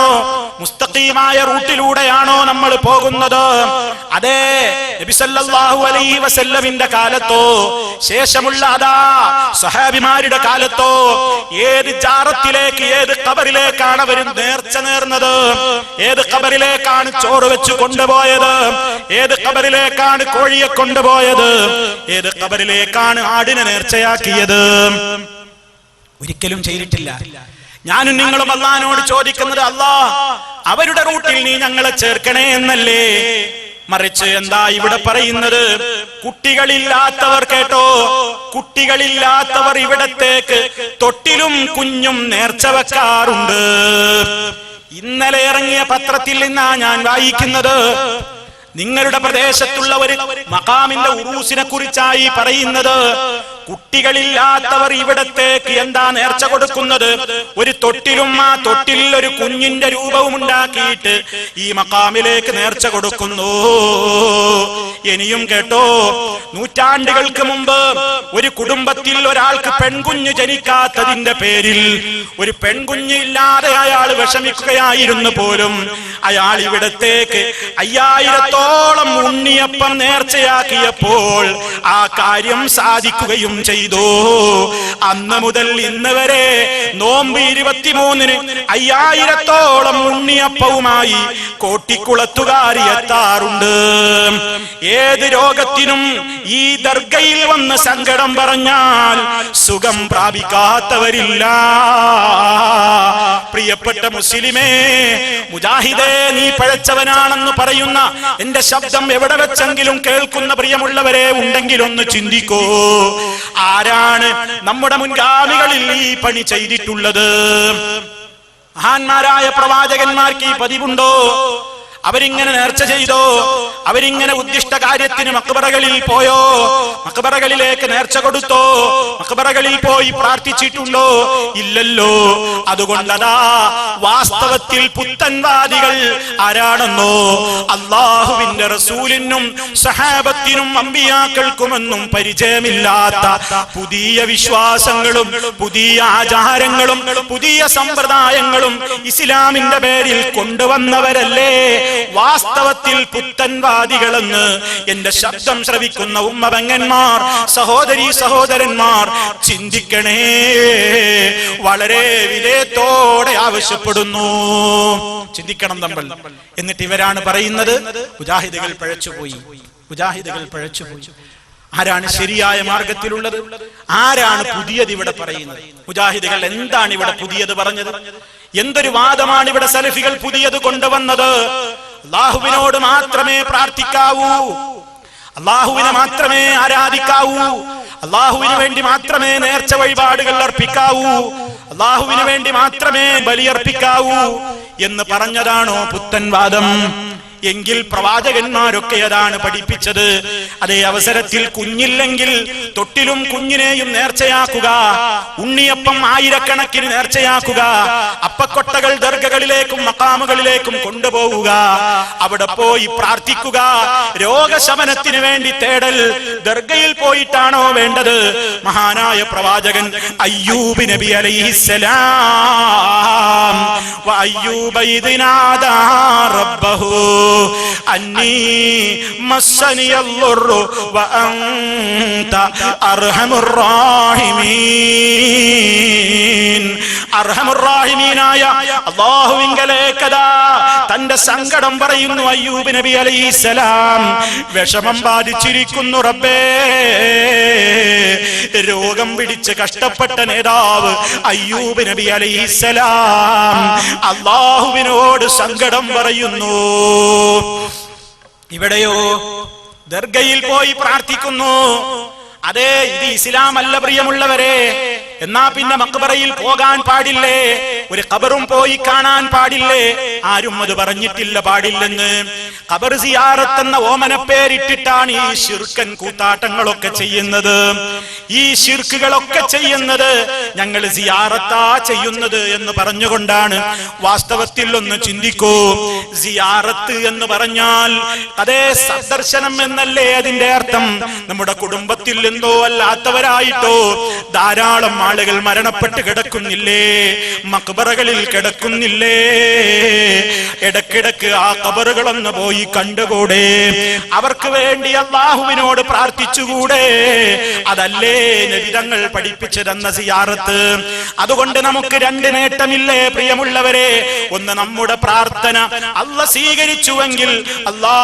[SPEAKER 1] മുസ്തഖീമായ റൂട്ടിലൂടെയാണോ നമ്മൾ പോകുന്നത്? അതെ, നബി സല്ലല്ലാഹു അലൈഹി വസല്ലമിന്റെ കാലത്തോ ശേഷമുള്ള അതാ സ്വഹാബിമാരുടെ കാലത്തോ ഏത് ജാറത്തിലേക്ക്, ഏത് ഖബറിലേക്കാണ് അവർ നേർച്ച നേർന്നത്? ഏത് ഖബറിലേക്കാണ് ചോറ് വെച്ച് കൊണ്ടുപോയത്? ഏത് ഖബറിലേക്കാണ് കോഴിയെ കൊണ്ടുപോയത്? ഏത് ഖബറിലേക്കാണ് ആടിനെ നേർച്ചയാക്കിയത്? ഒരിക്കലും ചെയ്തിട്ടില്ല. ഞാനും നിങ്ങളും അല്ലാഹുവിനോട് ചോദിക്കുന്നത്, അല്ലാഹ് അവരുടെ റൂട്ടിൽ നീ ഞങ്ങളെ ചേർക്കണേ എന്നല്ലേ? മറിച്ച് എന്താ ഇവിടെ പറയുന്നത്? കുട്ടികളില്ലാത്തവർ കേട്ടോ, കുട്ടികളില്ലാത്തവർ ഇവിടത്തേക്ക് തൊട്ടിലും കുഞ്ഞും നേർച്ച വെക്കാറുണ്ട്. ഇന്നലെ ഇറങ്ങിയ പത്രത്തിൽ നിന്നാ ഞാൻ വായിക്കുന്നത്. നിങ്ങളുടെ പ്രദേശത്തുള്ള ഒരു മഖാമിന്റെ ഉറൂസിനെ കുറിച്ചായി പറയുന്നത്. കുട്ടികളില്ലാത്തവർ ഇവിടത്തേക്ക് എന്താ നേർച്ച കൊടുക്കുന്നത്? ഒരു തൊട്ടിലും ആ തൊട്ടിൽ ഒരു കുഞ്ഞിന്റെ രൂപവും ഉണ്ടാക്കിയിട്ട് ഈ മഖാമിലേക്ക് നേർച്ച കൊടുക്കുന്നു. ഇനിയും കേട്ടോ, നൂറ്റാണ്ടുകൾക്ക് മുമ്പ് ഒരു കുടുംബത്തിൽ ഒരാൾക്ക് പെൺകുഞ്ഞ് ജനിക്കാത്തതിന്റെ പേരിൽ ഒരു പെൺകുഞ്ഞ് ഇല്ലാതെ അയാൾ വിഷമിക്കുകയായിരുന്നു പോലും അയാൾ ഇവിടത്തേക്ക് 5000-ഓളം ഉണ്ണിയപ്പം നേർച്ചയാക്കിയപ്പോൾ ആ കാര്യം സാധിക്കുകയും ചെയ്തു. അന്ന് മുതൽ ഇന്ന് വരെ നോമ്പ് 23-ന് 5000-ഓളം ഉണ്ണിയപ്പവുമായി കോട്ടിക്കുളത്തുകാരി എത്താറുണ്ട്. ഏത് രോഗത്തിനും ഈ ദർഗയിൽ വന്ന് സങ്കടം പറഞ്ഞാൽ സുഖം പ്രാപിക്കാത്തവരില്ല. പ്രിയപ്പെട്ട മുസ്ലിമേ, മുജാഹിദേ, നീ പഴച്ചവനാണെന്ന് പറയുന്ന എന്റെ ശബ്ദം എവിടെ വെച്ചെങ്കിലും കേൾക്കുന്ന പ്രിയമുള്ളവരെ ഉണ്ടെങ്കിൽ ഒന്ന് ചിന്തിക്കൂ. ആരാണ് നമ്മുടെ മുൻഗാമികളിൽ ഈ പണി ചെയ്തിട്ടുള്ളത്? മഹാന്മാരായ പ്രവാചകന്മാർക്ക് ഈ പതിവുണ്ടോ? അവരിങ്ങനെ നേർച്ച ചെയ്തോ? അവരിങ്ങനെ ഉദ്ദിഷ്ട കാര്യത്തിന് മക്ബറകളിൽ പോയോ? മക്ബറകളിലേക്ക് നേർച്ച കൊടുത്തോ? മക്ബറകളിൽ പോയി പ്രാർത്ഥിച്ചിട്ടുണ്ടോ? ഇല്ലല്ലോ. അതുകൊണ്ടതാ വാസ്തവത്തിൽ പുത്തൻവാദികൾ ആരാണെന്നോ, അല്ലാഹുവിന്റെ റസൂലിനും സഹാബത്തിനും അമ്പിയാക്കൾക്കുമെന്നും പരിചയമില്ലാത്ത പുതിയ വിശ്വാസങ്ങളും പുതിയ ആചാരങ്ങളും പുതിയ സമ്പ്രദായങ്ങളും ഇസ്ലാമിന്റെ പേരിൽ കൊണ്ടുവന്നവരല്ലേ വാസ്തവത്തിൽ പുത്തൻവാദികളെന്ന് എന്റെ ശബ്ദം ശ്രവിക്കുന്ന ഉമ്മപെങ്ങന്മാർ, സഹോദരീ സഹോദരന്മാർ ചിന്തിക്കണേ. വളരെ വിനയത്തോടെ ആവശ്യപ്പെടുന്നു, ചിന്തിക്കണം നമ്മൾ. എന്നിട്ട് ഇവരാണ് പറയുന്നത് മുജാഹിദുകൾ പഴച്ചുപോയി, മുജാഹിദുകൾ പഴച്ചുപോയി. ആരാണ് ശരിയായ മാർഗത്തിലുള്ളത്? ആരാണ് പുതിയത് ഇവിടെ പറയുന്നത്? മുജാഹിദുകൾ എന്താണ് ഇവിടെ പുതിയത് പറഞ്ഞത്? എന്തൊരു വാദമാണ് ഇവിടെ സലഫികൾ പുതിയത് കൊണ്ടുവന്നത്? അല്ലാഹുവിനോട് മാത്രമേ പ്രാർത്ഥിക്കാവൂ, അല്ലാഹുവിനെ മാത്രമേ ആരാധിക്കാവൂ, അല്ലാഹുവിന് വേണ്ടി മാത്രമേ നേർച്ച വഴിപാടുകൾ അർപ്പിക്കാവൂ, അല്ലാഹുവിന് വേണ്ടി മാത്രമേ ബലിയർപ്പിക്കാവൂ എന്ന് പറഞ്ഞതാണോ പുത്തൻവാദം? എങ്കിൽ പ്രവാചകന്മാരൊക്കെ അതാണ് പഠിപ്പിച്ചത്. അതേ അവസരത്തിൽ കുഞ്ഞില്ലെങ്കിൽ തൊട്ടിലും കുഞ്ഞിനെയും നേർച്ചയാക്കുക, ഉണ്ണിയപ്പം ആയിരക്കണക്കിന് നേർച്ചയാക്കുക, അപ്പക്കൊട്ടകൾ ദർഗകളിലേക്കും മഖാമുകളിലേക്കും കൊണ്ടുപോവുക, അവിടെ പോയി പ്രാർത്ഥിക്കുക, രോഗശമനത്തിന് വേണ്ടി തേടൽ. ദർഗയിൽ പോയിട്ടാണോ വേണ്ടത്? മഹാനായ പ്രവാചകൻ അയ്യൂബ് നബി അലൈഹിസ്സലാം വഅയ്യൂബ ഇദ് നാദാ റബ്ബഹു അന്നീ മസ്സനിയൽ ളുർറു വഅൻത അർഹമുർ റാഹിമീൻ. അർഹമുർ റാഹിമീനായ അല്ലാഹുവിങ്കലേക്കതാ തന്റെ സങ്കടം പറയുന്നു അയ്യൂബ് നബി അലൈഹിസ്സലാം. വിഷമം ബാധിച്ചിരിക്കുന്നു റബ്ബേ. രോഗം പിടിച്ച് കഷ്ടപ്പെട്ട നേതാവ് അയ്യൂബ് നബി അലൈഹിസ്സലാം അല്ലാഹുവിനോട് സങ്കടം പറയുന്നു. ഇവിടെയോ ദർഗയിൽ പോയി പ്രാർത്ഥിക്കുന്നു. അതെ, ഇത് ഇസ്ലാം അല്ല പ്രിയമുള്ളവരെ. എന്നാ പിന്നെ മക്ബറയിൽ പോകാൻ പാടില്ലേ? ഒരു ഖബറും പോയി കാണാൻ പാടില്ലേ? ആരും അത് പറഞ്ഞിട്ടില്ല പാടില്ലെന്ന്. ഖബർ സിയാറത്ത് എന്ന ഓമനപ്പേരിട്ടിട്ടാണ് ഈ ശിർക്കൻ കൂത്താട്ടങ്ങളൊക്കെ ചെയ്യുന്നത്. ഈ ശിർക്കുകളൊക്കെ ചെയ്യുന്നത് ഞങ്ങൾ സിയാറത്താ ചെയ്യുന്നത് എന്ന് പറഞ്ഞുകൊണ്ടാണ്. വാസ്തവത്തിൽ ഒന്ന് ചിന്തിക്കൂ, സിയാറത്ത് എന്ന് പറഞ്ഞാൽ അതേ സന്ദർശനം എന്നല്ലേ അതിന്റെ അർത്ഥം? നമ്മുടെ കുടുംബത്തിൽ എന്തോ അല്ലാത്തവരായിട്ടോ ധാരാളം ആളുകൾ മരണപ്പെട്ട് കിടക്കുന്നില്ലേ, മക്ബറകളിൽ കിടക്കുന്നില്ലേ? ഇടക്കിടക്ക് ആ ഖബറുകളൊന്ന് പോയി കണ്ടുകൂടെ? അവർക്ക് വേണ്ടി അല്ലാഹുവിനോട് പ്രാർത്ഥിച്ചുകൂടെ? അതല്ലേ നബി തങ്ങൾ പഠിപ്പിച്ചു തന്ന സിയാറത്ത്. അതുകൊണ്ട് നമുക്ക് രണ്ട് നേട്ടമില്ലേ പ്രിയമുള്ളവരെ? ഒന്ന്, നമ്മുടെ പ്രാർത്ഥന അല്ലാഹ് സ്വീകരിച്ചുവെങ്കിൽ അല്ലാ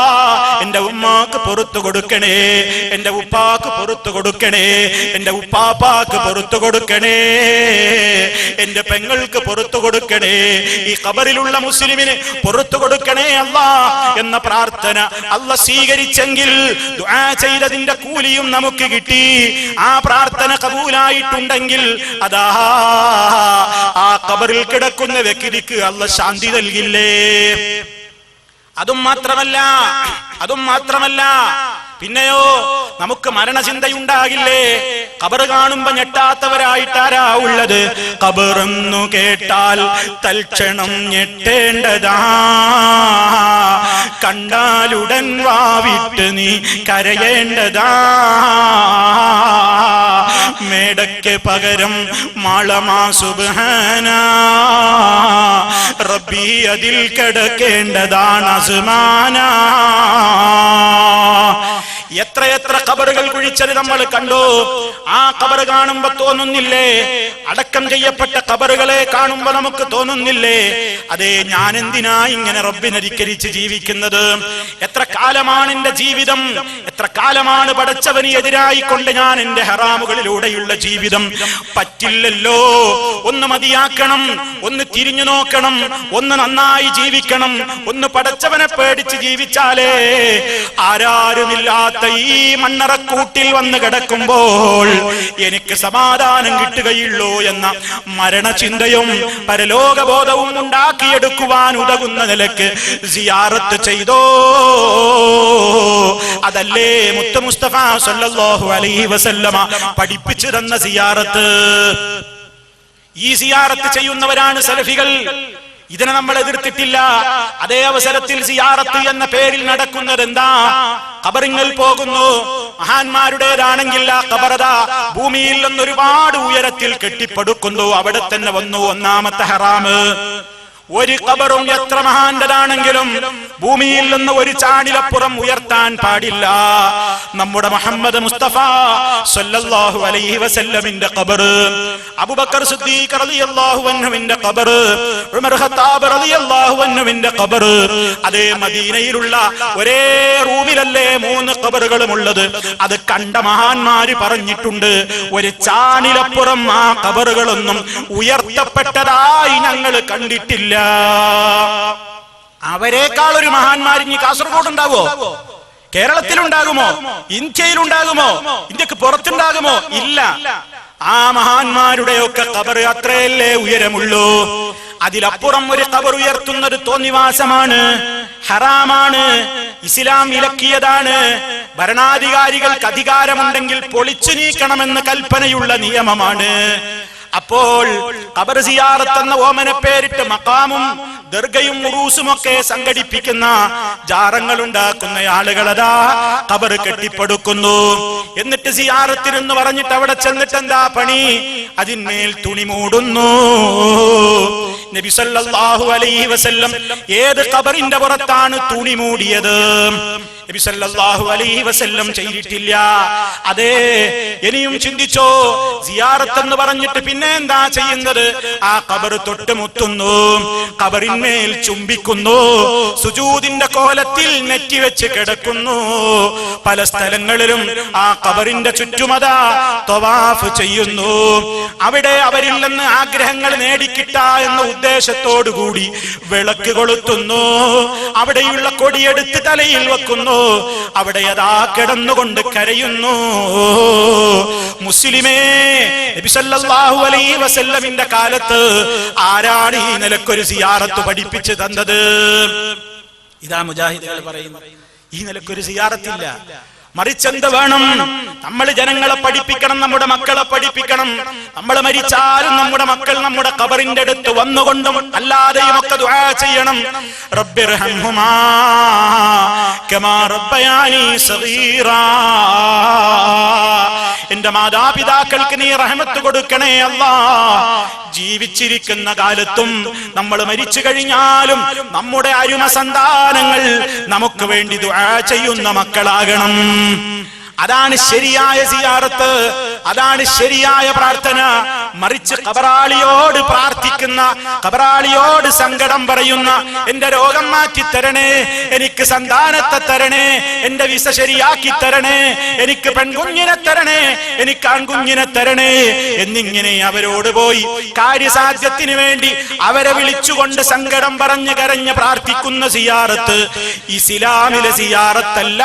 [SPEAKER 1] എന്റെ ഉമ്മാക്ക് പുറത്തു കൊടുക്കണേ, എന്റെ ഉപ്പാക്ക് പുറത്തു കൊടുക്കണേ, എന്റെ ഉപ്പാപ്പാക്ക് പുറത്തു കൊടുക്കണേ, എന്റെ പെങ്ങൾക്ക് പുറത്തു കൊടുക്കണേ, ഈ ഖബറിലുള്ള മുസ്ലിമിന് പുറത്തു കൊടുക്കണേ അല്ലാ എന്ന പ്രാർത്ഥന അല്ലാഹ് സ്വീകരിച്ചെങ്കിൽ ദുആ ചെയ്തതിന്റെ കൂലിയും നമുക്ക് കിട്ടി. ആ പ്രാർത്ഥന കബൂലായിട്ടുണ്ടെങ്കിൽ അതാ ആ ഖബറിൽ കിടക്കുന്ന വ്യക്തിക്ക് അല്ലാഹ് ശാന്തി നൽകില്ലേ? അതും മാത്രമല്ല പിന്നെയോ നമുക്ക് മരണചിന്തയുണ്ടാകില്ലേ? ഖബർ കാണുമ്പോ ഞെട്ടാത്തവരായിട്ടാരാ ഉള്ളത്? ഖബറെന്നു കേട്ടാൽ തൽക്ഷണം ഞെട്ടേണ്ടതാ, കണ്ടാലുടൻ വാവിട്ട് നീ കരയേണ്ടതാ. മേടയ്ക്ക് പകരം മാളമാ സുബ്ഹാനാ റബ്ബി, അതിൽ കിടക്കേണ്ടതാണ് അസ്മാനാ. എത്രയെത്ര ഖബറുകൾ കുഴിച്ചത് നമ്മൾ കണ്ടു. ആ ഖബർ കാണുമ്പോ തോന്നുന്നില്ലേ? അടക്കം ചെയ്യപ്പെട്ട ഖബറുകളെ കാണുമ്പോ നമുക്ക് തോന്നുന്നില്ലേ? അതെ, ഞാൻ എന്തിനാ ഇങ്ങനെ റബ്ബിനെ ധിക്കരിച്ച് ജീവിക്കുന്നത്? എത്ര കാലമാണ് എന്റെ ജീവിതം? എത്ര കാലമാണ് പടച്ചവന് എതിരായിക്കൊണ്ട് ഞാൻ എന്റെ ഹറാമുകളിലൂടെയുള്ള ജീവിതം? പറ്റില്ലല്ലോ. ഒന്ന് മതിയാക്കണം, ഒന്ന് തിരിഞ്ഞു നോക്കണം, ഒന്ന് നന്നായി ജീവിക്കണം, ഒന്ന് പടച്ചവനെ പേടിച്ച് ജീവിച്ചാലേ ആരാരുമില്ലാത്ത ഈ മണ്ണറക്കൂട്ടിൽ വന്ന് കിടക്കുമ്പോൾ എനിക്ക് സമാധാനം കിട്ടുകയുള്ളൂ എന്ന മരണചിന്തയും പരലോകബോധവും ഉണ്ടാക്കിയെടുക്കുവാൻ ഉതകുന്ന നിലക്ക് സിയാറത്ത് ചെയ്തോ. അതല്ലേ മുത്ത് മുസ്തഫ സല്ലല്ലാഹു അലൈഹി വസല്ലമ പഠിപ്പിച്ചു തന്ന സിയാറത്ത്. ഈ സിയാറത്ത് ചെയ്യുന്നവരാണ് സലഫികൾ. ഇതിനെ നമ്മൾ എതിർത്തിട്ടില്ല. അതേ അവസരത്തിൽ സിയാറത്ത് എന്ന പേരിൽ നടക്കുന്നത് എന്താ? ഖബറിങ്ങൾ പോകുന്നു. മഹാന്മാരുടേതാണെങ്കിൽ ആ ഖബറത ഭൂമിയിൽ നിന്ന് ഒരുപാട് ഉയരത്തിൽ കെട്ടിപ്പടുക്കുന്നു. അവിടെ തന്നെ വന്നു ഒന്നാമത്തെ ഹറാമ്. ഒരു ഖബറും എത്ര മഹാന്റതാണെങ്കിലും ഭൂമിയിൽ നിന്ന് ഒരു ചാണിലപ്പുറം ഉയർത്താൻ പാടില്ല. നമ്മുടെ മുഹമ്മദ് മുസ്തഫ സല്ലല്ലാഹു അലൈഹി വസല്ലമിന്റെ ഖബർ, അബൂബക്കർ സിദ്ദീഖ് റളിയല്ലാഹു അൻഹുവിന്റെ ഖബർ, ഉമർ ഖത്താബ് റളിയല്ലാഹു അൻഹുവിന്റെ ഖബർ, അതേ മദീനയിലുള്ള ഒരേ റൂമിലല്ലേ 3 ഖബറുകളും ഉള്ളത്. അത് കണ്ട മഹാന്മാര് പറഞ്ഞിട്ടുണ്ട്, ഒരു ചാണിലപ്പുറം ആ ഖബറുകളൊന്നും ഉയർത്തപ്പെട്ടതായി ഞങ്ങൾ കണ്ടിട്ടില്ല. അവരെക്കാൾ ഒരു മഹാന്മാർ ഇനി കാസർഗോഡ് ഉണ്ടാവോ? കേരളത്തിലുണ്ടാകുമോ? ഇന്ത്യയിലുണ്ടാകുമോ? ഇന്ത്യക്ക് പുറത്തുണ്ടാകുമോ? ഇല്ല. ആ മഹാന്മാരുടെയൊക്കെ ഖബർ അത്രയല്ലേ ഉയരമുള്ളൂ. അതിലപ്പുറം ഒരു ഖബർ ഉയർത്തുന്നത് തോന്നിവാസമാണ്, ഹറാമാണ്, ഇസ്ലാം വിലക്കിയതാണ്. ഭരണാധികാരികൾക്ക് അധികാരമുണ്ടെങ്കിൽ പൊളിച്ചു നീക്കണമെന്ന് കൽപ്പനയുള്ള നിയമമാണ്. അപ്പോൾ ഖബർ സിയാറത്ത് എന്ന ഓമന പേരിട്ട് മഖാമും ദർഗയും ഉറൂസും ഒക്കെ സംഘടിപ്പിക്കുന്ന ജാറങ്ങൾ ഉണ്ടാക്കുന്ന ആളുകളതാ ഖബർ കെട്ടിപ്പടുക്കുന്നു. എന്നിട്ട് സിയാറത്തിനെന്ന് പറഞ്ഞിട്ട് അവിടെ ചെന്നിട്ട് എന്താ പണി? അതിന്മേൽ തുണി മൂടുന്നു. നബി സല്ലല്ലാഹു അലൈഹി വസല്ലം ഏത് ഖബറിന്റെ പുറത്താണ് തുണി മൂടിയത്? നബി സല്ലല്ലാഹു അലൈഹി വസല്ലം ചെയ്തിട്ടില്ല. അതെ, ഇനിയും ചിന്തിച്ചോ. സിയാറത്ത് എന്ന് പറഞ്ഞിട്ട് പിന്നെ എന്താ ചെയ്യുന്നത്? ആ ഖബർ തൊട്ടുമുത്തുന്നു, ഖബറിന്മേൽ ചുംബിക്കുന്നു, സുജൂദിന്റെ കോലത്തിൽ നെറ്റിവെച്ച് കിടക്കുന്നു. പല സ്ഥലങ്ങളിലും ആ ഖബറിന്റെ ചുറ്റുമതാ തവാഫ് ചെയ്യുന്നു. അവിടെ അവരിൽ നിന്ന് ആഗ്രഹങ്ങൾ നേടിക്കിട്ട എന്ന ഉദ്ദേശത്തോടുകൂടി വിളക്ക് കൊളുത്തുന്നു. അവിടെയുള്ള കൊടിയെടുത്ത് തലയിൽ വെക്കുന്നു. അവിടെ അതാ കിടന്നുകൊണ്ട് കരയുന്നു. മുസ്ലിമേ, നബി സല്ലല്ലാഹു അലൈഹി വസല്ലമിന്റെ കാലത്ത് ആരാണ് ഈ നിലക്കൊരു സിയാറത്ത് പഠിപ്പിച്ചു തന്നത്? ഇതാ മുജാഹിദുകൾ പറയുന്നത്. ഈ നിലക്കൊരു സിയാറത്തില്ല. മറിച്ചെന്ത് വേണം? നമ്മൾ ജനങ്ങളെ പഠിപ്പിക്കണം, നമ്മുടെ മക്കളെ പഠിപ്പിക്കണം. നമ്മൾ മരിച്ചാലും നമ്മുടെ മക്കൾ നമ്മുടെ ഖബറിന്റെ അടുത്ത് വന്നുകൊണ്ടും അല്ലാതെയും ഒക്കെ ദുആ ചെയ്യണം. റബ്ബിർഹംഹുമാ കമാ റബ്ബയാനി സഗീറാ. എന്റെ മാതാപിതാക്കൾക്ക് നീ റഹ്മത്ത് കൊടുക്കണേ അല്ലാഹ്. ജീവിച്ചിരിക്കുന്ന കാലത്തും നമ്മൾ മരിച്ചു കഴിഞ്ഞാലും നമ്മുടെ അരുമ സന്താനങ്ങൾ നമുക്ക് വേണ്ടി ദുആ ചെയ്യുന്ന മക്കളാകണം. അതാണ് ശരിയായ സിയാറത്ത്, അതാണ് ശരിയായ പ്രാർത്ഥന. മറിച്ച് ഖബറാളിയോട് പ്രാർത്ഥിക്കുന്ന, ഖബറാളിയോട് സങ്കടം പറയുന്ന, എന്റെ രോഗം മാറ്റി തരണേ, എനിക്ക് സന്താനത്തെ തരണേ, എന്റെ വിസ ശരിയാക്കി തരണേ, എനിക്ക് പെൺകുഞ്ഞിനെ തരണേ, എനിക്ക് ആൺകുഞ്ഞിനെ തരണേ എന്നിങ്ങനെ അവരോട് പോയി കാര്യസാധ്യത്തിന് വേണ്ടി അവരെ വിളിച്ചുകൊണ്ട് സങ്കടം പറഞ്ഞ് കരഞ്ഞ് പ്രാർത്ഥിക്കുന്ന സിയാറത്ത് ഇസ്ലാമിലെ സിയാറത്തല്ല,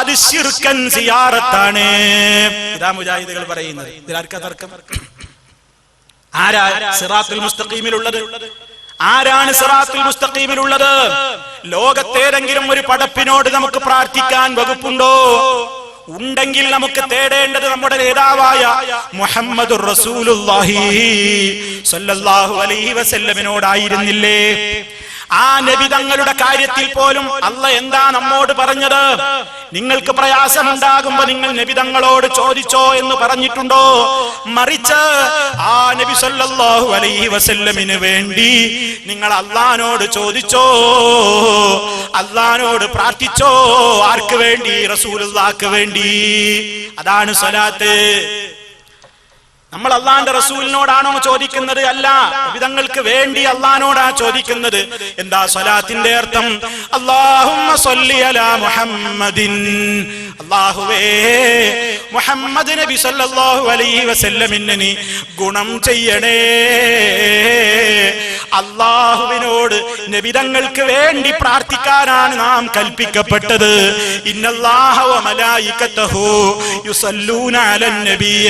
[SPEAKER 1] അത് ശിർക്കൻ സിയാറത്താണ്. ഇതാ മുജാഹിദുകൾ പറയുന്നത്. ഇതിലാർക്കാ തർക്കം? ആരാ സിറാത്തുൽ മുസ്തഖീമിലുള്ളത്? ആരാണ് സിറാത്തുൽ മുസ്തഖീമിലുള്ളത്? ലോകത്തേതെങ്കിലും ഒരു പടപ്പിനോട് നമുക്ക് പ്രാർത്ഥിക്കാൻ വകുപ്പുണ്ടോ? ഉണ്ടെങ്കിൽ നമുക്ക് തേടേണ്ടത് നമ്മുടെ നേതാവായ മുഹമ്മദുർ റസൂലുള്ളാഹി സ്വല്ലല്ലാഹു അലൈഹി വസല്ലമിനോടായിരുന്നില്ലേ? ആ നബി തങ്ങളുടെ കാര്യത്തിൽ പോലും അല്ലാഹ് എന്താ നമ്മോട് പറഞ്ഞത്? നിങ്ങൾക്ക് പ്രയാസമുണ്ടാകുമ്പോ നിങ്ങൾ നബി തങ്ങളോട് ചോദിച്ചോ എന്ന് പറഞ്ഞിട്ടുണ്ടോ? മറിച്ച് ആ നബി സല്ലല്ലാഹു അലൈഹി വസല്ലമിന് വേണ്ടി നിങ്ങൾ അല്ലാഹുവോട് ചോദിച്ചോ, അല്ലാഹുവോട് പ്രാർത്ഥിച്ചോ. ആർക്ക് വേണ്ടി? റസൂലുള്ളാഹിക്ക് വേണ്ടി. അതാണ് സ്വലാത്ത്. നമ്മൾ അള്ളാന്റെ റസൂലിനോടാണോ ചോദിക്കുന്നത്? അല്ല, നബിതങ്ങൾക്ക് വേണ്ടി അള്ളാനോടാ ചോദിക്കുന്നത്. എന്താ സ്വലാത്തിന്റെ അർത്ഥം? അല്ലാഹുമ്മ സ്വല്ലി അലാ മുഹമ്മദിൻ. അല്ലാഹുവേ, മുഹമ്മദ് നബി സല്ലല്ലാഹു അലൈഹി വസല്ലമിന് നീ ഗുണം ചെയ്യണേ. അല്ലാഹുവിനോട് നബിതങ്ങൾക്ക് വേണ്ടി പ്രാർത്ഥിക്കാനാണ് നാം കൽപ്പിക്കപ്പെട്ടത്. ഇന്നല്ലാഹ വ മലായികതഹു യുസല്ലൂന അലൻ നബിയ്യ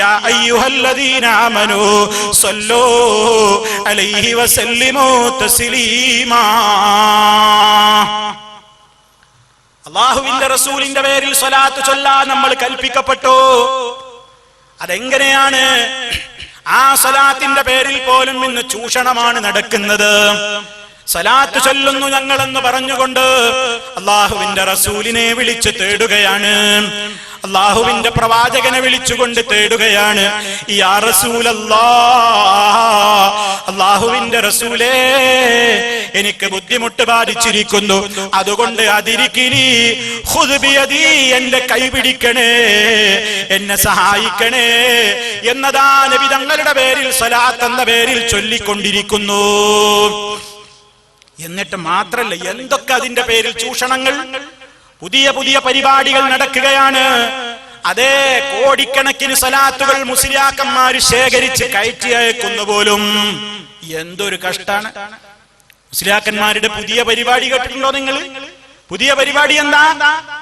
[SPEAKER 1] യാ അയ്യുഹല്ലദീന ആമനൂ സ്വല്ലൂ അലൈഹി വസല്ലിമൂ തസ്ലീമാ. അല്ലാഹുവിന്റെ റസൂലിന്റെ പേരിൽ സ്വലാത്ത് ചൊല്ലാൻ നമ്മൾ കൽപ്പിക്കപ്പെട്ടു. അതെങ്ങനെയാണ്? ആ സ്വലാത്തിന്റെ പേരിൽ പോലും ഇന്ന് ചൂഷണമാണ് നടക്കുന്നത്. സ്വലാത്ത് ചൊല്ലുന്നു ഞങ്ങളെന്ന് പറഞ്ഞുകൊണ്ട് അള്ളാഹുവിന്റെ റസൂലിനെ വിളിച്ച് തേടുകയാണ്, അള്ളാഹുവിന്റെ പ്രവാചകനെ വിളിച്ചുകൊണ്ട് തേടുകയാണ്. യാ റസൂലല്ലാഹ്, അള്ളാഹുവിന്റെ റസൂലേ, എനിക്ക് ബുദ്ധിമുട്ട് ബാധിച്ചിരിക്കുന്നു, അതുകൊണ്ട് അതിരിക്കിനി ഖുദ് ബിയദി, എന്റെ കൈ പിടിക്കണേ, എന്നെ സഹായിക്കണേ എന്നതാ നബി തങ്ങളുടെ പേരിൽ സ്വലാത്ത് എന്ന പേരിൽ ചൊല്ലിക്കൊണ്ടിരിക്കുന്നു. എന്നിട്ട് മാത്രല്ല, എന്തൊക്കെ അതിന്റെ പേരിൽ ചൂഷണങ്ങൾ, പുതിയ പുതിയ പരിപാടികൾ നടക്കുകയാണ്. അതേ, കോടിക്കണക്കിന് സ്വലാത്തുകൾ മുസ്ലിയാക്കന്മാര് ശേഖരിച്ച് കയറ്റി അയക്കുന്നു പോലും. എന്തൊരു കഷ്ടാണ്. മുസ്ലിയാക്കന്മാരുടെ പുതിയ പരിപാടി കേട്ടിട്ടുണ്ടോ നിങ്ങൾ? പുതിയ പരിപാടി എന്താ?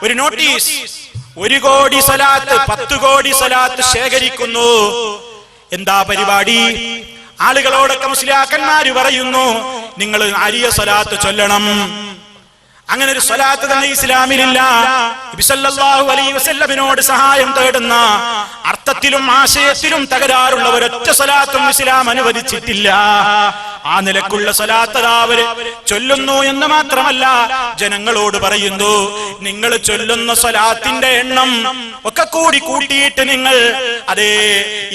[SPEAKER 1] ഒരു നോട്ടീസ്, 1 കോടി സ്വലാത്ത്, 10 കോടി സ്വലാത്ത് ശേഖരിക്കുന്നു. എന്താ പരിപാടി? ആളുകളോടൊക്കെ മുസ്ലിയാക്കന്മാര് പറയുന്നു, നിങ്ങൾ ആരിയ സ്വലാത്ത് ചൊല്ലണം. അങ്ങനെ ഒരു സ്വലാത്ത് തന്നെ ഇസ്ലാമിലില്ല. നബി സല്ലല്ലാഹു അലൈഹി വസല്ലമിനോട് സഹായം തേടുന്ന അർത്ഥത്തിലും ആശയത്തിലും തകരാറുള്ള ഒരൊറ്റ സ്വലാത്തും ഇസ്ലാം അനുവദിച്ചിട്ടില്ല. ആ നിലക്കുള്ള സ്വലാത്ത് അവര് ചൊല്ലുന്നു എന്ന് മാത്രമല്ല, ജനങ്ങളോട് പറയുന്നു, നിങ്ങൾ ചൊല്ലുന്ന സ്വലാത്തിന്റെ എണ്ണം ഒക്കെ കൂടി കൂട്ടിയിട്ട് നിങ്ങൾ അതേ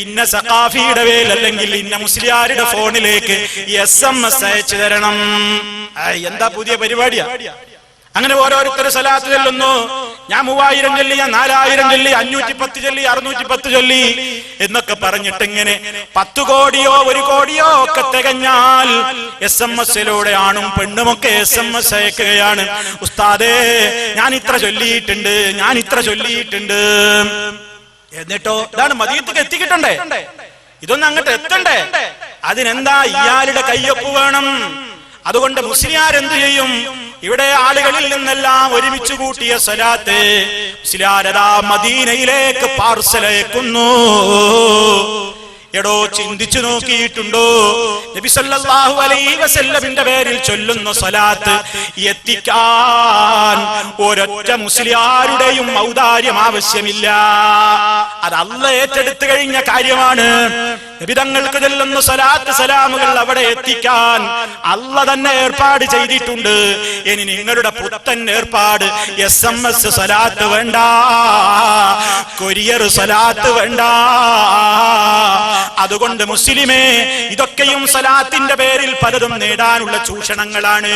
[SPEAKER 1] ഇന്ന സഖാഫിയുടെ പേരിൽ അല്ലെങ്കിൽ ഇന്ന മുസ്ലിയാരുടെ ഫോണിലേക്ക് SMS അയച്ചു തരണം. എന്താ പുതിയ പരിപാടിയാ? അങ്ങനെ ഓരോരുത്തർ സ്വലാത്ത് ചൊല്ലുന്നു. ഞാൻ 3000 ചൊല്ലി, ഞാൻ 4000 ചൊല്ലി, 510 ചൊല്ലി, 610 ചൊല്ലി എന്നൊക്കെ ഇങ്ങനെ 10 കോടിയോ 1 കോടിയോ ഒക്കെ തികഞ്ഞാൽ SMS-ലൂടെ ആണും പെണ്ണുമൊക്കെ SMS അയക്കുകയാണ്. ഉസ്താദേ, ഞാൻ ഇത്ര ചൊല്ലിയിട്ടുണ്ട്, ഞാൻ ഇത്ര ചൊല്ലിയിട്ടുണ്ട്. എന്നിട്ടോ ഇതാണ് മദീനത്തേക്ക് എത്തിക്കിട്ടണ്ടേ, ഇതൊന്നും അങ്ങോട്ട് എത്തണ്ടേ? അതിനെന്താ? ഇയാളുടെ കയ്യൊപ്പ് വേണം. അതുകൊണ്ട് മുസ്ലിയാർ എന്ത് ചെയ്യും? ഇവിടെ ആളുകളിൽ നിന്നെല്ലാം ഒരുമിച്ച് കൂട്ടിയ സ്വലാത്ത് മുസ്ലിയാരതാ മദീനയിലേക്ക് പാർസൽ അയക്കുന്നു. എടോ, ചിന്തിച്ചു നോക്കിയിട്ടുണ്ടോ? നബി സല്ലല്ലാഹു അലൈഹി വസല്ലമിന്റെ പേരിൽ ചൊല്ലുന്ന സ്വലാത്ത് എത്തിക്കാൻ ഒരൊറ്റ മുസ്ലിയാരുടെയും ഔദാര്യം ആവശ്യമില്ല. അത് അല്ലാഹ് ഏറ്റെടുത്തു കഴിഞ്ഞ കാര്യമാണ്. നബി തങ്ങൾക്ക് ചൊല്ലുന്ന സ്വലാത്ത് സലാമുകൾ അവിടെ എത്തിക്കാൻ അല്ലാഹ് തന്നെ ഏർപ്പാട് ചെയ്തിട്ടുണ്ട്. ഇനി നിങ്ങളുടെ പുത്തൻ ഏർപ്പാട് SMS സ്വലാത്ത് വേണ്ട, കൊറിയർ സ്വലാത്ത് വേണ്ട. അതുകൊണ്ട് മുസ്ലിമേ, ഇതൊക്കെയും സ്വലാത്തിന്റെ പേരിൽ പലതും നേടാനുള്ള ചൂഷണങ്ങളാണ്.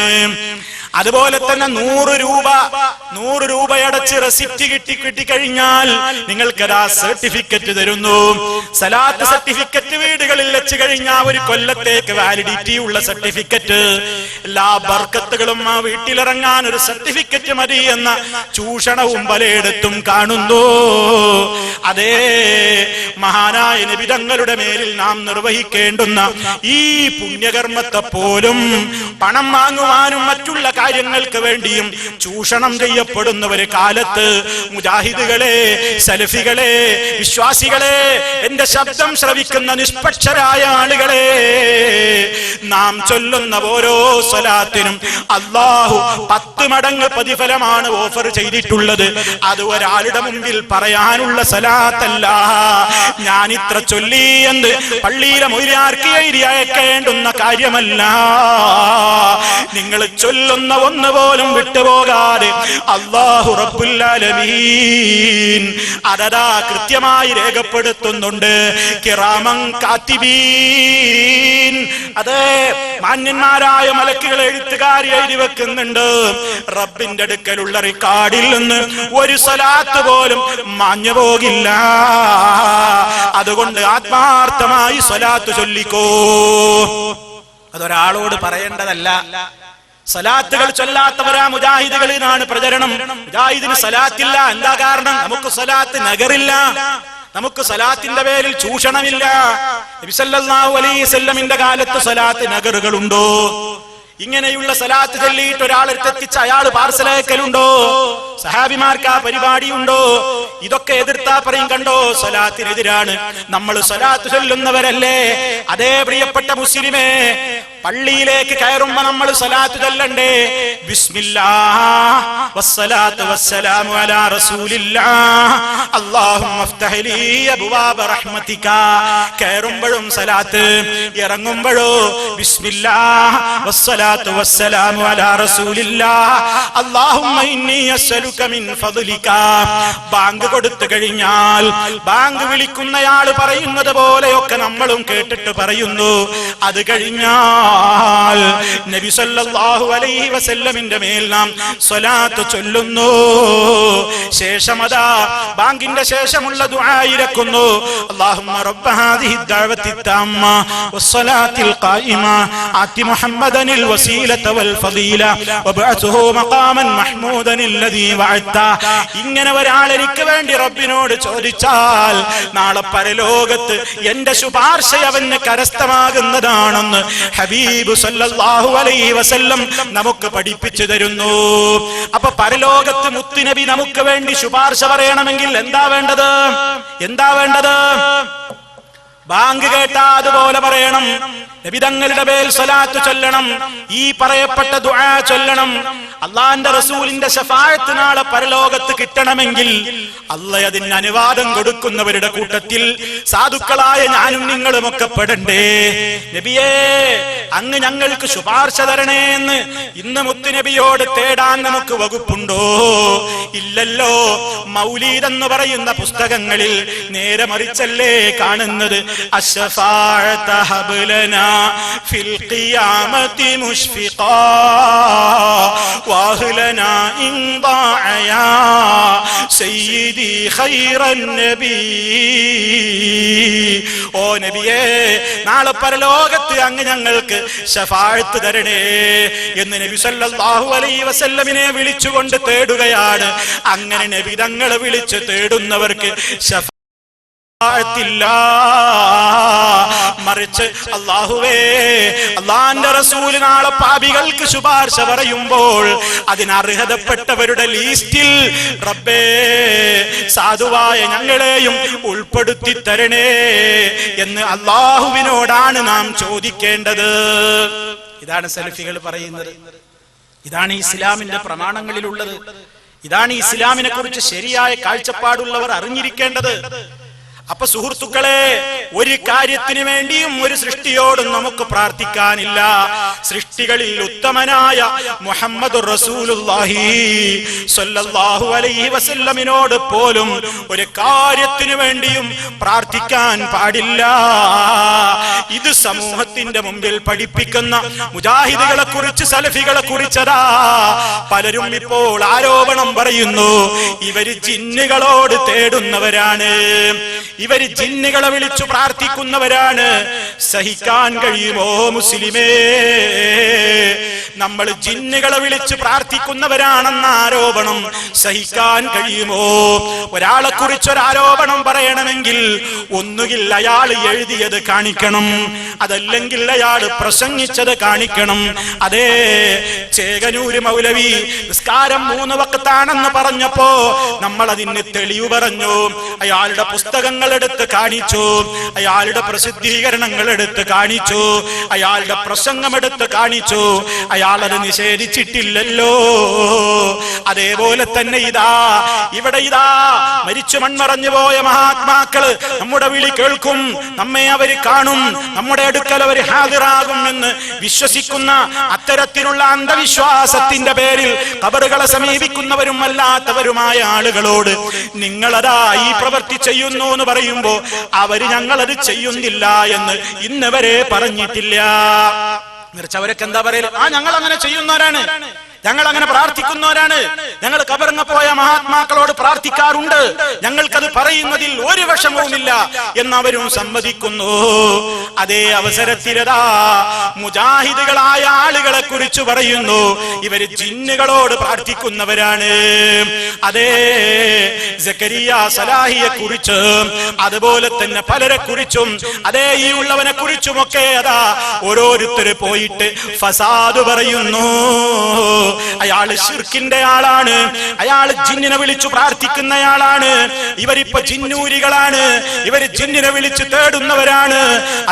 [SPEAKER 1] അതുപോലെ തന്നെ 100 രൂപ അടച്ച് റെസിപ്റ്റ് കിട്ടിക്കഴിഞ്ഞാൽ നിങ്ങൾക്കതാ സർട്ടിഫിക്കറ്റ് തരുന്നു. സലാത്ത് സർട്ടിഫിക്കറ്റ് വീടുകളിൽ വെച്ച് കഴിഞ്ഞാൽ 1 കൊല്ലത്തേക്ക് വാലിഡിറ്റി ഉള്ള സർട്ടിഫിക്കറ്റ്. എല്ലാ ബർക്കത്തുകളും ആ വീട്ടിലിറങ്ങാൻ ഒരു സർട്ടിഫിക്കറ്റ് മതി എന്ന ചൂഷണവും പലയിടത്തും കാണുന്നു. അതേ മഹാനായ നബി തങ്ങളുടെ മേലിൽ നാം നിർവഹിക്കേണ്ടുന്ന ഈ പുണ്യകർമ്മത്തെ പോലും പണം വാങ്ങുവാനും മറ്റുള്ള കാര്യങ്ങൾക്ക് വേണ്ടിയും ചൂഷണം ചെയ്യപ്പെടുന്ന ഒരു കാലത്ത് മുജാഹിദുകളെ, സലഫികളെ, വിശ്വാസികളെ, എന്റെ ശബ്ദം ശ്രവിക്കുന്ന നിഷ്പക്ഷരായ ആളുകളെ, നാം ചൊല്ലുന്ന ഓരോ സ്വലാത്തിനും അല്ലാഹു 10 മടങ്ങ് പ്രതിഫലമാണ് ഓഫർ ചെയ്തിട്ടുള്ളത്. അത് ഒരാളുടെ മുമ്പിൽ പറയാനുള്ള സ്വലാത്തല്ല. ഞാൻ ഇത്ര ചൊല്ലി എന്ന് പള്ളിയിലെ മൊയ്‌ലിയാർക്ക് എഴുതി അയക്കേണ്ടുന്ന കാര്യമല്ല. നിങ്ങൾ ചൊല്ലുന്ന ഒന്ന് പോലും വിട്ടുപോകാതെ അല്ലാഹു റബ്ബുൽ ആലമീൻ അതതാ കൃത്യമായി രേഖപ്പെടുത്തുന്നുണ്ട്. കിറാമൻ കാത്തിബീൻ, അതേ മാന്യന്മാരായ മലക്കുകൾ എഴുത്തുകാരി എഴുതി വെക്കുന്നുണ്ട്. റബ്ബിന്റെ അടുക്കലുള്ള റിക്കാർഡിൽ നിന്ന് ഒരു സ്വലാത്ത് പോലും മാഞ്ഞു പോകില്ല. അതുകൊണ്ട് ആത്മാർത്ഥമായി സ്വലാത്ത് ചൊല്ലിക്കോ. അതൊരാളോട് പറയേണ്ടതല്ല. സലാത്തുകൾ ചൊല്ലാത്തവരാ മുജാഹിദുകൾ എന്നാണ് പ്രചരണം. മുജാഹിദിന് സലാത്തില്ല. എന്താ കാരണം? നമുക്ക് സലാത്ത് നഗറില്ല, നമുക്ക് സലാത്തിന്റെ പേരിൽ ചൂഷണമില്ല. നബി സല്ലല്ലാഹു അലൈഹി വസല്ലമിന്റെ കാലത്ത് സലാത്ത് നഗറുകളുണ്ടോ? ഇങ്ങനെയുള്ള സലാത്ത് ചൊല്ലിയിട്ട് ഒരാളെത്തിച്ച് അയാൾ പാർസലയക്കലുണ്ടോ? സഹാബിമാർക്ക് ആ പരിപാടി ഉണ്ടോ? ഇതൊക്കെ എതിർത്താ പറയും, കണ്ടോ സലാത്തിനെതിരാണ്. നമ്മൾ സലാത്ത് ചൊല്ലുന്നവരല്ലേ? അതേ പ്രിയപ്പെട്ട മുസ്ലിമേ, പള്ളിയിലേക്ക് കയറുമ്പോ നമ്മൾ സലാത്ത് ചൊല്ലണ്ടേ? ബിസ്മില്ലാഹ് വസ്സലാത്തു വസ്സലാമു അലാ റസൂലില്ലാഹ് അല്ലാഹുമ്മ ഫ്തഹ് ലീ അബ്വാബ റഹ്മതിക. കയറുമ്പോഴും സലാത്ത്, ഇറങ്ങുമ്പോഴോ ബിസ്മില്ലാഹ് വസ്സലാത്തു വസ്സലാമു അലാ റസൂലില്ലാഹ് അല്ലാഹുമ്മ ഇന്നി അസ്അലുക മിൻ ഫദ്ലിക. ബാങ്ക് കൊടുത്തു കഴിഞ്ഞാൽ ബാങ്ക് വിളിക്കുന്നയാൾ പറയുന്നത് പോലെയൊക്കെ നമ്മളും കേട്ടിട്ട് പറയുന്നു. അത് കഴിഞ്ഞാൽ നബി സല്ലല്ലാഹു അലൈഹി വസല്ലമിന്റെ മേൽ നാം സ്വലാത്ത് ചൊല്ലുന്നു. ശേഷമതാ ബാങ്കിന്റെ ശേഷമുള്ള ദുആ ഇരക്കുന്നു. അല്ലാഹുമ്മ റബ്ബ ഹാദിഹി ദഅവതി തമ്മ വസ്സലാത്തിൽ ഖായിമ ആതി മുഹമ്മദനിൽ വസീലത വൽ ഫളീല വബഅത്ഹു മഖാമൻ മഹ്മൂദൻ അല്ലദീ വഅത്ത. ഇങ്ങനെ ഒരാൾ എനിക്ക് വേണ്ടി റബ്ബിനോട് ചോദിച്ചാൽ നാളെ പരലോകത്ത് എന്റെ ശുപാർശ അവന് കരസ്ഥമാകുന്നതാണെന്ന് ഹബീബ് സല്ലല്ലാഹു അലൈഹി വസല്ലം നമുക്ക് പഠിപ്പിച്ചു തരുന്നു. അപ്പൊ പരലോകത്ത് മുത്തുനബി നമുക്ക് വേണ്ടി ശുപാർശ പറയണമെങ്കിൽ എന്താ വേണ്ടത്? ബാങ്ക് കേട്ടാ അതുപോലെ പറയണം. നബി തങ്ങളുടെ മേൽ സ്വലാത്ത് ചൊല്ലണം. ഈ പറയപ്പെട്ട ദുആ ചൊല്ലണം. അള്ളാന്റെ റസൂലിന്റെ ശഫാഅത്ത് നാളെ പരലോകത്ത് കിട്ടണമെങ്കിൽ അള്ളാഹ് അതിന് അനുവാദം കൊടുക്കുന്നവരുടെ കൂട്ടത്തിൽ സാധുക്കളായ ഞാനും നിങ്ങളും ഒക്കെ പെടണ്ടേ? നബിയേ, അങ്ങ് ഞങ്ങൾക്ക് ശുപാർശ തരണേ എന്ന് ഇന്ന് മുത്തുനബിയോട് തേടാൻ നമുക്ക് വകുപ്പുണ്ടോ? ഇല്ലല്ലോ. മൗലീദ് എന്ന് പറയുന്ന പുസ്തകങ്ങളിൽ നേരെ മറിച്ചല്ലേ കാണുന്നത്. അശ്ശഫാഅത ഹബ്ലനാ ഫിൽ ഖിയാമത്തി മുഷ്ഫിഖാ വാഹ്ലനാ ഇൻ ദാഅയാ സയ്യിദി ഖൈറൻ നബി. ഓ നബിയേ, നാളെ പരലോകത്ത് അങ്ങ് ഞങ്ങൾക്ക് ശഫാഅത്ത് തരണേ എന്ന് നബി സല്ലല്ലാഹു അലൈഹി വസല്ലമിനെ വിളിച്ചുകൊണ്ട് തേടുകയാണ്. അങ്ങനെ നബി തങ്ങളെ വിളിച്ച് തേടുന്നവർക്ക് മറിച്ച് അല്ലാഹുവേ, അള്ളാന്റെ റസൂൽ നാളെ പാപികൾക്ക് ശുപാർശ പറയുമ്പോൾ അതിനർഹതപ്പെട്ടവരുടെ ലിസ്റ്റിൽ റബ്ബേ സാധുവായ ഞങ്ങളെയും ഉൾപ്പെടുത്തി തരണേ എന്ന് അല്ലാഹുവിനോടാണ് നാം ചോദിക്കേണ്ടത്. ഇതാണ് സലഫികൾ പറയുന്നത്. ഇതാണ് ഇസ്ലാമിന്റെ പ്രമാണങ്ങളിലുള്ളത്. ഇതാണ് ഇസ്ലാമിനെ കുറിച്ച് ശരിയായ കാഴ്ചപ്പാടുള്ളവർ അറിഞ്ഞിരിക്കേണ്ടത്. അപ്പൊ സുഹൃത്തുക്കളെ, ഒരു കാര്യത്തിന് വേണ്ടിയും ഒരു സൃഷ്ടിയോടും നമുക്ക് പ്രാർത്ഥിക്കാനില്ല. സൃഷ്ടികളിൽ ഉത്തമനായ മുഹമ്മദുർ റസൂലുള്ളാഹി സ്വല്ലല്ലാഹു അലൈഹി വസല്ലമിനോട് പോലും ഒരു കാര്യത്തിന് വേണ്ടിയും പ്രാർത്ഥിക്കാൻ പാടില്ല. ഇത് സമൂഹത്തിന്റെ മുമ്പിൽ പഠിപ്പിക്കുന്ന മുജാഹിദുകളെ കുറിച്ച്, സലഫികളെ കുറിച്ചതാ പലരും ഇപ്പോൾ ആരോപണം പറയുന്നു. ഇവര് ജിന്നുകളോട് തേടുന്നവരാണ്, ഇവര് ജിന്നുകളെ വിളിച്ചു പ്രാർത്ഥിക്കുന്നവരാണ്. സഹിക്കാൻ കഴിയുമോ മുസ്ലിമേ? നമ്മൾ ജിന്നുകളെ വിളിച്ച് പ്രാർത്ഥിക്കുന്നവരാണെന്ന ആരോപണം സഹിക്കാൻ കഴിയുമോ? ഒരാളെ കുറിച്ച് ഒരാരോപണം പറയണമെങ്കിൽ ഒന്നുകിൽ അയാൾ എഴുതിയത് കാണിക്കണം, അതല്ലെങ്കിൽ അയാൾ പ്രസംഗിച്ചത് കാണിക്കണം. അതേ ചേകനൂര് മൗലവി നിസ്കാരം 3 വഖത്താണെന്ന് പറഞ്ഞപ്പോ നമ്മൾ അതിന് തെളിവ് പറഞ്ഞു. അയാളുടെ പുസ്തകങ്ങൾ എടുത്ത് കാണിച്ചു, അയാളുടെ പ്രസിദ്ധീകരണങ്ങൾ എടുത്ത് കാണിച്ചു, അയാളുടെ പ്രസംഗം എടുത്ത് കാണിച്ചു. അയാൾ അത് നിഷേധിച്ചിട്ടില്ലല്ലോ. അതേപോലെ തന്നെ ഇവിടെ മരിച്ചു മൺമറഞ്ഞു പോയ മഹാത്മാക്കള് നമ്മുടെ വിളി കേൾക്കും, നമ്മെ അവര് കാണും, നമ്മുടെ അടുക്കൽ അവർ ഹാദിറാകും എന്ന് വിശ്വസിക്കുന്ന അത്തരത്തിലുള്ള അന്ധവിശ്വാസത്തിന്റെ പേരിൽ ഖബറുകളെ സമീപിക്കുന്നവരും അല്ലാത്തവരുമായ ആളുകളോട് നിങ്ങളതാ ഈ പ്രവൃത്തി ചെയ്യുന്നു എന്ന് പറയുമ്പോ അവര് ഞങ്ങളത് ചെയ്യുന്നില്ല എന്ന് ഇന്നവരെ പറഞ്ഞിട്ടില്ല. മറിച്ച് അവരൊക്കെ എന്താ പറയല്? ഞങ്ങൾ അങ്ങനെ ചെയ്യുന്നവരാണ്, ഞങ്ങൾ അങ്ങനെ പ്രാർത്ഥിക്കുന്നവരാണ്, ഞങ്ങൾ കബറങ്ങ പോയ മഹാത്മാക്കളോട് പ്രാർത്ഥിക്കാറുണ്ട്, ഞങ്ങൾക്കത് പറയുന്നതിൽ ഒരു വിഷമവുമില്ല എന്നവരും സമ്മതിക്കുന്നു. അതേ അവസരത്തിലതാ മുജാഹിദുകളായ ആളുകളെ കുറിച്ച് പറയുന്നു, ഇവര് ജിന്നുകളോട് പ്രാർത്ഥിക്കുന്നവരാണ്. അതേ സക്കരിയ സലാഹിയെ കുറിച്ച്, അതുപോലെ തന്നെ പലരെ കുറിച്ചും, അതേ ഈ ഉള്ളവനെ കുറിച്ചുമൊക്കെ അതാ ഓരോരുത്തര് പോയിട്ട് ഫസാദ് പറയുന്നു. അയാള് ശിർക്കിന്റെ ആളാണ്, അയാള് ജിന്നിനെ വിളിച്ചു പ്രാർത്ഥിക്കുന്നയാളാണ്, ഇവരിപ്പോ ജിന്നൂരികളാണ്, ഇവര് ജിന്നിനെ വിളിച്ചു തേടുന്നവരാണ്.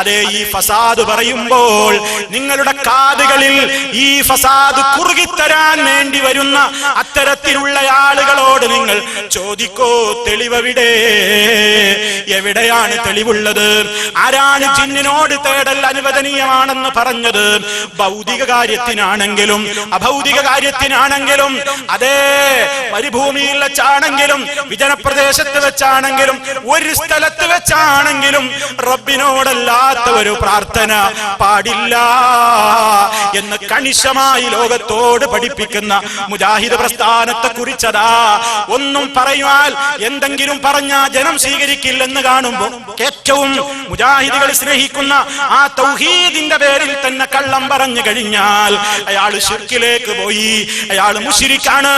[SPEAKER 1] അതേ ഈ ഫസാദ് പറയുമ്പോൾ നിങ്ങളുടെ കാതുകളിൽ ഈ ഫസാദ് കുറുകിത്തരാൻ വേണ്ടി വരുന്ന അത്തരത്തിലുള്ള ആളുകളോട് നിങ്ങൾ ചോദിക്കോ, തെളിവെവിടെ? എവിടെയാണ് തെളിവുള്ളത്? ആരാണ് ജിന്നിനോട് തേടൽ അനുവദനീയമാണെന്ന് പറഞ്ഞത്? ഭൗതിക കാര്യത്തിനാണെങ്കിലും അഭൗതിക കാര്യത്തിനാണെങ്കിലും, അതേ മരുഭൂമിയിൽ വെച്ചാണെങ്കിലും വിജനപ്രദേശത്ത് വെച്ചാണെങ്കിലും ഒരു സ്ഥലത്ത് വെച്ചാണെങ്കിലും റബ്ബിനോടല്ലാത്ത ഒരു പ്രാർത്ഥന പാടില്ല എന്ന് കണിശമായി ലോകത്തോട് പഠിപ്പിക്കുന്ന മുജാഹിദ് പ്രസ്ഥാനത്തെ കുറിച്ചതാ ഒന്നും പറയുവാൻ, എന്തെങ്കിലും പറഞ്ഞാ ജനം സ്വീകരിക്കില്ലെന്ന് കാണുമ്പോൾ ഏറ്റവും മുജാഹിദുകൾ സ്നേഹിക്കുന്ന ആ തൗഹീദിന്റെ പേരിൽ തന്നെ കള്ളം പറഞ്ഞു കഴിഞ്ഞാൽ അയാൾ ശിർക്കിലേക്ക് പോയി, അയാൾ മുശ്രിക്കാണ്,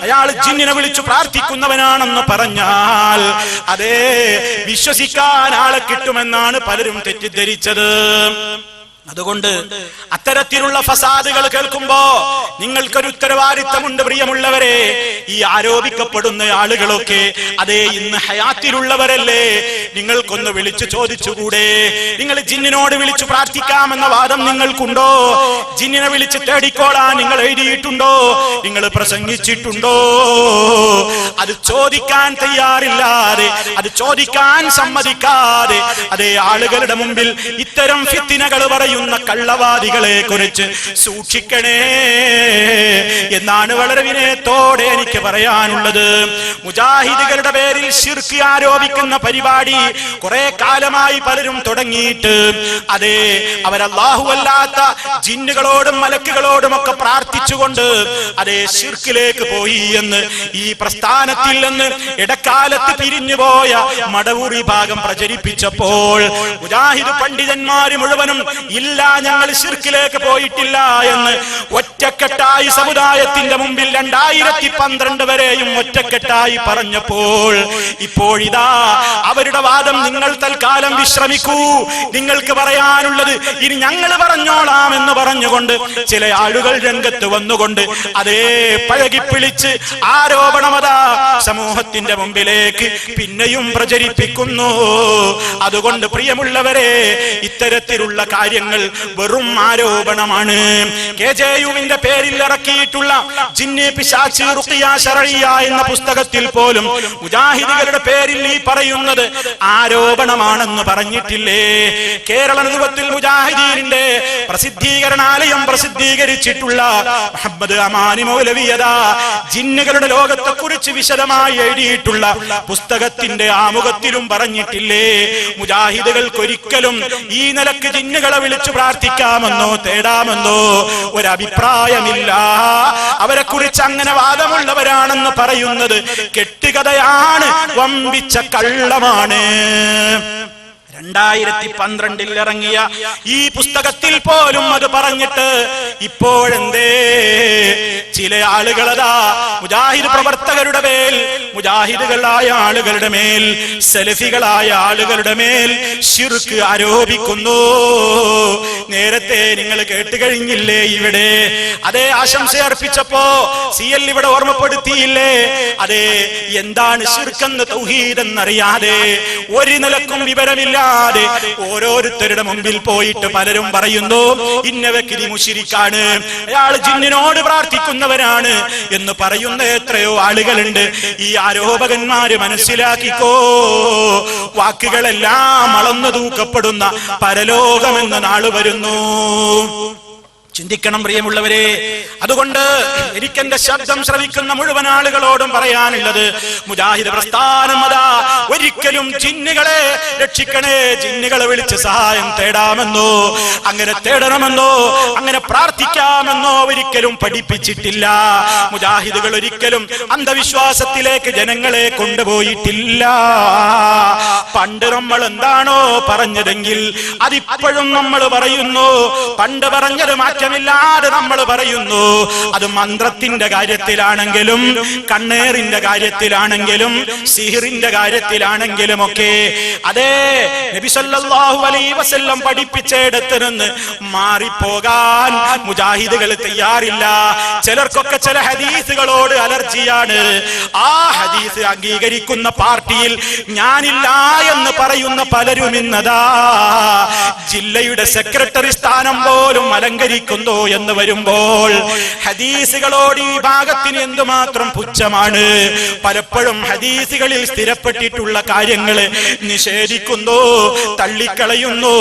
[SPEAKER 1] അയാൾ ജിന്നിനെ വിളിച്ചു പ്രാർത്ഥിക്കുന്നവനാണെന്ന് പറഞ്ഞാൽ അതേ വിശ്വസിക്കാൻ ആളെ കിട്ടുമെന്നാണ് പലരും തെറ്റിദ്ധരിച്ചത്. അതുകൊണ്ട് അത്തരത്തിലുള്ള ഫസാദുകൾ കേൾക്കുമ്പോ നിങ്ങൾക്കൊരു ഉത്തരവാദിത്തമുണ്ട് പ്രിയമുള്ളവരെ. ഈ ആരോപിക്കപ്പെടുന്ന ആളുകളൊക്കെ അതേ ഇന്ന് ഹയാത്തിലുള്ളവരല്ലേ? നിങ്ങൾക്കൊന്ന് വിളിച്ചു ചോദിച്ചുകൂടെ? നിങ്ങൾ ജിന്നിനോട് വിളിച്ചു പ്രാർത്ഥിക്കാമെന്ന വാദം നിങ്ങൾക്കുണ്ടോ? ജിന്നിനെ വിളിച്ച് തേടിക്കോളാൻ നിങ്ങൾ എഴുതിയിട്ടുണ്ടോ? നിങ്ങൾ പ്രസംഗിച്ചിട്ടുണ്ടോ? അത് ചോദിക്കാൻ തയ്യാറില്ലാതെ, അത് ചോദിക്കാൻ സമ്മതിക്കാതെ അതേ ആളുകളുടെ മുമ്പിൽ ഇത്തരം ഫിത്തിനകൾ പറയുന്ന കള്ളവാദികളെ കുറിച്ച് സൂക്ഷിക്കണേ എന്നാണ് വളരെ വിനയത്തോടെ എനിക്ക് പറയാനുള്ളത്. മുജാഹിദുകളുടെ പേരിൽ ശിർക്ക് ആരോപിക്കുന്ന പരിപാടി കുറെ കാലമായി പലരും തുടങ്ങിയിട്ട് അതേ അവരല്ലാഹു അല്ലാത്ത ജിന്നുകളോടും മലക്കുകളോടും ഒക്കെ പ്രാർത്ഥിച്ചുകൊണ്ട് അതേ ശിർക്കിലേക്ക് പോയി എന്ന് ഈ പ്രസ്ഥാനത്തിൽ നിന്ന് ഇടക്കാലത്ത് പിരിഞ്ഞുപോയ മടവൂർ വിഭാഗം പ്രചരിപ്പിച്ചപ്പോൾ മുജാഹിദ് പണ്ഡിതന്മാര് മുഴുവനും ഇല്ല, ഞങ്ങൾ ശിർക്കിലേക്ക് പോയിട്ടില്ല എന്ന് ഒറ്റക്കെട്ടായി സമുദായത്തിന്റെ മുമ്പിൽ 2012 വരെയും ഒറ്റക്കെട്ടായി പറഞ്ഞപ്പോൾ ഇപ്പോഴിതാ അവരുടെ വാദം നിങ്ങൾ തൽക്കാലം വിശ്രമിക്കൂ, നിങ്ങൾക്ക് പറയാനുള്ളത് ഇനി ഞങ്ങൾ പറഞ്ഞോളാം എന്ന് പറഞ്ഞുകൊണ്ട് ചില ആളുകൾ രംഗത്ത് വന്നുകൊണ്ട് അതേ പഴകിപ്പിളിച്ച് ആരോപണമതാ സമൂഹത്തിന്റെ മുമ്പിലേക്ക് പിന്നെയും പ്രചരിപ്പിക്കുന്നു. അതുകൊണ്ട് പ്രിയമുള്ളവരെ, ഇത്തരത്തിലുള്ള കാര്യങ്ങൾ വെറും ആരോപണമാണ്. KJUവിന്റെ പേരിൽ ഇറക്കിയിട്ടുള്ള ജിന്ന് പിശാച് റുഖിയ ശർഇയ്യ എന്ന പുസ്തകത്തിൽ പോലും മുജാഹിദുകളുടെ പേരിൽ ഈ പറയുന്നത് ആരോപണമാണെന്ന് പറഞ്ഞിട്ടില്ലേ? കേരള നേതൃത്വത്തിൽ മുജാഹിദീനിന്റെ പ്രസിദ്ധീകരണാലയം പ്രസിദ്ധീകരിച്ചിട്ടുള്ള മുഹമ്മദ് അമാനി മൗലവിയദാ ജിന്നുകളുടെ ലോകത്തെ കുറിച്ച് വിശദമായി എഴുതിയിട്ടുള്ള പുസ്തകത്തിന്റെ ആമുഖത്തിലും പറഞ്ഞിട്ടില്ലേ, മുജാഹിദുകൾക്കൊരിക്കലും ഈ നിലക്ക് ജിന്നുകളെ വിളിച്ചു പ്രാർത്ഥിക്കാമെന്നോ തേടാമെന്നോ ഒരഭിപ്രായമില്ല. അവരെ കുറിച്ച് അങ്ങനെ വാദമുള്ളവരാണെന്ന് പറയുന്നത് കെട്ടുകഥയാണ്, വമ്പിച്ച കള്ളമാണ്. 2012 ഇറങ്ങിയ ഈ പുസ്തകത്തിൽ പോലും അത് പറഞ്ഞിട്ട് ഇപ്പോഴെന്തേ ചില ആളുകളതാ മുജാഹിദ് പ്രവർത്തകരുടെ മേൽ, മുജാഹിദുകളായ ആളുകളുടെ മേൽ, സലഫികളായ ആളുകളുടെ മേൽ ശിർക്ക് ആരോപിക്കുന്നു. നേരത്തെ നിങ്ങൾ കേട്ട് കഴിഞ്ഞില്ലേ ഇവിടെ? അതേ ആശംസ അർപ്പിച്ചപ്പോ CL ഇവിടെ ഓർമ്മപ്പെടുത്തിയില്ലേ? അതേ എന്താണ് ശിർക്കെന്ന് തൗഹീദ് എന്നറിയാതെ ഒരു നിലക്കും വിവരമില്ല ഓരോരുത്തരുടെ മുമ്പിൽ പോയിട്ട് പലരും പറയുന്നു ഇന്ന വ്യക്തി മുശ്രിക്കാണ്, അയാൾ ജിന്നിനോട് പ്രാർത്ഥിക്കുന്നവരാണ് എന്ന് പറയുന്ന എത്രയോ ആളുകളുണ്ട്. ഈ ആരോപകന്മാര് മനസ്സിലാക്കിക്കോ, വാക്കുകളെല്ലാം അളന്നു തൂക്കപ്പെടുന്ന പരലോകമെന്ന നാള് വരുന്നു. ചിന്തിക്കണം പ്രിയമുള്ളവരെ. അതുകൊണ്ട് എനിക്കെന്റെ ശബ്ദം ശ്രവിക്കുന്ന മുഴുവൻ ആളുകളോടും പറയാനുള്ളത്, മുജാഹിദ് പ്രസ്ഥാനം അതാ ഒരിക്കലും ജിന്നുകളെ രക്ഷിക്കണേ, ജിന്നുകളെ വിളിച്ച് സഹായം തേടാമെന്നോ അങ്ങനെ തേടണമെന്നോ അങ്ങനെ പ്രാർത്ഥിക്കാമെന്നോ ഒരിക്കലും പഠിപ്പിച്ചിട്ടില്ല. മുജാഹിദുകൾ ഒരിക്കലും അന്ധവിശ്വാസത്തിലേക്ക് ജനങ്ങളെ കൊണ്ടുപോയിട്ടില്ല. പണ്ട് നമ്മൾ എന്താണോ പറഞ്ഞതെങ്കിൽ അതിപ്പോഴും നമ്മൾ പറയുന്നു. പണ്ട് പറഞ്ഞത് മാറ്റമില്ലാതെ നമ്മൾ പറയുന്നു. അത് മന്ത്രത്തിന്റെ കാര്യത്തിലാണെങ്കിലും കണ്ണേറിന്റെ കാര്യത്തിലാണെങ്കിലും സിഹിറിന്റെ കാര്യത്തിലാണെങ്കിലും ഒക്കെ അതേ നബി സല്ലല്ലാഹു അലൈഹി വസല്ലം പഠിപ്പിച്ചയിടത്ത് നിന്ന് മാറിപ്പോകാൻ മുജാഹിദുകൾ തയ്യാറില്ല. ചിലർക്കൊക്കെ ചില ഹദീസുകളോട് അലർജിയാണ്. ആ ഹദീസ് അംഗീകരിക്കുന്ന പാർട്ടിയിൽ ഞാനില്ല എന്ന് പറയുന്ന പലരും ഇന്നതാ ജില്ലയുടെ സെക്രട്ടറി സ്ഥാനം പോലും അലങ്കരിക്കുന്നു എന്ന് വരുമ്പോൾ ഹദീസുകളോട് ഈ ഭാഗത്തിന് എന്തുമാത്രം പുച്ഛമാണ്. പലപ്പോഴും ഹദീസുകളിൽ സ്ഥിരപ്പെട്ടിട്ടുള്ള കാര്യങ്ങൾ നിഷേധിക്കുന്നു, തള്ളിക്കളയുന്നു.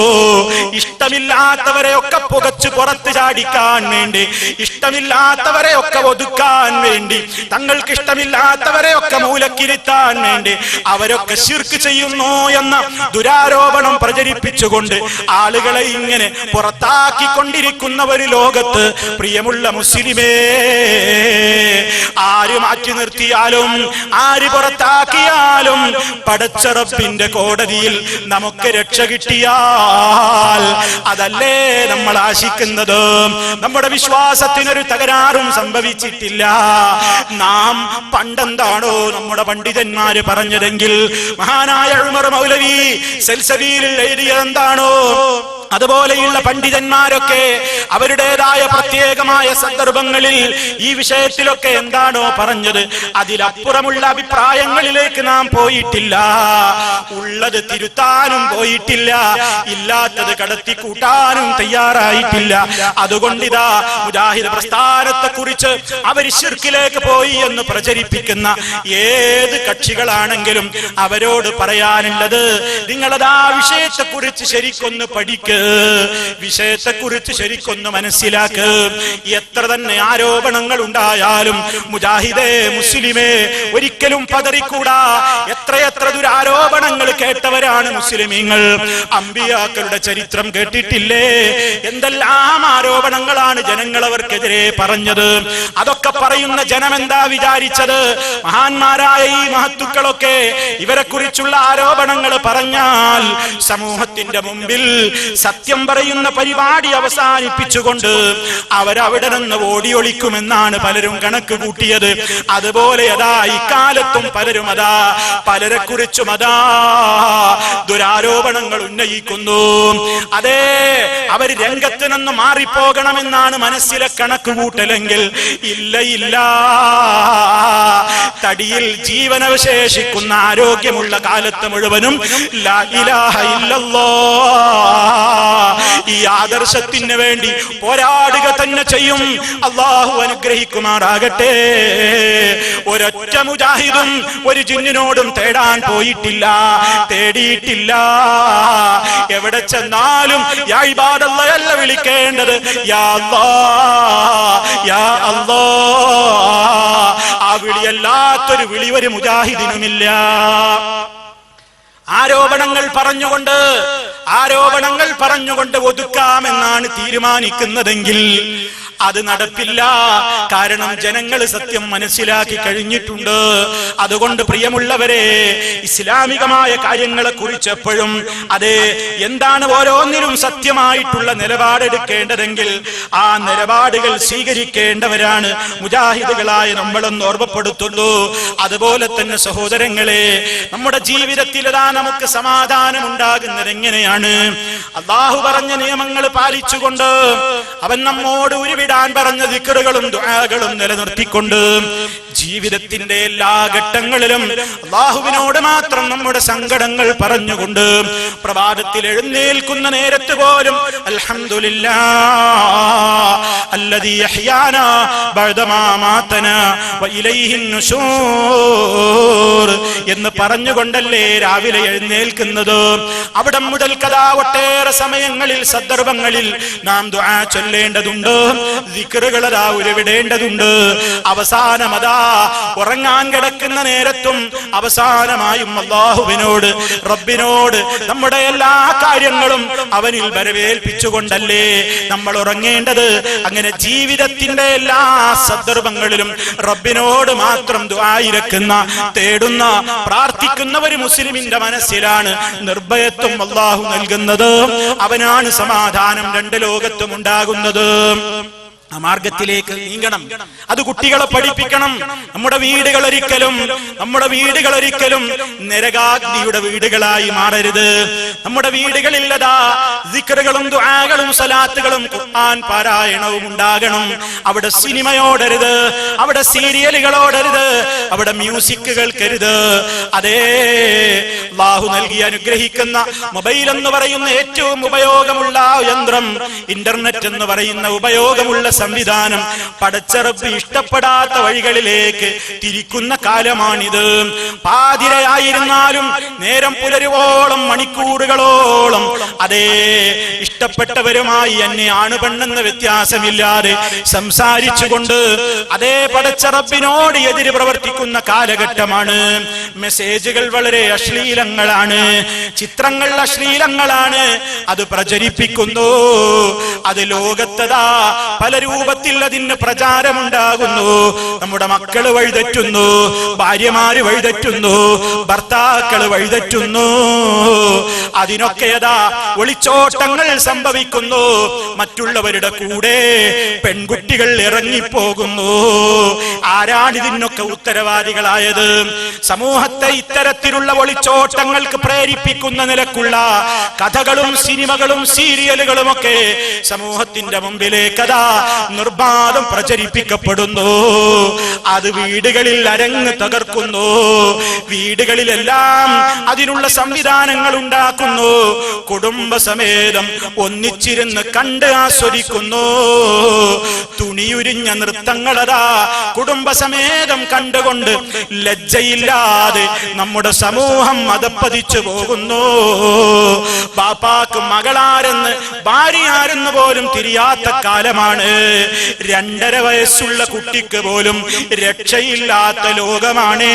[SPEAKER 1] ഇഷ്ടമില്ലാത്തവരെ ഒക്കെ പുകച്ചു പുറത്ത് ചാടിക്കാൻ വേണ്ടി, ഇഷ്ടമില്ലാത്തവരെ ഒക്കെ ഒതുക്കാൻ വേണ്ടി, തങ്ങൾക്ക് ഇഷ്ടമില്ലാത്തവരെ ഒക്കെ മൂലക്കിരുത്താൻ വേണ്ടി അവരൊക്കെ ശിർക്ക് ചെയ്യുന്നു എന്ന ദുരാരോപണം പ്രചരിപ്പിച്ചുകൊണ്ട് ആളുകളെ ഇങ്ങനെ പുറത്താക്കിക്കൊണ്ടിരിക്കുന്ന ഒരു ലോകത്ത് പ്രിയമുള്ള മുസ്ലിമേ, ആര് മാറ്റി നിർത്തിയാലും ആര് പുറത്താക്കിയാലും പടച്ച റബ്ബിന്റെ കോടതിയിൽ നമുക്ക് രക്ഷ കിട്ടിയാൽ അതല്ലേ നമ്മൾ ആശിക്കുന്നത്. നമ്മുടെ വിശ്വാസത്തിനൊരു തകരാറും സംഭവിച്ചിട്ടില്ല. നാം പണ്ടെന്താണോ നമ്മുടെ പണ്ഡിതന്മാര് പറഞ്ഞതെങ്കിൽ, മഹാനായ ഉമർ മൗലവി സൽസബീലിൽ എഴുതിയതെന്താണോ അതുപോലെയുള്ള പണ്ഡിതന്മാരൊക്കെ അവരുടേതായ പ്രത്യേകമായ സന്ദർഭങ്ങളിൽ ഈ വിഷയത്തിലൊക്കെ എന്താണോ പറഞ്ഞത് അതിലപ്പുറമുള്ള അഭിപ്രായങ്ങളിലേക്ക് നാം പോയിട്ടില്ല. ഉള്ളത് തിരുത്താനും പോയിട്ടില്ല, ഇല്ലാത്തത് കടത്തിക്കൂട്ടാനും തയ്യാറായിട്ടില്ല. അതുകൊണ്ടിതാ മുജാഹിദ് പ്രസ്ഥാനത്തെ കുറിച്ച് അവർ ശിർക്കിലേക്ക് പോയി എന്ന് പ്രചരിപ്പിക്കുന്ന ഏത് കക്ഷികളാണെങ്കിലും അവരോട് പറയാനുള്ളത്, നിങ്ങളതാ വിഷയത്തെക്കുറിച്ച് ശരിക്കൊന്ന് പഠിക്ക്, വിഷയത്തെക്കുറിച്ച് ശരിക്കൊന്ന് മനസ്സിലാക്ക്. എത്ര തന്നെ ആരോപണങ്ങൾ ഉണ്ടായാലും മുജാഹിദേ, മുസ്ലിമേ, ഒരിക്കലും പതറിക്കൂടാ. എത്രയെത്ര ദുരാരോപണങ്ങൾ കേട്ടവരാണ് മുസ്ലിമീങ്ങൾ. അമ്പിയാക്കളുടെ ചരിത്രം കേട്ടിട്ടില്ലേ? എന്തെല്ലാം ആരോപണങ്ങളാണ് ജനങ്ങൾ അവർക്കെതിരെ പറഞ്ഞത്. അതൊക്കെ പറയുന്ന ജനം എന്താ വിചാരിച്ചത്? മഹാന്മാരായ ഈ മഹത്തുക്കളൊക്കെ ഇവരെ കുറിച്ചുള്ള ആരോപണങ്ങൾ പറഞ്ഞാൽ സമൂഹത്തിന്റെ മുമ്പിൽ സത്യം പറയുന്ന പരിപാടി അവസാനിപ്പിച്ചുകൊണ്ട് അവരവിടെ നിന്ന് ഓടിയൊളിക്കുമെന്നാണ് പലരും കണക്ക് കൂട്ടിയത്. അതുപോലെ അതാ ഇക്കാലത്തും പലരും അതാ പലരെ കുറിച്ചും അതാ ദുരാരോപണങ്ങൾ ഉന്നയിക്കുന്നു. അതേ, അവർ രംഗത്ത് നിന്ന് മാറിപ്പോകണമെന്നാണ് മനസ്സിലെ കണക്ക് കൂട്ടലെങ്കിൽ ഇല്ല, തടിയിൽ ജീവനവശേഷിക്കുന്ന ആരോഗ്യമുള്ള കാലത്ത് മുഴുവനും ലാ ഇലാഹ ഇല്ലല്ലാഹ് ഈ ആദർശത്തിന് വേണ്ടി പോരാടുക തന്നെ ചെയ്യും. അല്ലാഹു അനുഗ്രഹിക്കുമാറാകട്ടെ. ഒരൊറ്റ മുജാഹിദും ഒരു ജിന്നിനോടും തേടാൻ പോയിട്ടില്ല, തേടിയിട്ടില്ല. എവിടെ ചെന്നാലും യാ ഇബാദല്ലാഹ് അല്ല വിളിക്കേണ്ടത്, യാ അല്ലാഹ്, യാ അല്ലാഹ്. ആ വിളിയല്ലാത്തൊരു വിളി ഒരു മുജാഹിദിനുമില്ല. ആരോപണങ്ങൾ പറഞ്ഞുകൊണ്ട് ഒതുക്കാമെന്നാണ് തീരുമാനിക്കുന്നതെങ്കിൽ അത് നടപ്പില്ല. കാരണം ജനങ്ങൾ സത്യം മനസ്സിലാക്കി കഴിഞ്ഞിട്ടുണ്ട്. അതുകൊണ്ട് പ്രിയമുള്ളവരെ, ഇസ്ലാമികമായ കാര്യങ്ങളെ കുറിച്ച് എപ്പോഴും അതെ എന്താണ് ഓരോന്നിനും സത്യമായിട്ടുള്ള നിലപാടെടുക്കേണ്ടതെങ്കിൽ ആ നിലപാടുകൾ സ്വീകരിക്കേണ്ടവരാണ് മുജാഹിദുകളായ നമ്മളെന്ന് ഓർമ്മപ്പെടുത്തുന്നു. അതുപോലെ തന്നെ സഹോദരങ്ങളെ, നമ്മുടെ ജീവിതത്തിൽ നമുക്ക് സമാധാനം ഉണ്ടാകുന്നത് എങ്ങനെയാണ്? അല്ലാഹു പറഞ്ഞ നിയമങ്ങൾ പാലിച്ചുകൊണ്ട്, അവൻ നമ്മോട് ഉരുവിടാൻ പറഞ്ഞ ദിക്റുകളും ദുആകളും നിലനിർത്തിക്കൊണ്ട്, ജീവിതത്തിന്റെ എല്ലാ ഘട്ടങ്ങളിലും അല്ലാഹുവിനോട് മാത്രം നമ്മുടെ സങ്കടങ്ങൾ പറഞ്ഞുകൊണ്ട്, പ്രഭാതത്തിൽ എഴുന്നേൽക്കുന്ന നേരത്ത് പോലും അൽഹംദുലില്ലാഹ് അല്ലദീ അഹ്യാനാ ബഅദമാ മാതനാ വഇലൈഹിൻ നുശൂർ എന്ന് പറഞ്ഞുകൊണ്ടല്ലേ രാവിലെ എഴുന്നേൽക്കുന്നത്. അവിടെ മുതൽ കഥാ ഒട്ടേറെ സമയങ്ങളിൽ സന്ദർഭങ്ങളിൽ നാം ദുആ ചൊല്ലേണ്ടതുണ്ട്, ദിക്റുകളതാ ഉരുവിടേണ്ടതുണ്ട്. അവസാനമതാ ഉറങ്ങാൻ കിടക്കുന്ന നേരത്തും അവസാനമായും അല്ലാഹുവിനോട്, റബ്ബിനോട് നമ്മുടെ എല്ലാ കാര്യങ്ങളും അവനിൽ വരവേൽപ്പിച്ചുകൊണ്ടല്ലേ നമ്മൾ ഉറങ്ങേണ്ടത്. അങ്ങനെ ജീവിതത്തിന്റെ എല്ലാ സന്ദർഭങ്ങളിലും റബ്ബിനോട് മാത്രം ദുആയിരക്കുന്ന, തേടുന്ന, പ്രാർത്ഥിക്കുന്ന ഒരു മുസ്ലിമിന്റെ മനസ്സിലാണ് നിർഭയത്വം അല്ലാഹു നൽകുന്നത്. അവനാണ് സമാധാനം രണ്ട് ലോകത്തും ഉണ്ടാകുന്നത്. ആ മാർഗത്തിലേക്ക് നീങ്ങണം. അത് കുട്ടികളെ പഠിപ്പിക്കണം. നമ്മുടെ വീടുകൾ ഒരിക്കലും നരകാഗ്നിയുടെ വീടുകളായി മാറരുത്. നമ്മുടെ വീടുകളില്ലതാ ദിക്റുകളും ദുആകളും സലാത്തുകളും ഖുർആൻ പാരായണവും ഉണ്ടാകണം. അവിടെ സിനിമയോടരുത്, അവിടെ സീരിയലുകളോടരുത്, അവിടെ മ്യൂസിക് കേൾക്കരുത്. അതേ, അല്ലാഹു നൽകി അനുഗ്രഹിക്കുന്ന മൊബൈൽ എന്ന് പറയുന്ന ഏറ്റവും ഉപയോഗമുള്ള യന്ത്രം, ഇന്റർനെറ്റ് എന്ന് പറയുന്ന ഉപയോഗമുള്ള സംവിധാനം പടച്ച റബ്ബ് ഇഷ്ടപ്പെടാത്ത വഴികളിലേക്ക് തിരിക്കുന്ന കാലമാണിത്. പാതിരയായിരുന്നാലും നേരം പുലരുവോളം, മണിക്കൂറുകളോളം അതേ ഇഷ്ടപ്പെട്ടവരുമായി എന്നെ ആണ് പെണ്ണെന്ന വ്യത്യാസമില്ലാതെ സംസാരിച്ചുകൊണ്ട് അതേ പടച്ച റബ്ബിനോട് എതിര് പ്രവർത്തിക്കുന്ന കാലഘട്ടമാണ്. മെസ്സേജുകൾ വളരെ അശ്ലീലങ്ങളാണ്, ചിത്രങ്ങൾ അശ്ലീലങ്ങളാണ്. അത് പ്രചരിപ്പിക്കുന്നു. അത് ലോകത്തതാ പല രൂപത്തിൽ അതിന് പ്രചാരമുണ്ടാകുന്നു. നമ്മുടെ മക്കള് വഴിതെറ്റുന്നു, ഭാര്യമാര് വഴിതെറ്റുന്നു, ഭർത്താക്കള് വഴിതെറ്റുന്നു. അതിനൊക്കെ അതാ ഒളിച്ചോട്ടങ്ങൾ സംഭവിക്കുന്നു. മറ്റുള്ളവരുടെ കൂടെ പെൺകുട്ടികൾ ഇറങ്ങിപ്പോകുന്നു. ആരാണ് ഇതിനൊക്കെ ഉത്തരവാദികളായത്? സമൂഹത്തെ ഇത്തരത്തിലുള്ള ഒളിച്ചോട്ടങ്ങൾക്ക് പ്രേരിപ്പിക്കുന്ന നിലക്കുള്ള കഥകളും സിനിമകളും സീരിയലുകളുമൊക്കെ സമൂഹത്തിന്റെ മുമ്പിലേക്ക് അതാ നിർബാധം പ്രചരിപ്പിക്കപ്പെടുന്നു. അത് വീടുകളിൽ അരങ്ങ് തകർക്കുന്നു. വീടുകളിലെല്ലാം അതിനുള്ള സംവിധാനങ്ങൾ ഉണ്ടാക്കുന്നു. കുടുംബസമേതം ഒന്നിച്ചിരുന്ന് കണ്ട് ആസ്വദിക്കുന്നു. തുണിയുരിഞ്ഞ നൃത്തങ്ങളതാ കുടുംബസമേതം കണ്ടുകൊണ്ട് ലജ്ജയില്ലാതെ നമ്മുടെ സമൂഹം അതപ്പതിച്ചു പോകുന്നു. ബാപ്പാക്ക് മകളാരെന്ന് ഭാര്യയാരെന്ന് പോലും തിരിയാത്ത കാലമാണ്. 2.5 വയസ്സുള്ള കുട്ടിക്ക് പോലും രക്ഷയില്ലാത്ത ലോകമാണ്.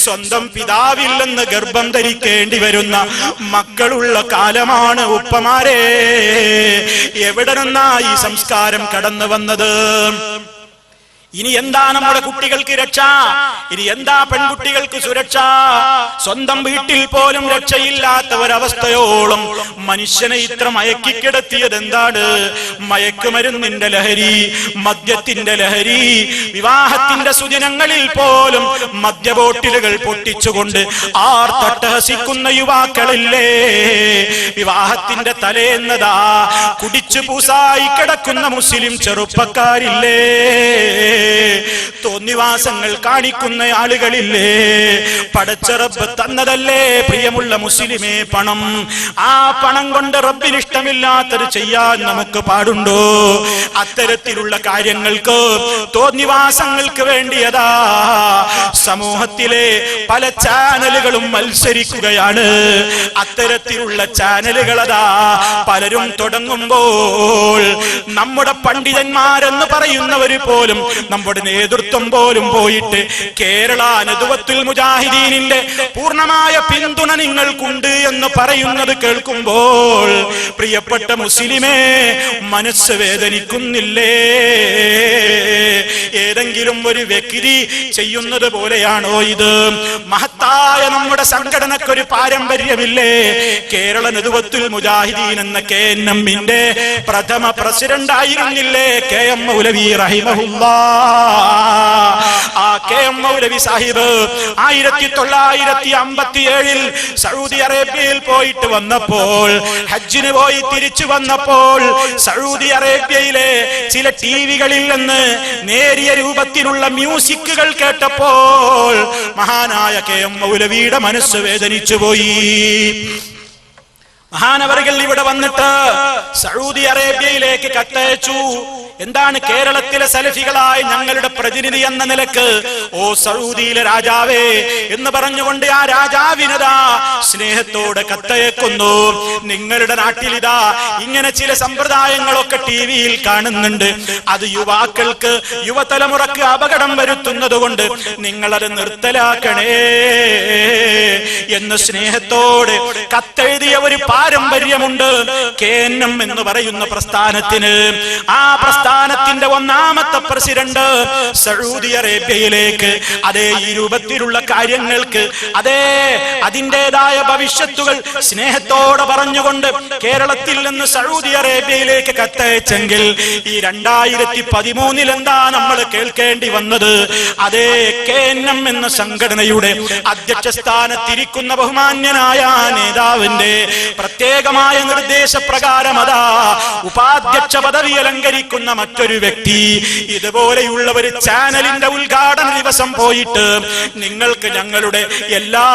[SPEAKER 1] സ്വന്തം പിതാവിൽ നിന്ന് ഗർഭം ധരിക്കേണ്ടി വരുന്ന മക്കളുള്ള കാലമാണ്. ഉപ്പമാരെ, എവിടെ നിന്നാ ഈ സംസ്കാരം കടന്നു വന്നത്? ഇനി എന്താ നമ്മുടെ കുട്ടികൾക്ക് രക്ഷ? ഇനി എന്താ പെൺകുട്ടികൾക്ക് സുരക്ഷ? സ്വന്തം വീട്ടിൽ പോലും രക്ഷയില്ലാത്ത ഒരവസ്ഥയോളം മനുഷ്യനെ ഇത്ര മയക്കിക്കിടത്തിയത് എന്താണ്? മയക്കുമരുന്നിന്റെ ലഹരി, മദ്യത്തിന്റെ ലഹരി. വിവാഹത്തിന്റെ സുദിനങ്ങളിൽ പോലും മദ്യബോട്ടിലുകൾ പൊട്ടിച്ചുകൊണ്ട് ആർത്തട്ടഹസിക്കുന്ന യുവാക്കളില്ലേ? വിവാഹത്തിന്റെ തലേന്നതാ കുടിച്ചു പൂസായി കിടക്കുന്ന മുസ്ലിം ചെറുപ്പക്കാരില്ലേ? തോന്നിവാസങ്ങൾ കാണിക്കുന്ന ആളുകളില്ലേ? പടച്ച റബ്ബ് തന്നതല്ലേ പ്രിയമുള്ള മുസ്ലിമേ പണം. ആ പണം കൊണ്ട് റബ്ബിന് ഇഷ്ടമില്ലാത്തത് ചെയ്യാൻ നമുക്ക് പാടുണ്ടോ? അത്തരത്തിലുള്ള കാര്യങ്ങൾക്ക്, തോന്നിവാസങ്ങൾക്ക് വേണ്ടിയതാ സമൂഹത്തിലെ പല ചാനലുകളും മത്സരിക്കുകയാണ്. അത്തരത്തിലുള്ള ചാനലുകളതാ പലരും തുടങ്ങുമ്പോൾ നമ്മുടെ പണ്ഡിതന്മാരെന്ന് പറയുന്നവര് പോലും, നമ്മുടെ നേതൃത്വം പോലും പോയിട്ട് കേരള നദ്വത്തുൽ മുജാഹിദീനിന്റെ പൂർണ്ണമായ പിന്തുണ നിങ്ങൾക്കുണ്ട് എന്ന് പറയുന്നത് കേൾക്കുമ്പോൾ പ്രിയപ്പെട്ട മുസ്ലിമേ, മനസ്സ് വേദനിക്കുന്നില്ലേ? ഏതെങ്കിലും ഒരു വ്യക്തി ചെയ്യുന്നത് പോലെയാണോ ഇത്? മഹത്തായ നമ്മുടെ സംഘടനക്കൊരു പാരമ്പര്യമില്ലേ? കേരള നദ്വത്തുൽ മുജാഹിദീൻ എന്ന KNM-ന്റെ പ്രഥമ പ്രസിഡന്റ് ആയിരുന്നില്ലേ KM മൗലവി റഹിമഹുല്ലാഹ്? ആ KM മൗലവി സാഹിബ് 1957 സൗദി അറേബ്യയിൽ പോയിട്ട് വന്നപ്പോൾ, ഹജ്ജിന് പോയി തിരിച്ചു വന്നപ്പോൾ സൗദി അറേബ്യയിലെ ചില ടിവികളിൽ നിന്ന് നേരിയ രൂപത്തിലുള്ള മ്യൂസിക്കുകൾ കേട്ടപ്പോൾ മഹാനായ KM മൗലവിയുടെ മനസ്സ് വേദനിച്ചു പോയി. മഹാനവറുകൾ ഇവിടെ വന്നിട്ട് സൗദി അറേബ്യയിലേക്ക് കത്തയച്ചു. എന്താണ്? കേരളത്തിലെ സലഫികളായ ഞങ്ങളുടെ പ്രതിനിധി എന്ന നിലക്ക്, ഓ സൗദിയിലെ രാജാവേ എന്ന് പറഞ്ഞുകൊണ്ട് ആ രാജാവിനതാ സ്നേഹത്തോടെ കത്തയക്കുന്നു. നിങ്ങളുടെ നാട്ടിലിതാ ഇങ്ങനെ ചില സമ്പ്രദായങ്ങളൊക്കെ ടിവിയിൽ കാണുന്നുണ്ട്. അത് യുവാക്കൾക്ക്, യുവതലമുറക്ക് അപകടം വരുത്തുന്നത് കൊണ്ട് നിങ്ങളത് നിർത്തലാക്കണേ എന്ന് സ്നേഹത്തോടെ കത്തെഴുതിയ ഒരു പാരമ്പര്യമുണ്ട് KNM എന്ന് പറയുന്ന പ്രസ്ഥാനത്തിന്. ആ പ്രസ്ഥാനത്തിന്റെ ഒന്നാമത്തെ പ്രസിഡന്റ് സൗദി അറേബ്യയിലേക്ക് അതേ ഈ രൂപത്തിലുള്ള കാര്യങ്ങൾക്ക്, അതേ അതിൻ്റെതായ ഭവിഷ്യത്തുകൾ സ്നേഹത്തോടെ പറഞ്ഞുകൊണ്ട് കേരളത്തിൽ നിന്ന് സൗദി അറേബ്യയിലേക്ക് കത്തയച്ചെങ്കിൽ ഈ 2013 എന്താ നമ്മൾ കേൾക്കേണ്ടി വന്നത്? അതേ KNM എന്ന സംഘടനയുടെ അധ്യക്ഷ സ്ഥാനത്തിരിക്കുന്ന ബഹുമാന്യനായ നേതാവിന്റെ പ്രത്യേകമായ നിർദ്ദേശപ്രകാരം അതാ ഉപാധ്യക്ഷ പദവി അലങ്കരിക്കുന്ന മറ്റൊരു വ്യക്തി ഇതുപോലെയുള്ള ഒരു ചാനലിന്റെ ഉദ്ഘാടന ദിവസം പോയിട്ട്, നിങ്ങൾക്ക് ഞങ്ങളുടെ എല്ലാ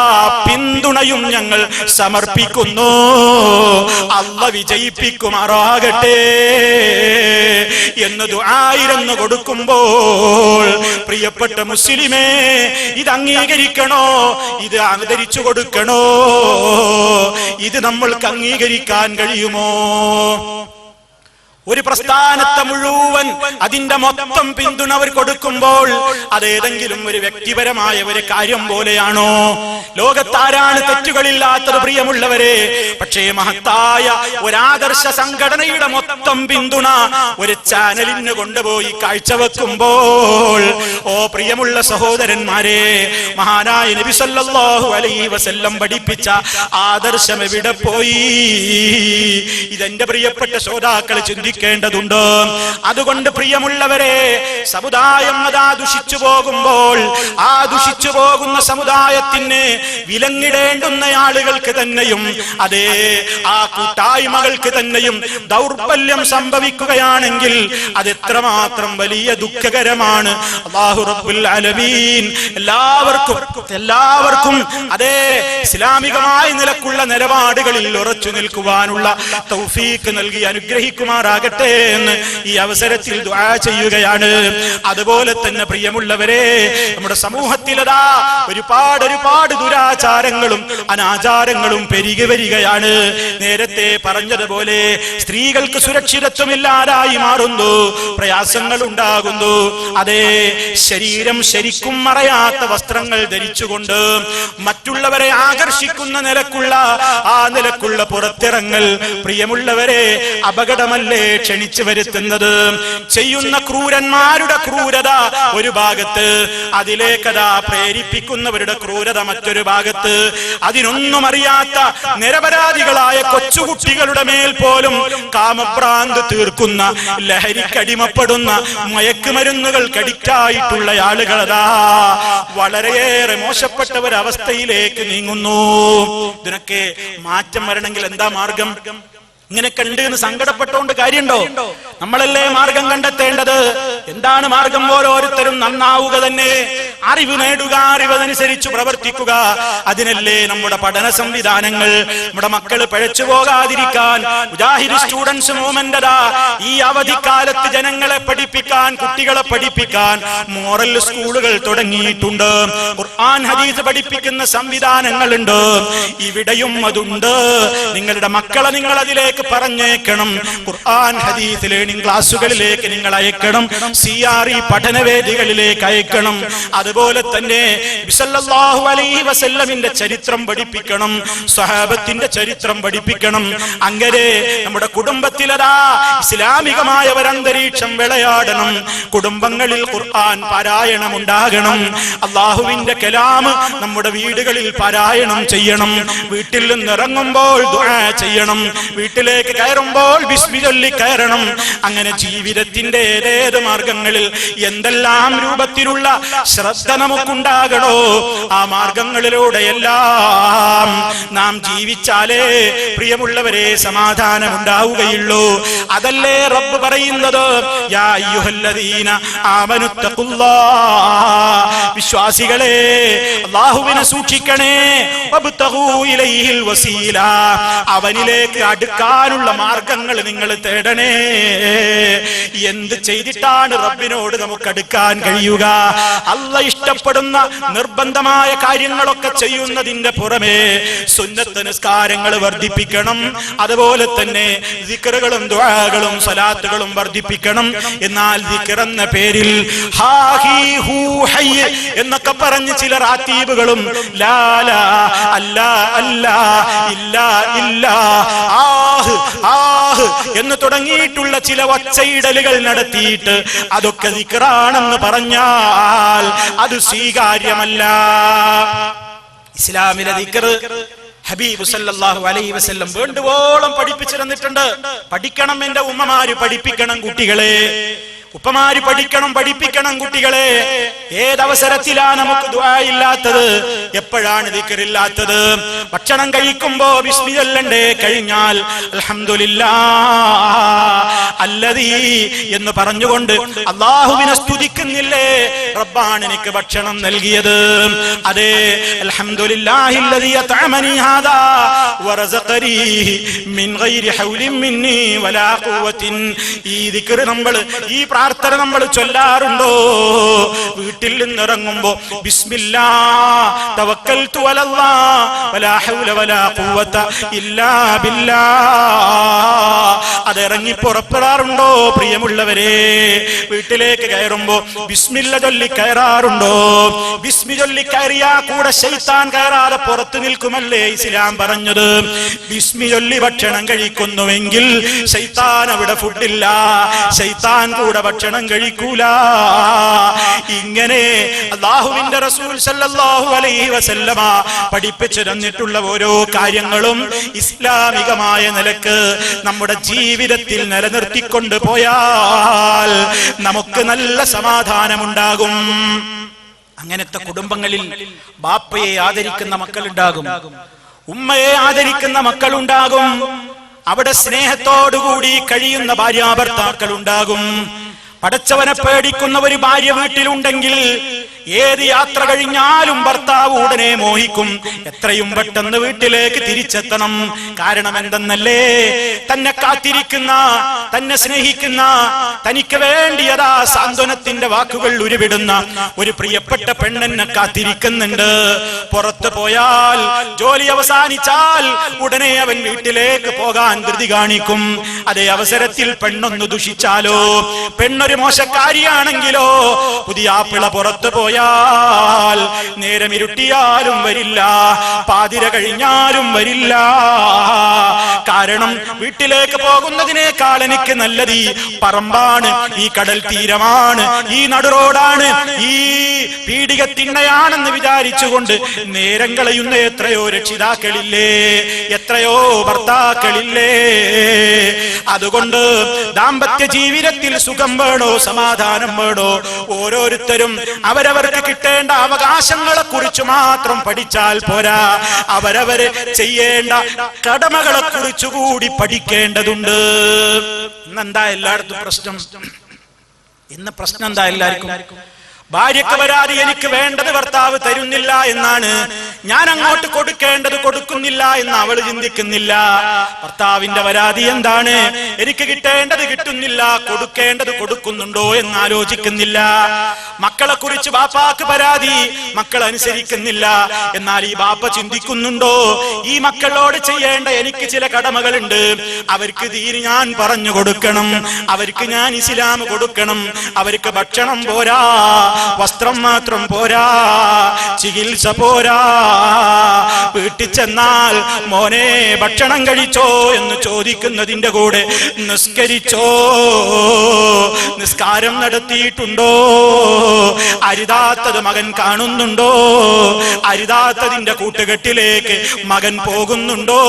[SPEAKER 1] പിന്തുണയും ഞങ്ങൾ സമർപ്പിക്കുന്നു, അല്ലാഹ് വിജയിപ്പിക്കുമാറാകട്ടെ എന്ന് ദുആയിരന്ന് കൊടുക്കുമ്പോൾ പ്രിയപ്പെട്ട മുസ്ലിമേ, ഇത് അംഗീകരിക്കണോ? ഇത് ആദരിച്ചു കൊടുക്കണോ? ഇത് നമ്മൾക്ക് അംഗീകരിക്കാൻ കഴിയുമോ? ഒരു പ്രസ്ഥാനത്തെ മുഴുവൻ അതിന്റെ മൊത്തം പിന്തുണ അവർ കൊടുക്കുമ്പോൾ അതേതെങ്കിലും ഒരു വ്യക്തിപരമായ ഒരു കാര്യം പോലെയാണോ? ലോകത്താരാണ് തെറ്റുകളില്ലാത്തത് പ്രിയമുള്ളവരെ? പക്ഷേ മഹത്തായ ഒരാദർശ സംഘടനയുടെ മൊത്തം പിന്തുണ ഒരു ചാനലിന് കൊണ്ടുപോയി കാഴ്ചവെക്കുമ്പോൾ, ഓ പ്രിയമുള്ള സഹോദരന്മാരെ, മഹാനായ നബി സല്ലല്ലാഹു അലൈഹി വസല്ലം പഠിപ്പിച്ച ആദർശം എവിടെ പോയി? ഇതെന്റെ പ്രിയപ്പെട്ട ശ്രോതാക്കൾ ചിന്തിക്കേണ്ടതുണ്ട്. അതുകൊണ്ട് പ്രിയമുള്ളവരെ, സമുദായം അതാ ദുഷിച്ചു പോകുമ്പോൾ ആ ദുഷിച്ചു പോകുന്ന സമുദായത്തിന് വിലങ്ങിടേണ്ടുന്ന ആളുകൾക്ക് തന്നെയും അതേ ആ കൂട്ടായ്മകൾക്ക് തന്നെയും ദൗർബല്യം സംഭവിക്കുകയാണെങ്കിൽ അതെത്രമാത്രം വലിയ ദുഃഖകരമാണ്. അല്ലാഹു റബ്ബുൽ ആലമീൻ എല്ലാവർക്കും അതേ ഇസ്ലാമികമായ നിലക്കുള്ള നിലപാടുകളിൽ ഉറച്ചു നിൽക്കുവാനുള്ള തൗഫീഖ് നൽകി അനുഗ്രഹിക്കുമാറാകട്ടെ എന്ന് ഈ അവസരത്തിൽ ദുആ ചെയ്യുകയാണ്. അതുപോലെ തന്നെ പ്രിയമുള്ളവരെ, നമ്മുടെ സമൂഹത്തിലതാ ഒരുപാട് ദുരാചാരങ്ങളും അനാചാരങ്ങളും പെരുകി വരികയാണ്. നേരത്തെ പറഞ്ഞതുപോലെ സ്ത്രീകൾക്ക് സുരക്ഷിതത്വമില്ലാതായി മാറുന്നു, പ്രയാസങ്ങൾ ഉണ്ടാകുന്നു. അതേ, ശരീരം ശരിക്കും മറയാത്ത വസ്ത്രങ്ങൾ ധരിച്ചുകൊണ്ട് മറ്റുള്ളവരെ ആകർഷിക്കുന്ന നിലക്കുള്ള പുറത്തിറങ്ങൽ പ്രിയമുള്ളവരെ അപകടമല്ലേ ക്ഷണിച്ചു വരുത്തുന്നത്? ചെയ്യുന്ന ക്രൂരന്മാരുടെ ക്രൂരത ഒരു ഭാഗത്ത്, അതിലേക്കതാ പ്രേരിപ്പിക്കുന്നവരുടെ ക്രൂരത മറ്റൊരു ഭാഗത്ത്. അതിനൊന്നും അറിയാത്ത നിരപരാധികളായ കൊച്ചുകുട്ടികളുടെ മേൽ പോലും കാമഭ്രാന്ത് തീർക്കുന്ന, ലഹരിക്കടിമപ്പെടുന്ന, മയക്കുമരുന്നുകൾ കടിക്കായിട്ടുള്ള ആളുകളതാ വളരെയേറെ മോശപ്പെട്ട ഒരവസ്ഥയിലേക്ക് നീങ്ങുന്നു. ഇതിനൊക്കെ മാറ്റം വരണമെങ്കിൽ എന്താ മാർഗം? ഇങ്ങനെ കണ്ട് എന്ന് സങ്കടപ്പെട്ടുകൊണ്ട് കാര്യമുണ്ടോ? നമ്മളല്ലേ മാർഗം കണ്ടെത്തേണ്ടത്. എന്താണ് മാർഗം? ഓരോരുത്തരും നന്നാവുക തന്നെ, അറിവ് നേടുക, അറിവതനുസരിച്ച് പ്രവർത്തിക്കുക. അതിനല്ലേ നമ്മുടെ പഠന സംവിധാനങ്ങൾ. നമ്മുടെ മക്കൾ പിഴച്ചു പോകാതിരിക്കാൻ മുജാഹിദ് സ്റ്റുഡൻസ് മൂവ്മെന്റ് ഈ അവധിക്കാലത്ത് ജനങ്ങളെ പഠിപ്പിക്കാൻ, കുട്ടികളെ പഠിപ്പിക്കാൻ മോറൽ സ്കൂളുകൾ തുടങ്ങിയിട്ടുണ്ട്. ഖുർആൻ ഹദീസ് പഠിപ്പിക്കുന്ന സംവിധാനങ്ങളുണ്ട്. ഇവിടെയും അതുണ്ട്. നിങ്ങളുടെ മക്കളെ നിങ്ങൾ അതിലേക്ക് പറഞ്ഞേക്കണം. ഖുർആൻ ഹദീസ് ലേണിംഗ് ക്ലാസുകളിലേക്ക് നിങ്ങൾ അയക്കണം. CRE പഠനവേദികളിലേക്ക് അയക്കണം. അതുപോലെ തന്നെ നബി സല്ലല്ലാഹു അലൈഹി വസല്ലമിന്റെ ചരിത്രം പഠിപ്പിക്കണം, സ്വഹാബത്തിന്റെ ചരിത്രം പഠിപ്പിക്കണം. അങ്ങനെ നമ്മുടെ കുടുംബത്തിലതാ ഇസ്ലാമികമായ ഒരു അന്തരീക്ഷം വിളയാടണം. കുടുംബങ്ങളിൽ ഖുർആൻ പാരായണം ഉണ്ടാകണം. അല്ലാഹുവിന്റെ കലാം നമ്മുടെ വീടുകളിൽ പാരായണം ചെയ്യണം. വീട്ടിൽ നിന്ന് ഇറങ്ങുമ്പോൾ ദുആ ചെയ്യണം. വീട്ടിലേക്ക് കയറുമ്പോൾ ബിസ്മി ചൊല്ലി കയറണം. അങ്ങനെ ജീവിതത്തിന്റെ ഏതേത് മാർഗങ്ങളിൽ എന്തെല്ലാം രൂപത്തിലുള്ള ശ്രദ്ധ നമുക്കുണ്ടാകണോ ആ മാർഗങ്ങളിലൂടെയെല്ലാം നാം ജീവിച്ചാലേ പ്രിയമുള്ളവരെ സമാധാനം ഉണ്ടാവുകയുള്ളൂ. അതല്ലേ റബ്ബ് പറയുന്നത്, യാ അയ്യുഹല്ലദീന ആമനുത്തഖുല്ലാഹ്, വിശ്വാസികളെ അല്ലാഹുവിനെ സൂക്ഷിക്കണേ. വബ്തഗൂ ഇലൈഹിൽ വസീല, അവനിലേക്ക് അടുക്കാനുള്ള മാർഗങ്ങൾ നിങ്ങൾ തേടണേ. എന്ത് ചെയ്തിട്ടാണ് റബ്ബിനോട് നമുക്ക് അടുക്കാൻ കഴിയുക? അല്ലാഹ് ഇഷ്ടപ്പെടുന്ന നിർബന്ധമായ കാര്യങ്ങളൊക്കെ ചെയ്യുന്നതിന്റെ പുറമെ സുന്നത്ത് നിസ്കാരങ്ങൾ വർദ്ധിപ്പിക്കണം. അതുപോലെ തന്നെ ദിക്റുകളും ദുആകളും സ്വലാത്തുകളും വർദ്ധിപ്പിക്കണം. എന്നാൽ ദിക്ർ എന്ന പേരിൽ ഹാ ഹീ ഹൂ ഹയ്യ് എന്നൊക്കെ പറഞ്ഞ് ചില റാത്തീബുകളും ലാ ലാ അല്ലാ അല്ലാ ഇല്ലാ ഇല്ലാ ആഹ് ആഹ് എന്ന് തുടങ്ങിയിട്ടുള്ള ചില ഒച്ചയിടലുകൾ നടത്തിയിട്ട് അതൊക്കെ ദിക്റാണെന്ന് പറഞ്ഞാൽ അത് സ്വീകാര്യമല്ല. ഇസ്ലാമിലെ ദിക്ർ ഹബീബ് സല്ലല്ലാഹു അലൈഹി വസല്ലം വേണ്ടുവോളം പഠിപ്പിച്ചു തന്നിട്ടുണ്ട്. പഠിക്കണം, എന്റെ ഉമ്മമാര് പഠിപ്പിക്കണം കുട്ടികളെ. ഉപ്പമാര് പഠിക്കണം, പഠിപ്പിക്കണം കുട്ടികളെ. ഏതവസരത്തിലാണ് നമുക്ക് ദുആ ഇല്ലാത്തത്? എപ്പോഴാണ് ദിക്റില്ലാത്തത്? ഭക്ഷണം കഴിക്കുമ്പോ ബിസ്മി ചൊല്ലണ്ടേ? കഴിഞ്ഞാൽ അൽഹംദുലില്ലാഹ് അല്ലദീ എന്ന് പറഞ്ഞുകൊണ്ട് അല്ലാഹുവിനെ സ്തുതിക്കുന്നില്ലേ? റബ്ബാണ് എനിക്ക് ഭക്ഷണം നൽകിയത്. അതെ, അൽഹംദുലില്ലാഹില്ലദീ അത്അമനി ഹാദാ വറസഖനി മിൻ ഗൈരി ഹൗലിൻ മിന്നി വലാ ഖുവത്തിൻ. ഈ ദിക്ർ നമ്മൾ ഈ പ്രാർത്ഥന നമ്മൾ ചൊല്ലാറുണ്ടോ? വീട്ടിൽ നിന്നിറങ്ങുമ്പോ ബിസ്മില്ലാ തവക്കൽതു അലല്ലാഹ് വലാ ഹൗല വലാ ഖുവത ഇല്ലാ ബില്ലാഹ്. അത് ഇറങ്ങി പുറപ്പെടാറുണ്ടോ പ്രിയമുള്ളവരെ? വീട്ടിലേക്ക് കയറുമ്പോ ബിസ്മില്ല ചൊല്ലി കയറാറുണ്ടോ? ബിസ്മി ചൊല്ലി കയറിയാ കൂടെ ശൈത്താൻ കയറാതെ പുറത്തു നിൽക്കുമല്ലേ ഇസ്ലാം പറഞ്ഞത്? ബിസ്മി ചൊല്ലി ഭക്ഷണം കഴിക്കുന്നുവെങ്കിൽ ശൈത്താൻ അവിടെ ഫുഡില്ല, ശൈത്താൻ കൂടെ ഭക്ഷണം കഴിക്കൂല. ഇങ്ങനെ അല്ലാഹുവിന്റെ റസൂൽ സല്ലല്ലാഹു അലൈഹി വസല്ലമ പഠിപ്പിച്ചു തന്നിട്ടുള്ള ഓരോ കാര്യങ്ങളും ഇസ്ലാമികമായ നിലക്ക് നമ്മുടെ ജീവിതത്തിൽ നിലനിർത്തിക്കൊണ്ട് പോയാൽ നമുക്ക് നല്ല സമാധാനമുണ്ടാകും. അങ്ങനത്തെ കുടുംബങ്ങളിൽ ബാപ്പയെ ആദരിക്കുന്ന മക്കളുണ്ടാകും, ഉമ്മയെ ആദരിക്കുന്ന മക്കളുണ്ടാകും, അവിടെ സ്നേഹത്തോടുകൂടി കഴിയുന്ന ഭാര്യാഭർത്താക്കൾ ഉണ്ടാകും. പടച്ചവനെ പേടിക്കുന്ന ഒരു ഭാര്യ വീട്ടിലുണ്ടെങ്കിൽ ഏത് യാത്ര കഴിഞ്ഞാലും ഭർത്താവ് ഉടനെ മോഹിക്കും എത്രയും പെട്ടെന്ന് വീട്ടിലേക്ക് തിരിച്ചെത്തണം. കാരണം എന്തെന്നല്ലേ? തന്നെ കാത്തിരിക്കുന്ന, തന്നെ സ്നേഹിക്കുന്ന, തനിക്ക് വേണ്ടിയതാ സാന്ത്വനത്തിന്റെ വാക്കുകൾ ഉരുവിടുന്ന ഒരു പ്രിയപ്പെട്ട പെണ്ണെന്നെ കാത്തിരിക്കുന്നുണ്ട്. പുറത്തു പോയാൽ, ജോലി അവസാനിച്ചാൽ ഉടനെ അവൻ വീട്ടിലേക്ക് പോകാൻ ധൃതി കാണിക്കും. അതേ അവസരത്തിൽ പെണ്ണൊന്ന് ദുഷിച്ചാലോ, പെണ്ണൊരു മോശക്കാരിയാണെങ്കിലോ, പുതിയ ആപ്പിള പുറത്തു പോയാൽ നേരം ഇരുട്ടിയാലും വരില്ല, പാതിര കഴിഞ്ഞാലും വരില്ല. കാരണം വീട്ടിലേക്ക് പോകുന്നതിനേക്കാൾ എനിക്ക് നല്ലത് ഈ പറമ്പാണ്, ഈ കടൽ തീരമാണ്, ഈ നടുറോഡാണ്, ഈ പീഡികത്തിണ്ണയാണെന്ന് വിചാരിച്ചുകൊണ്ട് നേരം കളയുന്ന എത്രയോ രക്ഷിതാക്കളില്ലേ, എത്രയോ ഭർത്താക്കളില്ലേ. അതുകൊണ്ട് ദാമ്പത്യ ജീവിതത്തിൽ സുഖം വേണോ, സമാധാനം വേണോ, ഓരോരുത്തരും അവരവർക്ക് കിട്ടേണ്ട അവകാശങ്ങളെ കുറിച്ച് മാത്രം പഠിച്ചാൽ പോരാ, അവരവര് ചെയ്യേണ്ട കടമകളെ കുറിച്ചുകൂടി പഠിക്കേണ്ടതുണ്ട്. ഇന്നെന്താ എല്ലായിടത്തും പ്രശ്നം? ഇന്ന് പ്രശ്നം എന്താ എല്ലാവർക്കും? ഭാര്യക്ക് പരാതി, എനിക്ക് വേണ്ടത് ഭർത്താവ് തരുന്നില്ല എന്നാണ്, ഞാൻ അങ്ങോട്ട് കൊടുക്കേണ്ടത് കൊടുക്കുന്നില്ല എന്ന് അവൾ ചിന്തിക്കുന്നില്ല. ഭർത്താവിന്റെ പരാതി എന്താണ്? എനിക്ക് കിട്ടേണ്ടത് കിട്ടുന്നില്ല, കൊടുക്കേണ്ടത് കൊടുക്കുന്നുണ്ടോ എന്ന് ആലോചിക്കുന്നില്ല. മക്കളെ കുറിച്ച് ബാപ്പാക്ക് പരാതി, മക്കൾ അനുസരിക്കുന്നില്ല. എന്നാൽ ഈ ബാപ്പ ചിന്തിക്കുന്നുണ്ടോ, ഈ മക്കളോട് ചെയ്യേണ്ട എനിക്ക് ചില കടമകളുണ്ട്, അവർക്ക് ദീന് ഞാൻ പറഞ്ഞു കൊടുക്കണം, അവർക്ക് ഞാൻ ഇസ്ലാം കൊടുക്കണം, അവർക്ക് ഭക്ഷണം പോരാ, വസ്ത്രം മാത്രം പോരാ, ചികിത്സ പോരാ. വീട്ടിൽ ചെന്നാൽ മോനെ ഭക്ഷണം കഴിച്ചോ എന്ന് ചോദിക്കുന്നതിന്റെ കൂടെ നിസ്കരിച്ചോ, നിസ്കാരം നടത്തിയിട്ടുണ്ടോ, അരുതാത്തത് മകൻ കാണുന്നുണ്ടോ, അരുതാത്തതിന്റെ കൂട്ടുകെട്ടിലേക്ക് മകൻ പോകുന്നുണ്ടോ,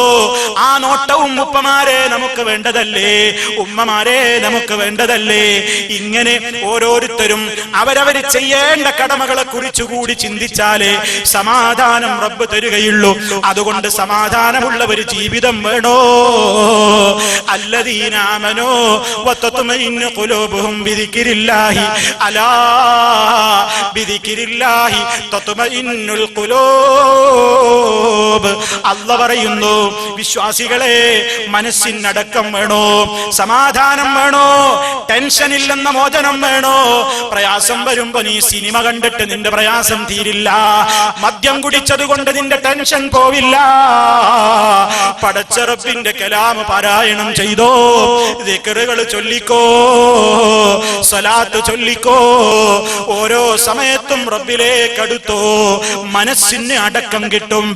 [SPEAKER 1] ആ നോട്ടവും ഉപ്പമാരെ നമുക്ക് വേണ്ടതല്ലേ, ഉമ്മമാരെ നമുക്ക് വേണ്ടതല്ലേ. ഇങ്ങനെ ഓരോരുത്തരും അവരവര് ചെയ്യേണ്ട കടമകളെ കുറിച്ചുകൂടി ചിന്തിച്ചാലേ സമാധാനം റബ്ബ് തരുകയുള്ളൂ. അതുകൊണ്ട് സമാധാനമുള്ള ഒരു ജീവിതം വേണോ? അല്ലദീന ആമനൂ വതത്മഇന്നു ഖുലൂബുഹും ബിദിക്രില്ലാഹി അലാ ബിദിക്രില്ലാഹി തത്മഇന്നുൽ ഖുലൂബ്. അല്ലാഹ് പറയുന്നു, വിശ്വാസികളെ മനസ്സിനടക്കം വേണോ, സമാധാനം വേണോ, ടെൻഷൻ ഇല്ലെന്ന മോചനം വേണോ? പ്രയാസം വരുമ്പോ നീ സിനിമ കണ്ടിട്ട് നിന്റെ പ്രയാസം തീരില്ല, മദ്യം കുടിച്ചത് കൊണ്ട് നിന്റെ ടെൻഷൻ പോവില്ല. പടച്ച റബ്ബിന്റെ കലാം പാരായണം ചെയ്തോ, ദിക്റുകൾ ചൊല്ലിക്കോ, സ്വലാത്ത് ചൊല്ലിക്കോ, ഓരോ സമയത്തും റബ്ബിലേക്ക് അടുത്തോ, മനസ്സിന് അടക്കം കിട്ടും,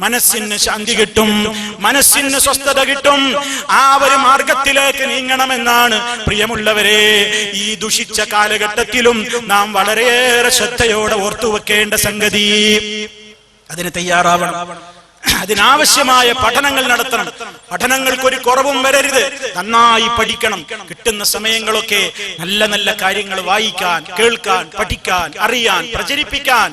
[SPEAKER 1] മനസ്സിന് ശാന്തി കിട്ടും, മനസ്സിന് സ്വസ്ഥത കിട്ടും. ആ ഒരു മാർഗത്തിലേക്ക് നീങ്ങണമെന്നാണ് പ്രിയമുള്ളവരെ ഈ ദുഷിച്ച കാലഘട്ടത്തിലും നാം വളരെയേറെ ശ്രദ്ധയോടെ ഓർത്തുവെക്കേണ്ട സംഗതി. അതിന് തയ്യാറാവണം, അതിനാവശ്യമായ പഠനങ്ങൾ നടത്തണം. പഠനങ്ങൾക്കൊരു കുറവും വരരുത്, നന്നായി പഠിക്കണം. കിട്ടുന്ന സമയങ്ങളൊക്കെ നല്ല നല്ല കാര്യങ്ങൾ വായിക്കാൻ, കേൾക്കാൻ, പഠിക്കാൻ, അറിയാൻ, പ്രചരിപ്പിക്കാൻ.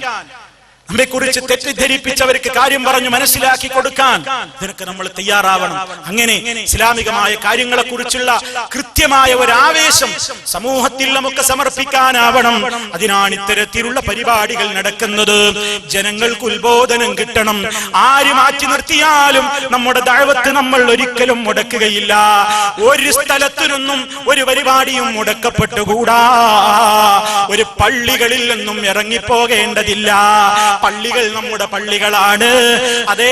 [SPEAKER 1] നമ്മെക്കുറിച്ച് തെറ്റിദ്ധരിപ്പിച്ചവർക്ക് കാര്യം പറഞ്ഞു മനസ്സിലാക്കി കൊടുക്കാൻ ഇതിനൊക്കെ നമ്മൾ തയ്യാറാവണം. അങ്ങനെ ഇസ്ലാമികമായ കാര്യങ്ങളെ കുറിച്ചുള്ള കൃത്യമായ ഒരു ആവേശം സമൂഹത്തിൽ നമുക്ക് സമർപ്പിക്കാനാവണം. അതിനാണ് ഇത്തരത്തിലുള്ള പരിപാടികൾ നടക്കുന്നത്. ജനങ്ങൾക്ക് ഉത്ബോധനം കിട്ടണം. ആര് മാറ്റി നിർത്തിയാലും നമ്മുടെ ദഅവത്ത് നമ്മൾ ഒരിക്കലും മുടക്കുകയില്ല. ഒരു സ്ഥലത്തിനൊന്നും ഒരു പരിപാടിയും മുടക്കപ്പെട്ടുകൂടാ. ഒരു പള്ളികളിൽ നിന്നും ഇറങ്ങിപ്പോകേണ്ടതില്ല. പള്ളികൾ നമ്മുടെ പള്ളികളാണ്. അതേ,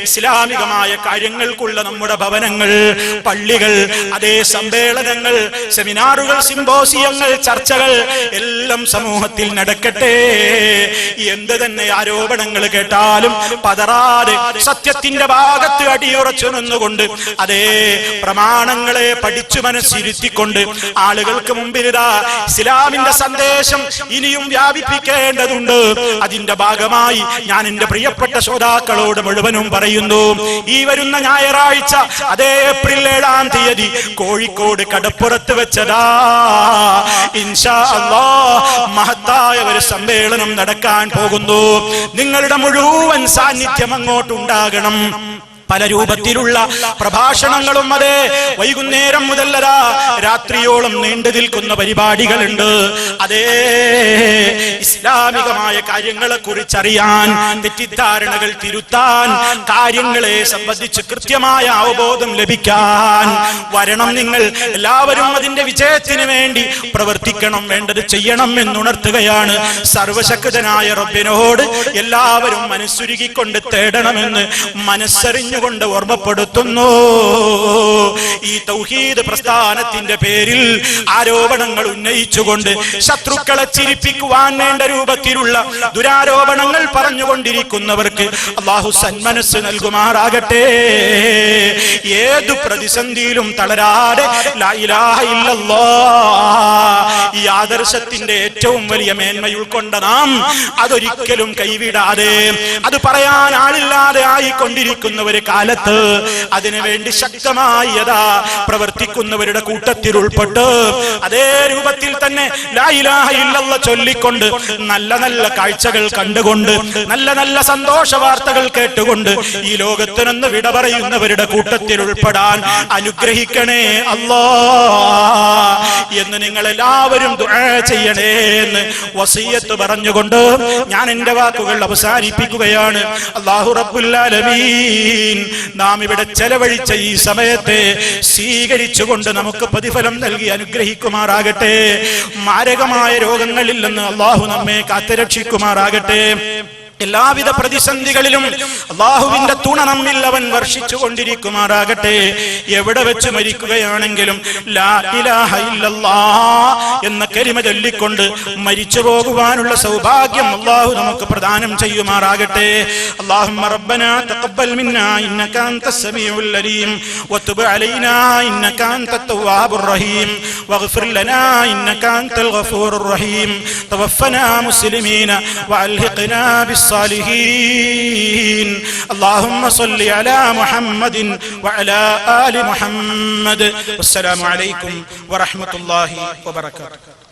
[SPEAKER 1] ഇസ്ലാമികമായ കാര്യങ്ങൾക്കുള്ള നമ്മുടെ ഭവനങ്ങൾ, പള്ളികൾ, അതേ സമ്മേളനങ്ങൾ, സെമിനാറുകൾ, സിംബോസിയങ്ങൾ, ചർച്ചകൾ എല്ലാം സമൂഹത്തിൽ നടക്കട്ടെ. എന്ത് തന്നെ ആരോപണങ്ങൾ കേട്ടാലും പതറാതെ സത്യത്തിന്റെ ഭാഗത്ത് അടിയുറച്ചു നിന്നുകൊണ്ട് അതേ പ്രമാണങ്ങളെ പഠിച്ചു മനസ്സിരുത്തിക്കൊണ്ട് ആളുകൾക്ക് മുമ്പിലിതാ ഇസ്ലാമിന്റെ സന്ദേശം ഇനിയും വ്യാപിപ്പിക്കേണ്ടതുണ്ട്. അതിന്റെ ഭാഗമായി ഞാൻ എന്റെ പ്രിയപ്പെട്ട ശ്രോതാക്കളോട് മുഴുവനും പറയുന്നു, ഈ വരുന്ന ഞായറാഴ്ച അതേ ഏപ്രിൽ 7-ാം തീയതി കോഴിക്കോട് കടപ്പുറത്ത് വെച്ചതാ ഇൻഷാ അല്ലാഹ് മഹത്തായ ഒരു സമ്മേളനം നടക്കാൻ പോകുന്നു. നിങ്ങളുടെ മുഴുവൻ സാന്നിധ്യം അങ്ങോട്ടുണ്ടാകണം. പല രൂപത്തിലുള്ള പ്രഭാഷണങ്ങളും അതേ വൈകുന്നേരം മുതൽ രാത്രിയോളം നീണ്ടു നിൽക്കുന്ന പരിപാടികളുണ്ട്. അതേ ഇസ്ലാമികമായ കാര്യങ്ങളെ കുറിച്ചറിയാൻ, തെറ്റിദ്ധാരണകൾ തിരുത്താൻ, കാര്യങ്ങളെ സംബന്ധിച്ച് കൃത്യമായ അവബോധം ലഭിക്കാൻ വരണം. നിങ്ങൾ എല്ലാവരും അതിന്റെ വിജയത്തിന് വേണ്ടി പ്രവർത്തിക്കണം, വേണ്ടത് ചെയ്യണം എന്നുണർത്തുകയാണ്. സർവശക്തനായ റബ്ബിനോട് എല്ലാവരും മനസ്സുരുകിക്കൊണ്ട് തേടണമെന്ന് മനസ്സറിഞ്ഞു കൊണ്ട് ഓർമ്മപ്പെടുത്തുന്നു. ഈ തൗഹീദ് പ്രസ്ഥാനത്തിന്റെ പേരിൽ ആരോപണങ്ങൾ ഉന്നയിച്ചുകൊണ്ട് ശത്രുക്കളെ ചിരിപ്പിക്കുവാൻ വേണ്ട രൂപത്തിലുള്ള ദുരാരോപണങ്ങൾ പറഞ്ഞുകൊണ്ടിരിക്കുന്നവർക്ക് അല്ലാഹു സന്മനസ്സ് നൽകുമാറാകട്ടെ. ഏതു പ്രതിസന്ധിയിലും തളരാതെ ലാ ഇലാഹ ഇല്ലല്ലാഹ് ഈ ആദർശത്തിന്റെ ഏറ്റവും വലിയ മേന്മ ഉൾക്കൊണ്ട നാം അതൊരിക്കലും കൈവിടാതെ, അത് പറയാൻ ആളില്ലാതെ ആയിക്കൊണ്ടിരിക്കുന്നവര് കാലത്ത് അതിനുവേണ്ടി ശക്തമായി പ്രവർത്തിക്കുന്നവരുടെ കൂട്ടത്തിൽ ഉൾപ്പെട്ട് അതേ രൂപത്തിൽ തന്നെ ലാ ഇലാഹ ഇല്ലല്ലാഹ് ചൊല്ലിക്കൊണ്ട് നല്ല നല്ല കാഴ്ചകൾ കണ്ടുകൊണ്ട് നല്ല നല്ല സന്തോഷ വാർത്തകൾ കേട്ടുകൊണ്ട് ഈ ലോകത്ത് നിന്ന് വിട പറയുന്നവരുടെ കൂട്ടത്തിൽ ഉൾപ്പെടാൻ അനുഗ്രഹിക്കണേ അല്ലാഹ് എന്ന് നിങ്ങൾ എല്ലാവരും ദുആ ചെയ്യണേ എന്ന് വസിയത്ത് പറഞ്ഞുകൊണ്ട് ഞാൻ എന്റെ വാക്കുകൾ അവസാനിപ്പിക്കുകയാണ്. അല്ലാഹു റബ്ബുൽ ആലമീൻ നാം ഇവിടെ ചെലവഴിച്ച ഈ സമയത്തെ സ്വീകരിച്ചുകൊണ്ട് നമുക്ക് പ്രതിഫലം നൽകി അനുഗ്രഹിക്കുമാറാകട്ടെ. മാരകമായ രോഗങ്ങളിൽ നിന്ന് അല്ലാഹു നമ്മെ കാത്തുരക്ഷിക്കുമാറാകട്ടെ. എല്ലാവിധ പ്രതിസന്ധികളിലും അല്ലാഹുവിന്റെ തുണ നമ്മിൽ അവൻ വർഷിച്ചു കൊണ്ടിരിക്കുമാറാകട്ടെ. എവിടെ വെച്ച് മരിക്കുകയാണെങ്കിലും ലാ ഇലാഹ ഇല്ലല്ലാഹ് എന്ന കലിമ ചൊല്ലിക്കൊണ്ട് മരിച്ചു പോകുവാനുള്ള സൗഭാഗ്യം അല്ലാഹു നമുക്ക് പ്രദാനം ചെയ്യുമാറാകട്ടെ. അല്ലാഹുമ്മ റബ്ബനാ തഖബ്ബൽ മിന്നാ ഇന്നക അൻതസ് സമീഉൽ അലീം വതുബ് അലൈനാ ഇന്നക അൻതത് തവ്വാബുർ റഹീം വഗ്ഫിർ ലനാ ഇന്നക അൻതൽ ഗഫൂറുർ റഹീം തവഫനാ മുസ്ലിമീന വഅൽഹിഖ്നാ ബിസ് الصالحين اللهم صل على محمد وعلى آل محمد والسلام عليكم ورحمة الله وبركاته.